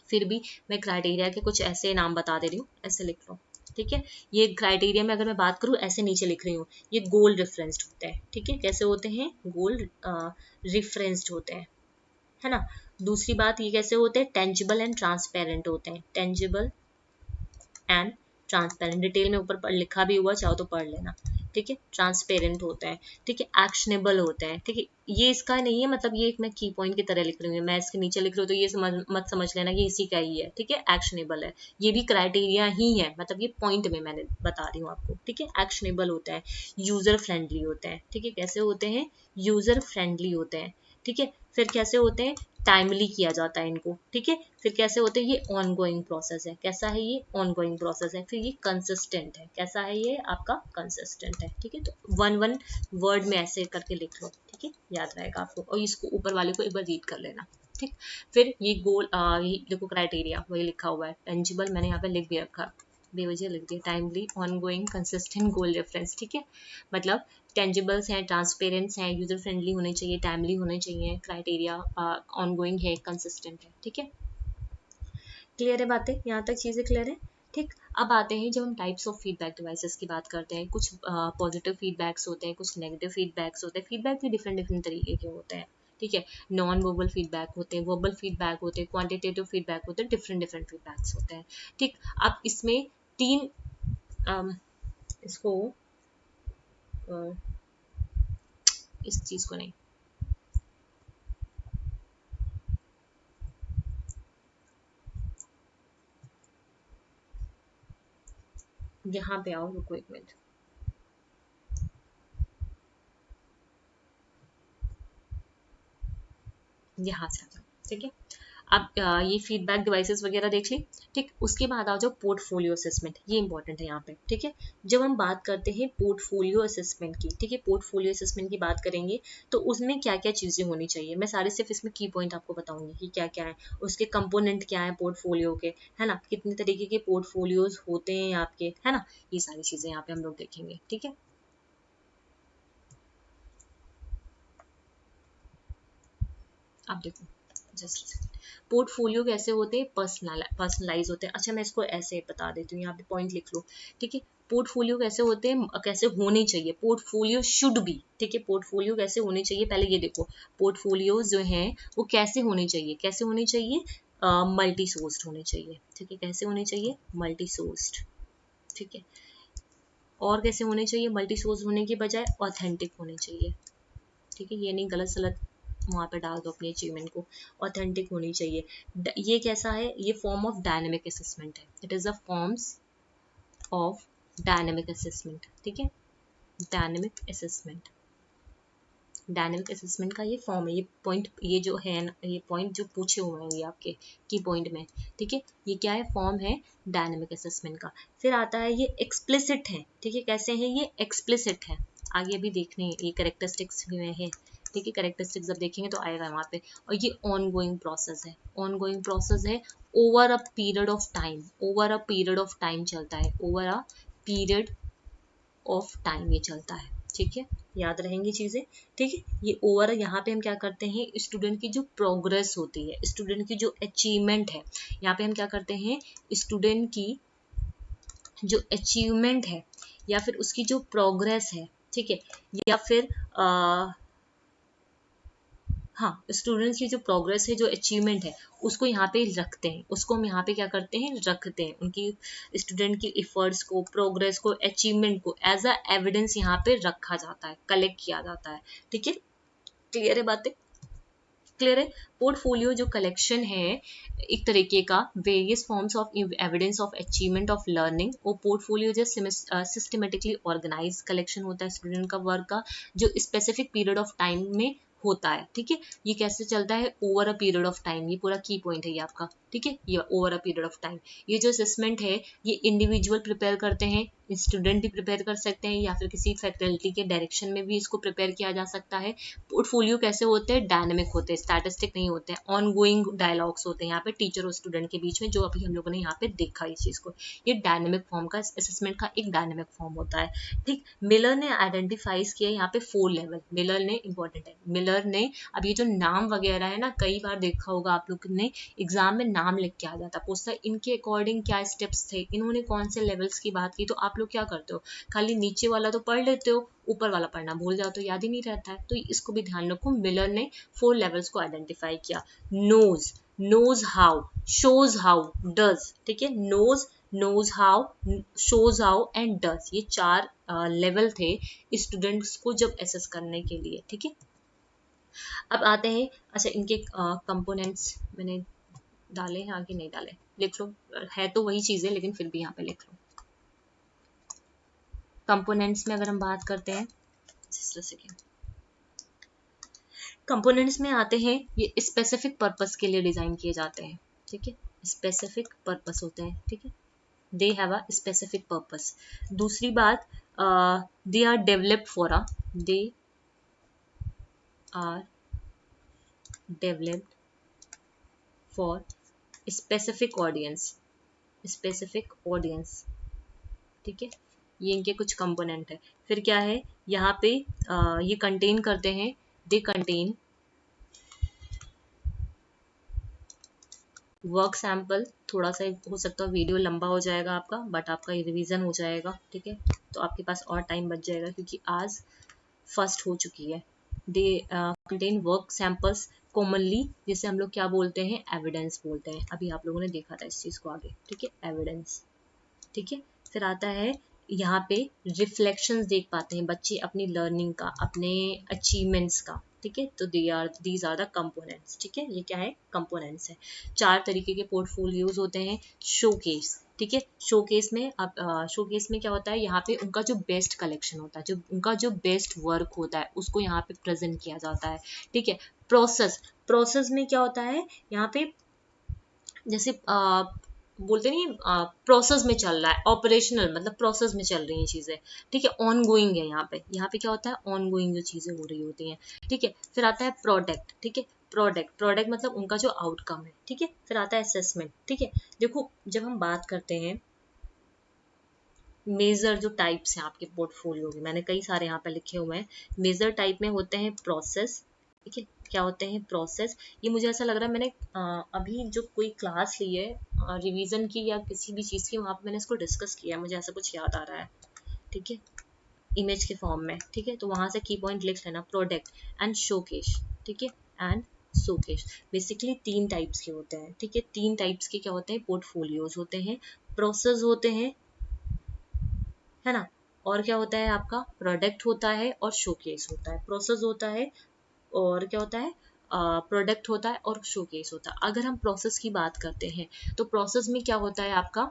फिर भी मैं क्राइटेरिया के कुछ ऐसे नाम बता दे रही हूँ, ऐसे लिख लो, ठीक है। ये क्राइटेरिया में अगर मैं बात करूँ ऐसे नीचे लिख रही हूँ, ये गोल रेफरेंस्ड होते हैं, ठीक है, कैसे होते हैं, गोल रेफरेंस्ड होते हैं, है ना। दूसरी बात ये कैसे होते हैं, टेंजिबल एंड ट्रांसपेरेंट होते हैं, टेंजिबल एंड ट्रांसपेरेंट, डिटेल में ऊपर लिखा भी हुआ, चाहो तो पढ़ लेना, ठीक है। ट्रांसपेरेंट होता है, ठीक है, एक्शनेबल होता है, ठीक है, ये इसका नहीं है, मतलब ये एक मैं की पॉइंट की तरह लिख रही हूँ, मैं इसके नीचे लिख रही हूँ तो ये मत समझ लेना कि इसी का ही है, ठीक है, एक्शनेबल है, ये भी क्राइटेरिया ही है, मतलब ये पॉइंट में मैंने बता रही हूँ आपको, ठीक है। एक्शनेबल होता है, यूजर फ्रेंडली होता है, ठीक है, कैसे होते हैं, यूजर फ्रेंडली होते हैं, ठीक है। फिर कैसे होते हैं, टाइमली किया जाता है इनको, ठीक है। फिर कैसे होते हैं, ये ऑन गोइंग प्रोसेस है, कैसा है ये, ऑन गोइंग प्रोसेस है। फिर ये कंसिस्टेंट है, कैसा है ये आपका, कंसिस्टेंट है, ठीक है। तो वन वन वर्ड में ऐसे करके लिख लो, ठीक है, याद रहेगा आपको, और इसको ऊपर वाले को एक बार रीड कर लेना, ठीक। फिर ये गोल, ये देखो क्राइटेरिया वही लिखा हुआ है, टेंजिबल मैंने यहाँ पे लिख भी रखा, बेवजह लिख दिया, timely, on going, consistent, goal reference, ठीक है। मतलब टेंजिबल्स हैं, ट्रांसपेरेंट्स हैं, यूजर फ्रेंडली होने चाहिए, टाइमली होने चाहिए, क्राइटेरिया ऑनगोइंग है, कंसिस्टेंट है, ठीक है। क्लियर है बातें, यहाँ तक चीजें क्लियर है, ठीक। अब आते हैं जब हम टाइप्स ऑफ फीडबैक डिवाइसेस की बात करते हैं, कुछ पॉजिटिव फीडबैक्स होते हैं, कुछ नेगेटिव फीडबैक्स होते हैं, फीडबैक भी डिफरेंट डिफरेंट तरीके के होते हैं, ठीक है। नॉन वर्बल फीडबैक होते हैं, वर्बल फीडबैक होते हैं, क्वांटिटेटिव फीडबैक होते हैं, डिफरेंट डिफरेंट फीडबैक्स होते हैं, ठीक। अब इसमें तीन इसको इस चीज को नहीं, यहाँ पे आओ, रुको एक मिनट, यहाँ से आता है, ठीक है। अब ये फीडबैक डिवाइसेस वगैरह देख ली, ठीक। उसके बाद आ जाओ पोर्टफोलियो असेसमेंट, ये इंपॉर्टेंट है यहाँ पे, ठीक है। जब हम बात करते हैं पोर्टफोलियो असेसमेंट की, ठीक है, पोर्टफोलियो असेसमेंट की बात करेंगे तो उसमें क्या क्या चीजें होनी चाहिए, मैं सारे सिर्फ इसमें की पॉइंट आपको बताऊंगी कि क्या क्या है, उसके कंपोनेंट क्या है पोर्टफोलियो के, है ना, कितने तरीके के पोर्टफोलियोज होते हैं आपके, है ना, ये सारी चीजें यहाँ पे हम लोग देखेंगे, ठीक है। अब देखो, जस्ट पोर्टफोलियो कैसे होते हैं, पर्सनलाइज होते हैं। अच्छा मैं इसको ऐसे बता देती हूँ, यहाँ पे पॉइंट लिख लो, ठीक है। पोर्टफोलियो कैसे होते हैं, कैसे होने चाहिए, पोर्टफोलियो शुड बी, ठीक है, पोर्टफोलियो कैसे होने चाहिए, पहले ये देखो पोर्टफोलियो जो हैं वो कैसे होने चाहिए, कैसे होने चाहिए, मल्टी सोर्स्ड होने चाहिए, ठीक है, कैसे होने चाहिए, मल्टी सोर्स्ड, ठीक है। और कैसे होने चाहिए, मल्टी सोर्स होने के बजाय ऑथेंटिक होने चाहिए, ठीक है, ये नहीं गलत सलत वहाँ पे डाल दो अपनी अचीवमेंट को, ऑथेंटिक होनी चाहिए। ये कैसा है, ये फॉर्म ऑफ डायनेमिक असेसमेंट है, it is a forms of dynamic assessment, ठीक है, डायनेमिक असेसमेंट, डायनेमिक असेसमेंट का ये फॉर्म है, ये पॉइंट, ये जो है ना, ये पॉइंट जो पूछे हुए हैं ये आपके की पॉइंट में, ठीक है, ये क्या है, फॉर्म है डायनेमिक असेसमेंट का। फिर आता है ये एक्सप्लिसिट है, ठीक है, कैसे है ये एक्सप्लिसिट है, आगे भी देखने ये कैरेक्टरिस्टिक्स में है, ठीक है, कैरेक्टरिस्टिक्स जब देखेंगे तो आएगा वहाँ पे। और ये ऑन गोइंग प्रोसेस है, ऑन गोइंग प्रोसेस है, over a period of time, over a period of time चलता है, over a period of time ये चलता है, ठीक है, याद रहेंगी चीजें, ठीक है। ये ओवर यहाँ पे हम क्या करते हैं, स्टूडेंट की जो प्रोग्रेस होती है, स्टूडेंट की जो अचीवमेंट है, यहाँ पे हम क्या करते हैं, स्टूडेंट की जो अचीवमेंट है या फिर उसकी जो प्रोग्रेस है, ठीक है, या फिर हाँ, स्टूडेंट्स की जो प्रोग्रेस है, जो अचीवमेंट है, उसको यहाँ पे रखते हैं, उसको हम यहाँ पे क्या करते हैं, रखते हैं, उनकी स्टूडेंट की एफर्ट्स को, प्रोग्रेस को, अचीवमेंट को एज अ एविडेंस यहाँ पे रखा जाता है, कलेक्ट किया जाता है, ठीक है। क्लियर है बातें, क्लियर है। पोर्टफोलियो जो कलेक्शन है एक तरीके का various forms of evidence of achievement of learning, वो पोर्टफोलियो जो सिस्टमेटिकली ऑर्गेनाइज कलेक्शन होता है स्टूडेंट का वर्क का, जो स्पेसिफिक पीरियड ऑफ टाइम में होता है, ठीक है। ये कैसे चलता है, over a period of time, ये पूरा की पॉइंट है ये आपका, ठीक है, ये over a period of time. ये जो असेसमेंट है ये इंडिविजुअल प्रिपेयर करते हैं, स्टूडेंट भी प्रिपेयर कर सकते हैं, या फिर किसी फैकल्टी के डायरेक्शन में भी इसको प्रिपेयर किया जा सकता है। पोर्टफोलियो कैसे होते हैं, डायनेमिक होते हैं, स्टैटिस्टिक नहीं होते हैं, ऑन गोइंग डायलॉग्स होते हैं यहाँ पे टीचर और स्टूडेंट के बीच में, जो अभी हम लोगों ने यहाँ पे देखा इस चीज को। ये डायनेमिक फॉर्म का, असेसमेंट का एक डायनेमिक फॉर्म होता है, ठीक। मिलर ने आइडेंटिफाइज किया यहाँ पे 4 लेवल, मिलर ने, इंपॉर्टेंट है, मिलर ने, अब ये जो नाम वगैरह है ना, कई बार देखा होगा आप लोग ने एग्जाम में नाम लिख के आ जाता पूछता है इनके अकॉर्डिंग क्या स्टेप्स थे, इन्होंने कौन से लेवल्स की बात की, तो आप लोग क्या करते हो, खाली नीचे वाला तो पढ़ लेते हो, ऊपर वाला पढ़ना भूल जाओ तो याद ही नहीं रहता है, तो इसको भी ध्यान रखो। मिलर ने 4 लेवल्स को आइडेंटिफाई किया, knows, knows how, shows how, does, ठीक है, knows, knows how, shows how and does, ये 4 लेवल थे स्टूडेंट्स को जब एसेस करने के लिए, ठीक है। अब आते हैं, अच्छा इनके कंपोनेंट्स मैंने डाले हैं आगे, नहीं डाले, लिख लो, है तो वही चीजें लेकिन फिर भी यहाँ पे लिख लो। कंपोनेंट्स में अगर हम बात करते हैं, जस्ट अ सेकेंड, कंपोनेंट्स में आते हैं, ये स्पेसिफिक पर्पस के लिए डिजाइन किए जाते हैं, ठीक है, स्पेसिफिक पर्पस होते हैं, ठीक है, they have a specific purpose. दूसरी बात, they are developed for a, they are developed for specific audience, specific audience, ठीक है, ये इनके कुछ कंपोनेंट है। फिर क्या है यहाँ पे, ये कंटेन करते हैं, दे कंटेन वर्क सैंपल, थोड़ा सा हो सकता है वीडियो लंबा हो जाएगा आपका, बट आपका रिवीजन हो जाएगा, ठीक है, तो आपके पास और टाइम बच जाएगा क्योंकि आज फर्स्ट हो चुकी है। They contain work samples commonly, जिसे हम लोग क्या बोलते हैं, एविडेंस बोलते हैं, अभी आप लोगों ने देखा था इस चीज को आगे, ठीक है, एविडेंस, ठीक है। फिर आता है यहाँ पे रिफ्लेक्शंस देख पाते हैं बच्चे अपनी लर्निंग का, अपने अचीवमेंट्स का, ठीक है, तो दीज आर द कंपोनेंट्स, ठीक है, ये क्या है, कंपोनेंट्स है। 4 तरीके के पोर्टफोलियोज होते हैं, शोकेस, ठीक है। शोकेस में अब शोकेस में क्या होता है, यहाँ पे उनका जो बेस्ट कलेक्शन होता है, जो उनका जो बेस्ट वर्क होता है उसको यहाँ पे प्रेजेंट किया जाता है। ठीक है। प्रोसेस में क्या होता है, यहाँ पे जैसे बोलते नहीं, प्रोसेस में चल रहा है, ऑपरेशनल मतलब प्रोसेस में चल रही हैं चीजें। ठीक है। ऑन गोइंग है यहाँ पे क्या होता है, ऑन गोइंग जो चीजें हो रही होती हैं। ठीक है। फिर आता है प्रोडक्ट। ठीक है। प्रोडक्ट मतलब उनका जो आउटकम है। ठीक है। फिर आता है असेसमेंट। ठीक है। देखो जब हम बात करते हैं मेजर जो टाइप्स हैं आपके पोर्टफोलियो के, मैंने कई सारे यहाँ पे लिखे हुए हैं। मेजर टाइप में होते हैं प्रोसेस। ठीक है। क्या होते हैं प्रोसेस, ये मुझे ऐसा लग रहा है मैंने अभी जो कोई क्लास ली है रिवीजन की या किसी भी चीज़ की, वहाँ पे मैंने इसको डिस्कस किया है, मुझे ऐसा कुछ याद आ रहा है। ठीक है। इमेज के फॉर्म में। ठीक है। तो वहाँ से की पॉइंट लिख लेना, प्रोडक्ट एंड शोकेश। ठीक है। एंड शोकेश बेसिकली 3 टाइप्स के होते हैं। ठीक है। 3 टाइप्स के क्या होते हैं, पोर्टफोलियोज होते हैं। प्रोसेस होते हैं, है ना, और क्या होता है आपका, प्रोडक्ट होता है और शोकेस होता है। प्रोसेस होता है और क्या होता है, प्रोडक्ट होता है और शोकेस होता है। अगर हम प्रोसेस की बात करते हैं तो प्रोसेस में क्या होता है आपका,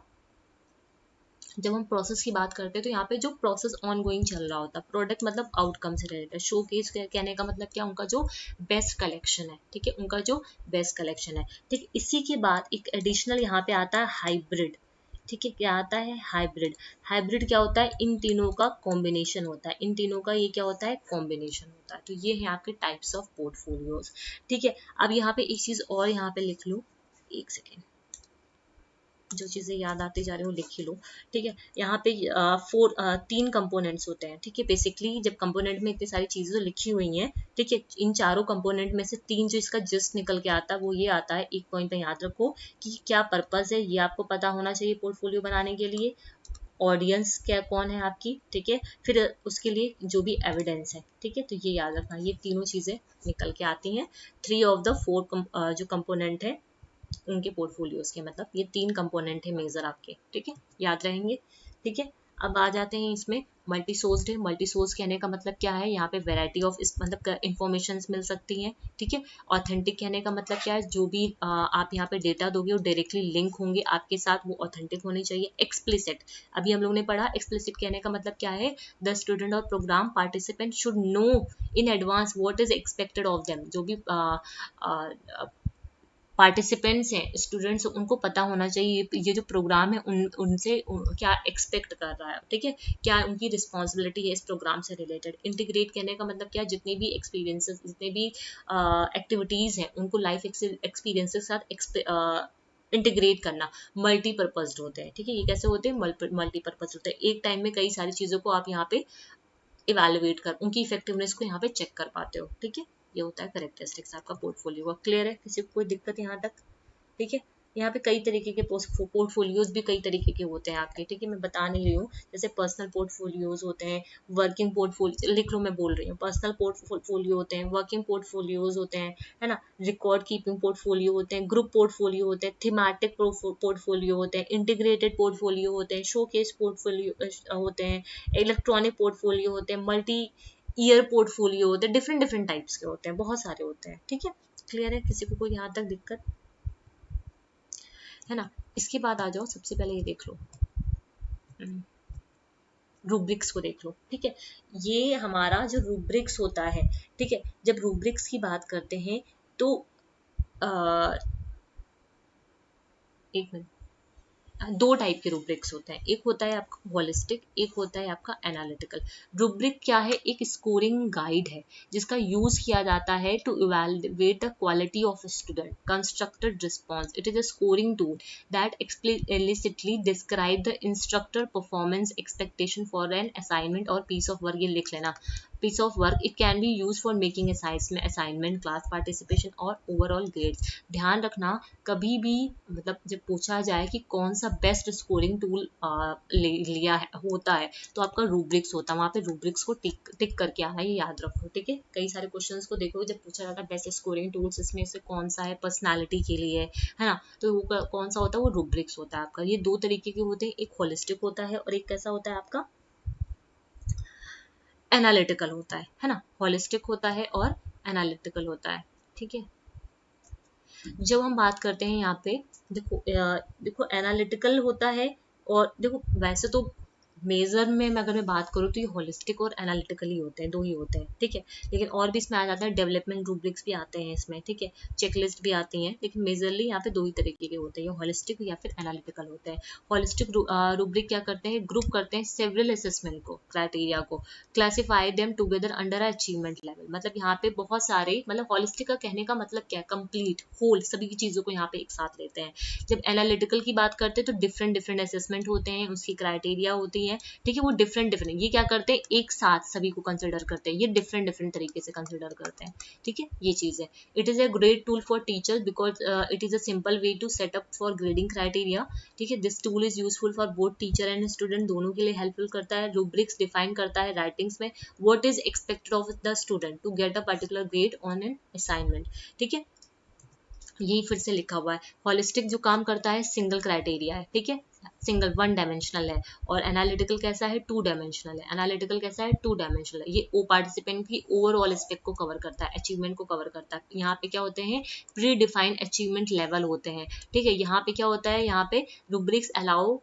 जब हम प्रोसेस की बात करते हैं तो यहाँ पे जो प्रोसेस ऑन गोइंग चल रहा होता है। प्रोडक्ट मतलब आउटकम से रिलेटेड। शोकेस कहने का मतलब क्या, उनका जो बेस्ट कलेक्शन है। ठीक है। उनका जो बेस्ट कलेक्शन है। ठीक। इसी के बाद एक एडिशनल यहाँ पे आता है हाइब्रिड। ठीक है। क्या आता है, हाइब्रिड। हाइब्रिड क्या होता है, इन तीनों का कॉम्बिनेशन होता है। इन तीनों का ये क्या होता है, कॉम्बिनेशन होता है। तो ये है आपके टाइप्स ऑफ पोर्टफोलियोज। ठीक है। अब यहाँ पे एक चीज और यहाँ पे लिख लो, एक सेकेंड, जो चीजें याद आती जा रही हो लिख ही लो। ठीक है। यहाँ पे 3 कंपोनेंट्स होते हैं। ठीक है। बेसिकली जब कंपोनेंट में इतनी सारी चीजें तो लिखी हुई हैं, ठीक है, इन चारों कंपोनेंट में से 3 जो इसका जस्ट निकल के आता है वो ये आता है। एक पॉइंट पे याद रखो कि क्या पर्पस है, ये आपको पता होना चाहिए पोर्टफोलियो बनाने के लिए। ऑडियंस क्या कौन है आपकी। ठीक है। फिर उसके लिए जो भी एविडेंस है। ठीक है। तो ये याद रखना, ये तीनों चीजें निकल के आती हैं। 3 ऑफ द 4 जो कंपोनेंट है उनके पोर्टफोलियोज के, मतलब ये 3 कंपोनेंट है मेजर आपके। ठीक है। याद रहेंगे। ठीक है। अब आ जाते हैं इसमें मल्टी सोर्स्ड है। मल्टी सोर्स कहने का मतलब क्या है, यहाँ पे वैरायटी ऑफ इस मतलब इंफॉर्मेशन मिल सकती हैं। ठीक है। ऑथेंटिक कहने का मतलब क्या है, जो भी आप यहाँ पे डेटा दोगे वो डायरेक्टली लिंक होंगे आपके साथ, वो ऑथेंटिक होने चाहिए। एक्सप्लिसिट, अभी हम लोग ने पढ़ा, एक्सप्लिसिट कहने का मतलब क्या है, द स्टूडेंट और program participant should know in advance what is expected of them. जो भी पार्टिसिपेंट्स हैं, स्टूडेंट्स, उनको पता होना चाहिए ये जो प्रोग्राम है उनसे क्या एक्सपेक्ट कर रहा है। ठीक है। क्या उनकी रिस्पॉन्सिबिलिटी है इस प्रोग्राम से रिलेटेड। इंटीग्रेट कहने का मतलब क्या, जितने भी एक्सपीरियंसेस, जितने भी एक्टिविटीज़ हैं उनको लाइफ एक्सपीरियंस के साथ इंटीग्रेट करना। मल्टीपर्पज होते हैं। ठीक है। ये कैसे होते हैं, मल्टीपर्पज होते हैं। एक टाइम में कई सारी चीज़ों को आप यहाँ पे इवेलुएट कर, उनकी इफेक्टिवनेस को यहाँ पे चेक कर पाते हो। ठीक है। ये होता है करेक्टरिस्टिक्स आपका पोर्टफोलियो का। क्लियर है, किसी को कोई दिक्कत यहाँ तक। ठीक है। यहाँ पे कई तरीके के पोर्टफोलियोज भी कई तरीके के होते हैं आपके। ठीक है। मैं बता नहीं रही हूँ, जैसे पर्सनल पोर्टफोलियोज होते हैं, वर्किंग पोर्टफोलियो, लिख लो, मैं बोल रही हूँ, पर्सनल पोर्टफोलियो होते हैं, वर्किंग पोर्टफोलियोज होते हैं, है ना, रिकॉर्ड कीपिंग पोर्टफोलियो होते हैं, ग्रुप पोर्टफोलियो होते हैं, थीमेटिक पोर्टफोलियो होते हैं, इंटीग्रेटेड पोर्टफोलियो होते हैं, शोकेस पोर्टफोलियो होते हैं, इलेक्ट्रॉनिक पोर्टफोलियो होते हैं, मल्टी ईयर पोर्टफोलियो होते हैं, डिफरेंट डिफरेंट टाइप्स के होते हैं, बहुत सारे होते हैं। ठीक है। क्लियर है, किसी को कोई यहाँ तक दिक्कत है ना। इसके बाद आ जाओ, सबसे पहले ये देख लो, रूब्रिक्स को देख लो। ठीक है। ये हमारा जो रूब्रिक्स होता है, ठीक है, जब रूब्रिक्स की बात करते हैं तो एक मिनट, 2 टाइप के रूब्रिक्स होते हैं, एक होता है आपका होलिस्टिक, एक होता है आपका एनालिटिकल। रूब्रिक क्या है, एक स्कोरिंग गाइड है जिसका यूज किया जाता है to evaluate the quality of student constructed response. It is a scoring tool that explicitly describe the instructor performance expectation for an assignment और पीस ऑफ वर्क। ये लिख लेना, piece of work. It can be used for making assignment, class participation और overall grades. ध्यान रखना, कभी भी मतलब जब पूछा जाए कि कौन सा बेस्ट स्कोरिंग टूल लिया है होता है तो आपका रूब्रिक्स होता है, वहाँ पे रूब्रिक्स को टिक करके आना, ये याद रखो। ठीक है। कई सारे क्वेश्चंस को देखो, जब पूछा जाता है बेस्ट स्कोरिंग टूल्स इसमें से कौन सा है, पर्सनैलिटी के लिए है ना, तो वो कौन सा होता है, वो रूब्रिक्स होता है आपका। ये 2 तरीके के होते हैं, एक होलिस्टिक होता है और एक कैसा होता है आपका, एनालिटिकल होता है ना। होलिस्टिक होता है और एनालिटिकल होता है। ठीक है। जब हम बात करते हैं यहाँ पे, देखो एनालिटिकल होता है, और देखो वैसे तो मेजर में अगर मैं बात करूँ तो ये होलिस्टिक और एनालिटिकल ही होते हैं, दो ही होते हैं, ठीक है। लेकिन और भी इसमें आ जाते हैं, डेवलपमेंट रूब्रिक्स भी आते हैं इसमें, ठीक है, चेकलिस्ट भी आती हैं, लेकिन मेजरली यहाँ पे दो ही तरीके के होते हैं, होलिस्टिक या फिर एनालिटिकल होते हैं। होलिस्टिक रूब्रिक क्या करते हैं, ग्रुप करते हैं सेवरल असेसमेंट को, क्राइटेरिया को, classify them together under achievement level. मतलब यहाँ पे बहुत सारे, मतलब होलिस्टिक का कहने का मतलब क्या है, कंप्लीट होल सभी की चीजों को यहाँ पे एक साथ लेते हैं। जब एनालिटिकल की बात करते हैं तो डिफरेंट डिफरेंट असेसमेंट होते हैं, उसकी क्राइटेरिया होती है, ठीक है, वो डिफरेंट डिफरेंट, ये क्या करते हैं एक साथ सभी को कंसिडर करते हैं, ये डिफरेंट डिफरेंट तरीके से कंसिडर करते हैं, ठीक है, ये चीज है। It is a great tool for teachers because it is a simple way to set up for grading criteria, ठीक है। This tool is useful for both teacher and student, दोनों के लिए हेल्पफुल करता है। रूब्रिक्स डिफाइन करता है writings में what is expected of the student to get a particular grade on an assignment, ठीक है, यही फिर से लिखा हुआ है। हॉलिस्टिक जो काम करता है सिंगल क्राइटेरिया है, ठीक है, सिंगल वन डायमेंशनल है, और एनालिटिकल कैसा है, टू डायमेंशनल है। एनालिटिकल कैसा है, टू डायमेंशनल है, ये ओ पार्टिसिपेंट की ओवरऑल एस्पेक्ट को कवर करता है, अचीवमेंट को कवर करता है। यहाँ पे क्या होते हैं, प्री डिफाइंड अचीवमेंट लेवल होते हैं, ठीक है। यहाँ पे क्या होता है, यहाँ पे rubrics allow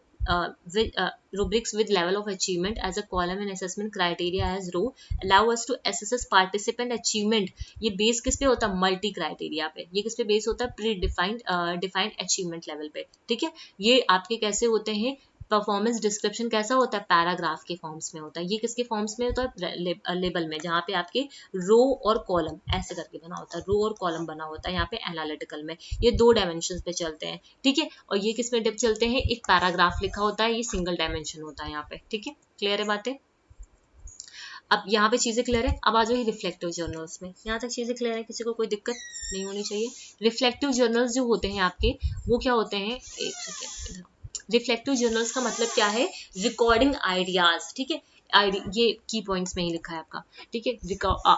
rubrics with level of achievement as a column in assessment criteria as row allow us to assess participant achievement। ये बेस किस पे होता है, मल्टी क्राइटेरिया पे, ये किस पे बेस होता है, प्री डिफाइंड अचीवमेंट लेवल पे, ठीक है। ये आपके कैसे होते हैं, परफॉर्मेंस डिस्क्रिप्शन कैसा होता है, पैराग्राफ के फॉर्म्स में होता है। ये किसके फॉर्म्स में होता है, लेबल में, जहाँ पे आपके रो और कॉलम ऐसे करके बना होता है, रो और कॉलम बना होता है। यहाँ पे एनालिटिकल में ये दो डायमेंशन पे चलते हैं, ठीक है, और ये किस में चलते हैं, एक पैराग्राफ लिखा होता है, ये सिंगल डायमेंशन होता है यहाँ पे, ठीक है। क्लियर है बातें, अब यहाँ पे चीजें क्लियर है। अब आ जाइए रिफ्लेक्टिव जर्नल्स में, यहाँ तक चीजें क्लियर है, किसी को कोई दिक्कत नहीं होनी चाहिए। रिफ्लेक्टिव जर्नल्स जो होते हैं आपके, वो क्या होते हैं, एक सेकेंड, रिफ्लेक्टिव जर्नल्स का मतलब क्या है, रिकॉर्डिंग आइडियाज, ठीक है, ये की पॉइंट्स में ही लिखा है आपका, ठीक है,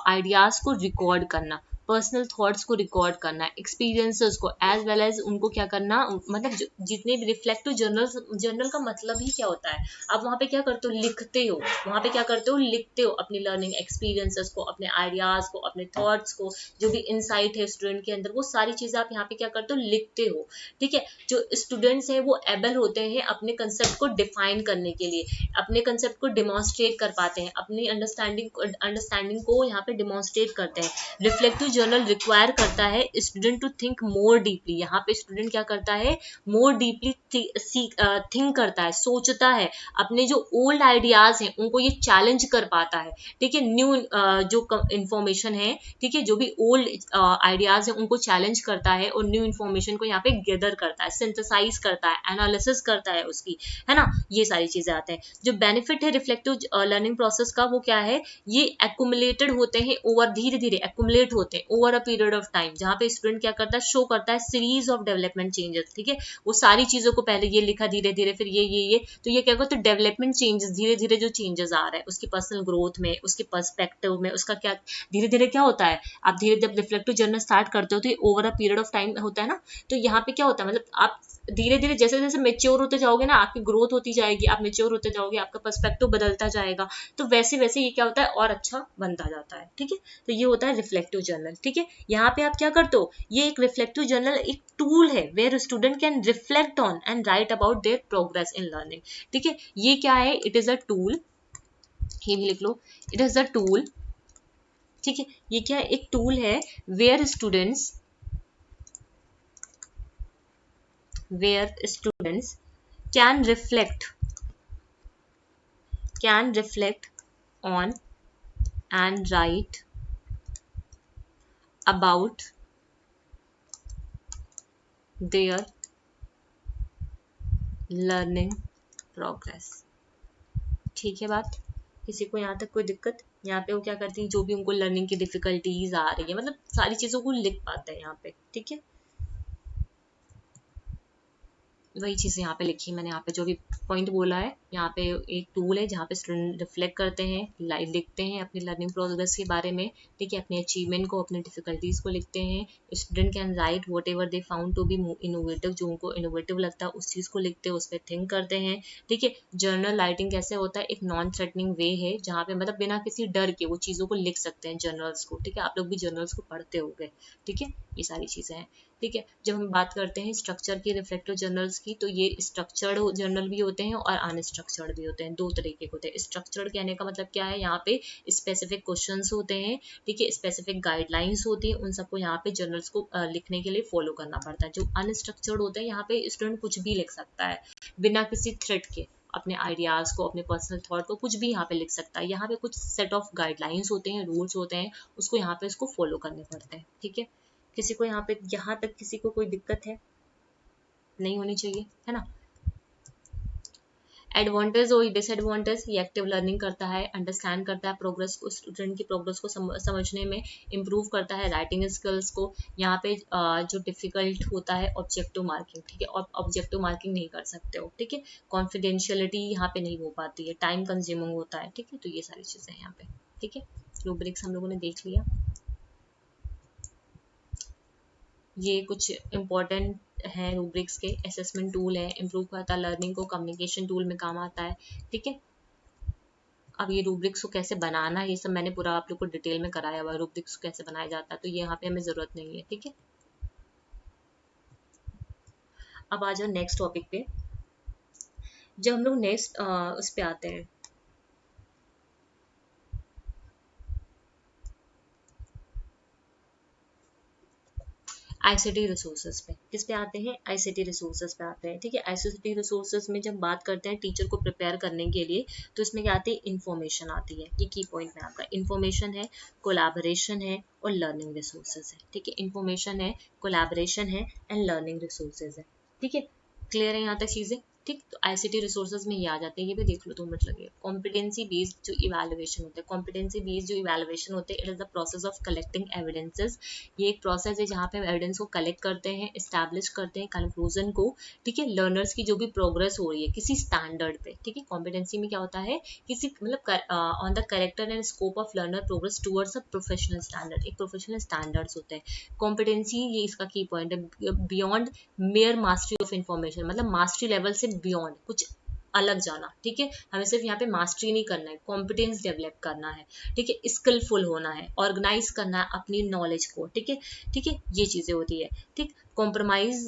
आइडियाज को रिकॉर्ड करना, पर्सनल थॉट्स को रिकॉर्ड करना, एक्सपीरियंसेस को एज वेल एज उनको क्या करना, मतलब जितने भी रिफ्लेक्टिव जर्नल का मतलब ही क्या होता है, आप वहाँ पे क्या करते हो, लिखते हो, वहाँ पे क्या करते हो, लिखते हो अपनी लर्निंग एक्सपीरियंसेस को, अपने आइडियाज को, अपने थॉट्स को, जो भी इंसाइट है स्टूडेंट के अंदर, वो सारी चीजें आप यहाँ पे क्या करते हो, लिखते हो, ठीक है। जो स्टूडेंट्स हैं वो एबल होते हैं अपने कंसेप्ट को डिफाइन करने के लिए, अपने कंसेप्ट को डिमॉन्स्ट्रेट कर पाते हैं, अपनी अंडरस्टैंडिंग को यहाँ पे डिमॉन्स्ट्रेट करते हैं। रिफ्लेक्टिव जर्नल रिक्वायर करता है student to think more deeply, यहाँ पे स्टूडेंट क्या करता है, मोर डीपली थिंक करता है, सोचता है, अपने जो ओल्ड आइडियाज हैं उनको ये चैलेंज कर पाता है, ठीक है, न्यू जो इंफॉर्मेशन है, ठीक है, जो भी ओल्ड आइडियाज है उनको चैलेंज करता है, और न्यू इंफॉर्मेशन को यहाँ पे गैदर करता है, सिंथेसाइज करता है, एनालिसिस करता है उसकी, है ना, ये सारी चीजें आते हैं। जो बेनिफिट है रिफ्लेक्टिव लर्निंग प्रोसेस का, वो क्या है, ये एक्यूमुलेटेड होते हैं, ओवर धीरे धीरे एक्यूमुलेट होते हैं over a period of time, जहाँ पे स्टूडेंट क्या करता है, शो करता है सीरीज ऑफ डेवलपमेंट चेंजेस, ठीक है, वो सारी चीजों को पहले ये लिखा, धीरे धीरे फिर ये, तो ये क्या करता है, डेवलपमेंट चेंजेस, धीरे धीरे जो चेंजेस आ रहा है उसकी पर्सनल ग्रोथ में, उसके पर्सपेक्टिव में, उसका क्या धीरे धीरे क्या होता है, आप धीरे जब रिफ्लेक्टिव जर्नल स्टार्ट करते हो तो ये over a period of time होता है ना, तो यहाँ पे क्या होता है, मतलब आप धीरे धीरे जैसे जैसे मेच्योर होते जाओगे ना, आपकी ग्रोथ होती जाएगी, आप मेच्योर होते जाओगे, आपका पर्सपेक्टिव बदलता जाएगा, तो वैसे वैसे ये क्या होता है, और अच्छा बनता जाता है, ठीक है। तो ये होता है रिफ्लेक्टिव जर्नल, ठीक है। यहाँ पे आप क्या करते हो, ये एक रिफ्लेक्टिव जर्नल एक टूल है where student can reflect on and write about their progress in learning, ठीक है, ये क्या है, इट इज अ टूल, ये भी लिख लो, इट इज अ टूल, ठीक है, ये क्या है, एक टूल है where students can reflect on and write about their learning progress, ठीक है बात, किसी को यहाँ तक कोई दिक्कत, यहाँ पे वो क्या करती हैं, जो भी उनको लर्निंग की डिफिकल्टीज आ रही है, मतलब सारी चीजों को लिख पाते हैं यहाँ पे, ठीक है, वही चीज़ यहाँ पे लिखी मैंने, यहाँ पे जो भी पॉइंट बोला है, यहाँ पे एक टूल है जहाँ पे स्टूडेंट रिफ्लेक्ट करते हैं, लाइव लिखते हैं अपनी लर्निंग प्रोग्रेस के बारे में, ठीक है, अपने अचीवमेंट को, अपने डिफिकल्टीज को लिखते हैं। Student can write whatever they found to be innovative, जो उनको इनोवेटिव लगता है उस चीज़ को लिखते हैं, उस पर थिंक करते हैं, ठीक है। जर्नल राइटिंग कैसे होता है, एक नॉन थ्रेटनिंग वे है, जहाँ पे मतलब बिना किसी डर के वो चीज़ों को लिख सकते हैं जर्नल्स को, ठीक है, आप लोग भी जर्नल्स को पढ़ते होंगे, ठीक है, ये सारी चीज़ें हैं। ठीक है। जब हम बात करते हैं स्ट्रक्चर की रिफ्लेक्टिव जर्नल्स की, तो ये स्ट्रक्चर्ड जर्नल भी होते हैं और अनस्ट्रक्चर्ड भी होते हैं, दो तरीके के होते हैं। स्ट्रक्चर्ड कहने का मतलब क्या है, यहाँ पे स्पेसिफिक क्वेश्चंस होते हैं, ठीक है, स्पेसिफिक गाइडलाइंस होती है, उन सबको यहाँ पे जर्नल्स को लिखने के लिए फॉलो करना पड़ता है। जो अनस्ट्रक्चर्ड होते हैं, यहाँ पे स्टूडेंट कुछ भी लिख सकता है बिना किसी थ्रेड के, अपने आइडियाज को, अपने पर्सनल थॉट को कुछ भी यहाँ पे लिख सकता है। यहाँ पे कुछ सेट ऑफ गाइडलाइंस होते हैं, रूल्स होते हैं, उसको यहाँ पे इसको फॉलो करने पड़ते हैं, ठीक है। किसी को यहाँ पे, यहाँ तक किसी को कोई दिक्कत है, नहीं होनी चाहिए, है ना। एडवांटेज और डिसएडवांटेज, ये एक्टिव लर्निंग करता है, अंडरस्टैंड करता है प्रोग्रेस को, स्टूडेंट की प्रोग्रेस को समझने में, इम्प्रूव करता है राइटिंग स्किल्स को। यहाँ पे जो डिफिकल्ट होता है ऑब्जेक्टिव मार्किंग, ठीक है, और ऑब्जेक्टिव मार्किंग नहीं कर सकते हो, ठीक है। कॉन्फिडेंशियलिटी यहाँ पे नहीं हो पाती है, टाइम कंज्यूमिंग होता है, ठीक है। तो ये सारी चीजें यहाँ पे, ठीक है। रूब्रिक्स हम लोगों ने देख लिया। ये कुछ इंपॉर्टेंट है रूब्रिक्स के, असेसमेंट टूल है, इम्प्रूव करता है लर्निंग को, कम्युनिकेशन टूल में काम आता है, ठीक है। अब ये रूब्रिक्स को कैसे बनाना है, ये सब मैंने पूरा आप लोग को डिटेल में कराया हुआ है, रूब्रिक्स को कैसे बनाया जाता है, तो ये यहाँ पे हमें जरूरत नहीं है, ठीक है। अब आ जाओ नेक्स्ट टॉपिक पे। जब हम लोग नेक्स्ट उस पे आते हैं, आईसीटी रिसोर्सेज पे, किस पे आते हैं, आईसीटी रिसोर्सेज पे आते हैं, ठीक है। आईसीटी रिसोर्सेज में जब बात करते हैं टीचर को प्रिपेयर करने के लिए, तो इसमें क्या आती है, इन्फॉर्मेशन आती है। ये की पॉइंट में आपका इन्फॉर्मेशन है, कोलैबोरेशन है और लर्निंग रिसोर्सेज है, ठीक है। इन्फॉर्मेशन है, कोलैबोरेशन है एंड लर्निंग रिसोर्सेज है, ठीक है। क्लियर है यहाँ तक चीजें, ठीक। तो आईसीटी रिसोर्सेज में ये आ जाते हैं, ये भी देख लो, 2 मिनट लगे। कॉम्पिटेंसी बेस्ड जो इवैल्यूएशन होता है, कॉम्पिटेंसी बेस्ड जो इवैल्यूएशन होते हैं, it is the process of collecting evidences. ये एक प्रोसेस है जहाँ पे हम एविडेंस को कलेक्ट करते हैं, एस्टैब्लिश करते हैं कंक्लूजन को, ठीक है। लर्नर्स की जो भी प्रोग्रेस हो रही है किसी स्टैंडर्ड पे, ठीक है। कॉम्पिटेंसी में क्या होता है, किसी मतलब on the character and scope of learner progress towards a professional standard, एक प्रोफेशनल स्टैंडर्ड्स होते हैं। कॉम्पिटेंसी ये इसका की पॉइंट है, beyond mayor mastery of information, मतलब मास्टरी लेवल से बियॉन्ड कुछ अलग जाना, ठीक है। हमें सिर्फ यहाँ पे मास्टरी नहीं करना है, कॉम्पिटेंस डेवलप करना है, ठीक है। स्किलफुल होना है, ऑर्गेनाइज करना है अपनी नॉलेज को, ठीक है, ठीक है। ये चीजें होती है, ठीक। Compromise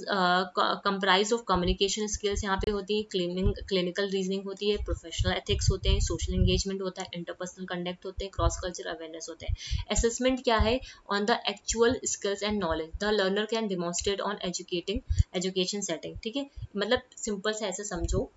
comprise of communication skills यहाँ पे होती है, क्लिनिकल रीजनिंग होती है, प्रोफेशनल एथिक्स होते हैं, सोशल एंगेजमेंट होता है, इंटरपर्सनल कंडक्ट होते हैं, क्रॉस कल्चर अवेयरनेस होते हैं। असेसमेंट क्या है, on the actual skills and knowledge the learner can demonstrate on education setting, ठीक है। मतलब सिंपल से ऐसे समझो,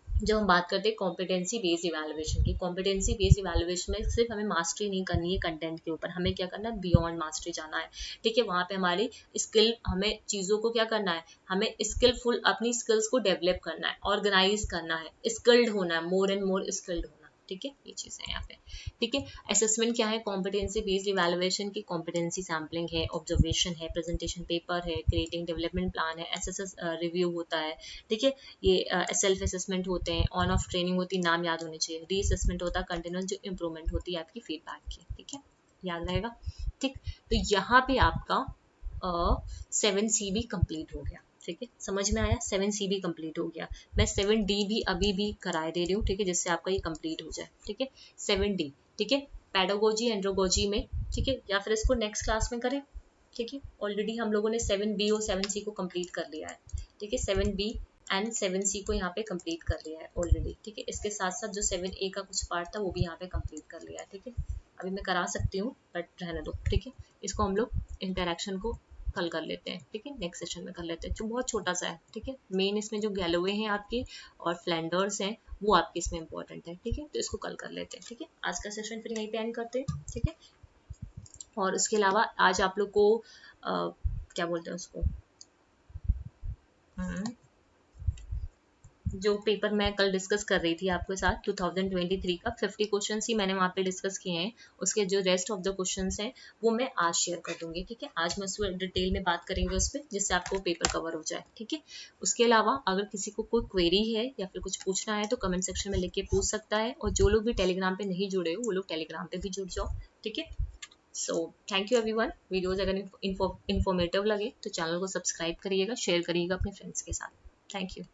जब हम बात करते हैं कॉम्पिटेंसी बेस्ड इवैल्यूएशन की, कॉम्पिटेंसी बेस्ड इवैल्यूएशन में सिर्फ हमें मास्टरी नहीं करनी है कंटेंट के ऊपर, हमें क्या करना है, बियॉन्ड मास्टरी जाना है, ठीक है। वहां पे हमारी स्किल, हमें चीजों को क्या करना है, हमें स्किलफुल अपनी स्किल्स को डेवलप करना है, ऑर्गेनाइज करना है, स्किल्ड होना है, मोर एंड मोर स्किल्ड होना, ठीक है। ये चीजें हैं यहाँ पे, ठीक है। असेसमेंट क्या है, कॉम्पिटेंसी बेस्ड इवैल्यूएशन की, कॉम्पिटेंसी सैम्पलिंग है, ऑब्जर्वेशन है, प्रेजेंटेशन पेपर है, क्रिएटिंग डेवलपमेंट प्लान है, एसएसएस रिव्यू होता है, ठीक है। ये सेल्फ असेसमेंट होते हैं, ऑन ऑफ ट्रेनिंग होती है, नाम याद होने चाहिए, री असेसमेंट होता है, कंटिन्यूअस जो इंप्रूवमेंट होती है आपकी फीडबैक की, ठीक है, याद रहेगा, ठीक। तो यहाँ पे आपका 7C भी कंप्लीट हो गया, ठीक है, समझ में आया, 7C भी कंप्लीट हो गया। मैं 7D भी अभी भी कराए दे रही हूँ, ठीक है, जिससे आपका ये कंप्लीट हो जाए, ठीक है। 7D, ठीक है, पेडागोजी एंड्रोगोजी में, ठीक है, या फिर इसको नेक्स्ट क्लास में करें, ठीक है। ऑलरेडी हम लोगों ने 7B और 7C को कंप्लीट कर लिया है, ठीक है। 7B एंड 7C को यहाँ पे कंप्लीट कर लिया है ऑलरेडी, ठीक है। इसके साथ साथ जो 7A का कुछ पार्ट था वो भी यहाँ पे कंप्लीट कर लिया है, ठीक है। अभी मैं करा सकती हूँ बट रहने दो, ठीक है। इसको हम लोग इंटरेक्शन को कल कर लेते हैं, ठीक है, नेक्स्ट सेशन में कर लेते हैं, जो बहुत छोटा सा है, ठीक है। मेन इसमें जो गैलोवे हैं आपके और फ्लैंडर्स हैं वो आपके इसमें इंपॉर्टेंट है, ठीक है। तो इसको कल कर लेते हैं, ठीक है। आज का सेशन फिर यहीं पे एंड करते हैं, ठीक है। और उसके अलावा आज आप लोग को क्या बोलते हैं उसको, जो पेपर मैं कल डिस्कस कर रही थी आपके साथ 2023 का 50 क्वेश्चन ही मैंने वहाँ पे डिस्कस किए हैं, उसके जो रेस्ट ऑफ द क्वेश्चंस हैं वो मैं आज शेयर कर दूंगी, ठीक है। आज मैं उसमें डिटेल में बात करेंगे उस पर, जिससे आपको पेपर कवर हो जाए, ठीक है। उसके अलावा अगर किसी को कोई क्वेरी है या फिर कुछ पूछना है तो कमेंट सेक्शन में लिख के पूछ सकता है, और जो लोग भी टेलीग्राम पे नहीं जुड़े हो वो लोग टेलीग्राम पे भी जुड़ जाओ, ठीक है। So thank you everyone. Videos अगर इन्फॉर्मेटिव लगे तो चैनल को सब्सक्राइब करिएगा, शेयर करिएगा अपने फ्रेंड्स के साथ। Thank you.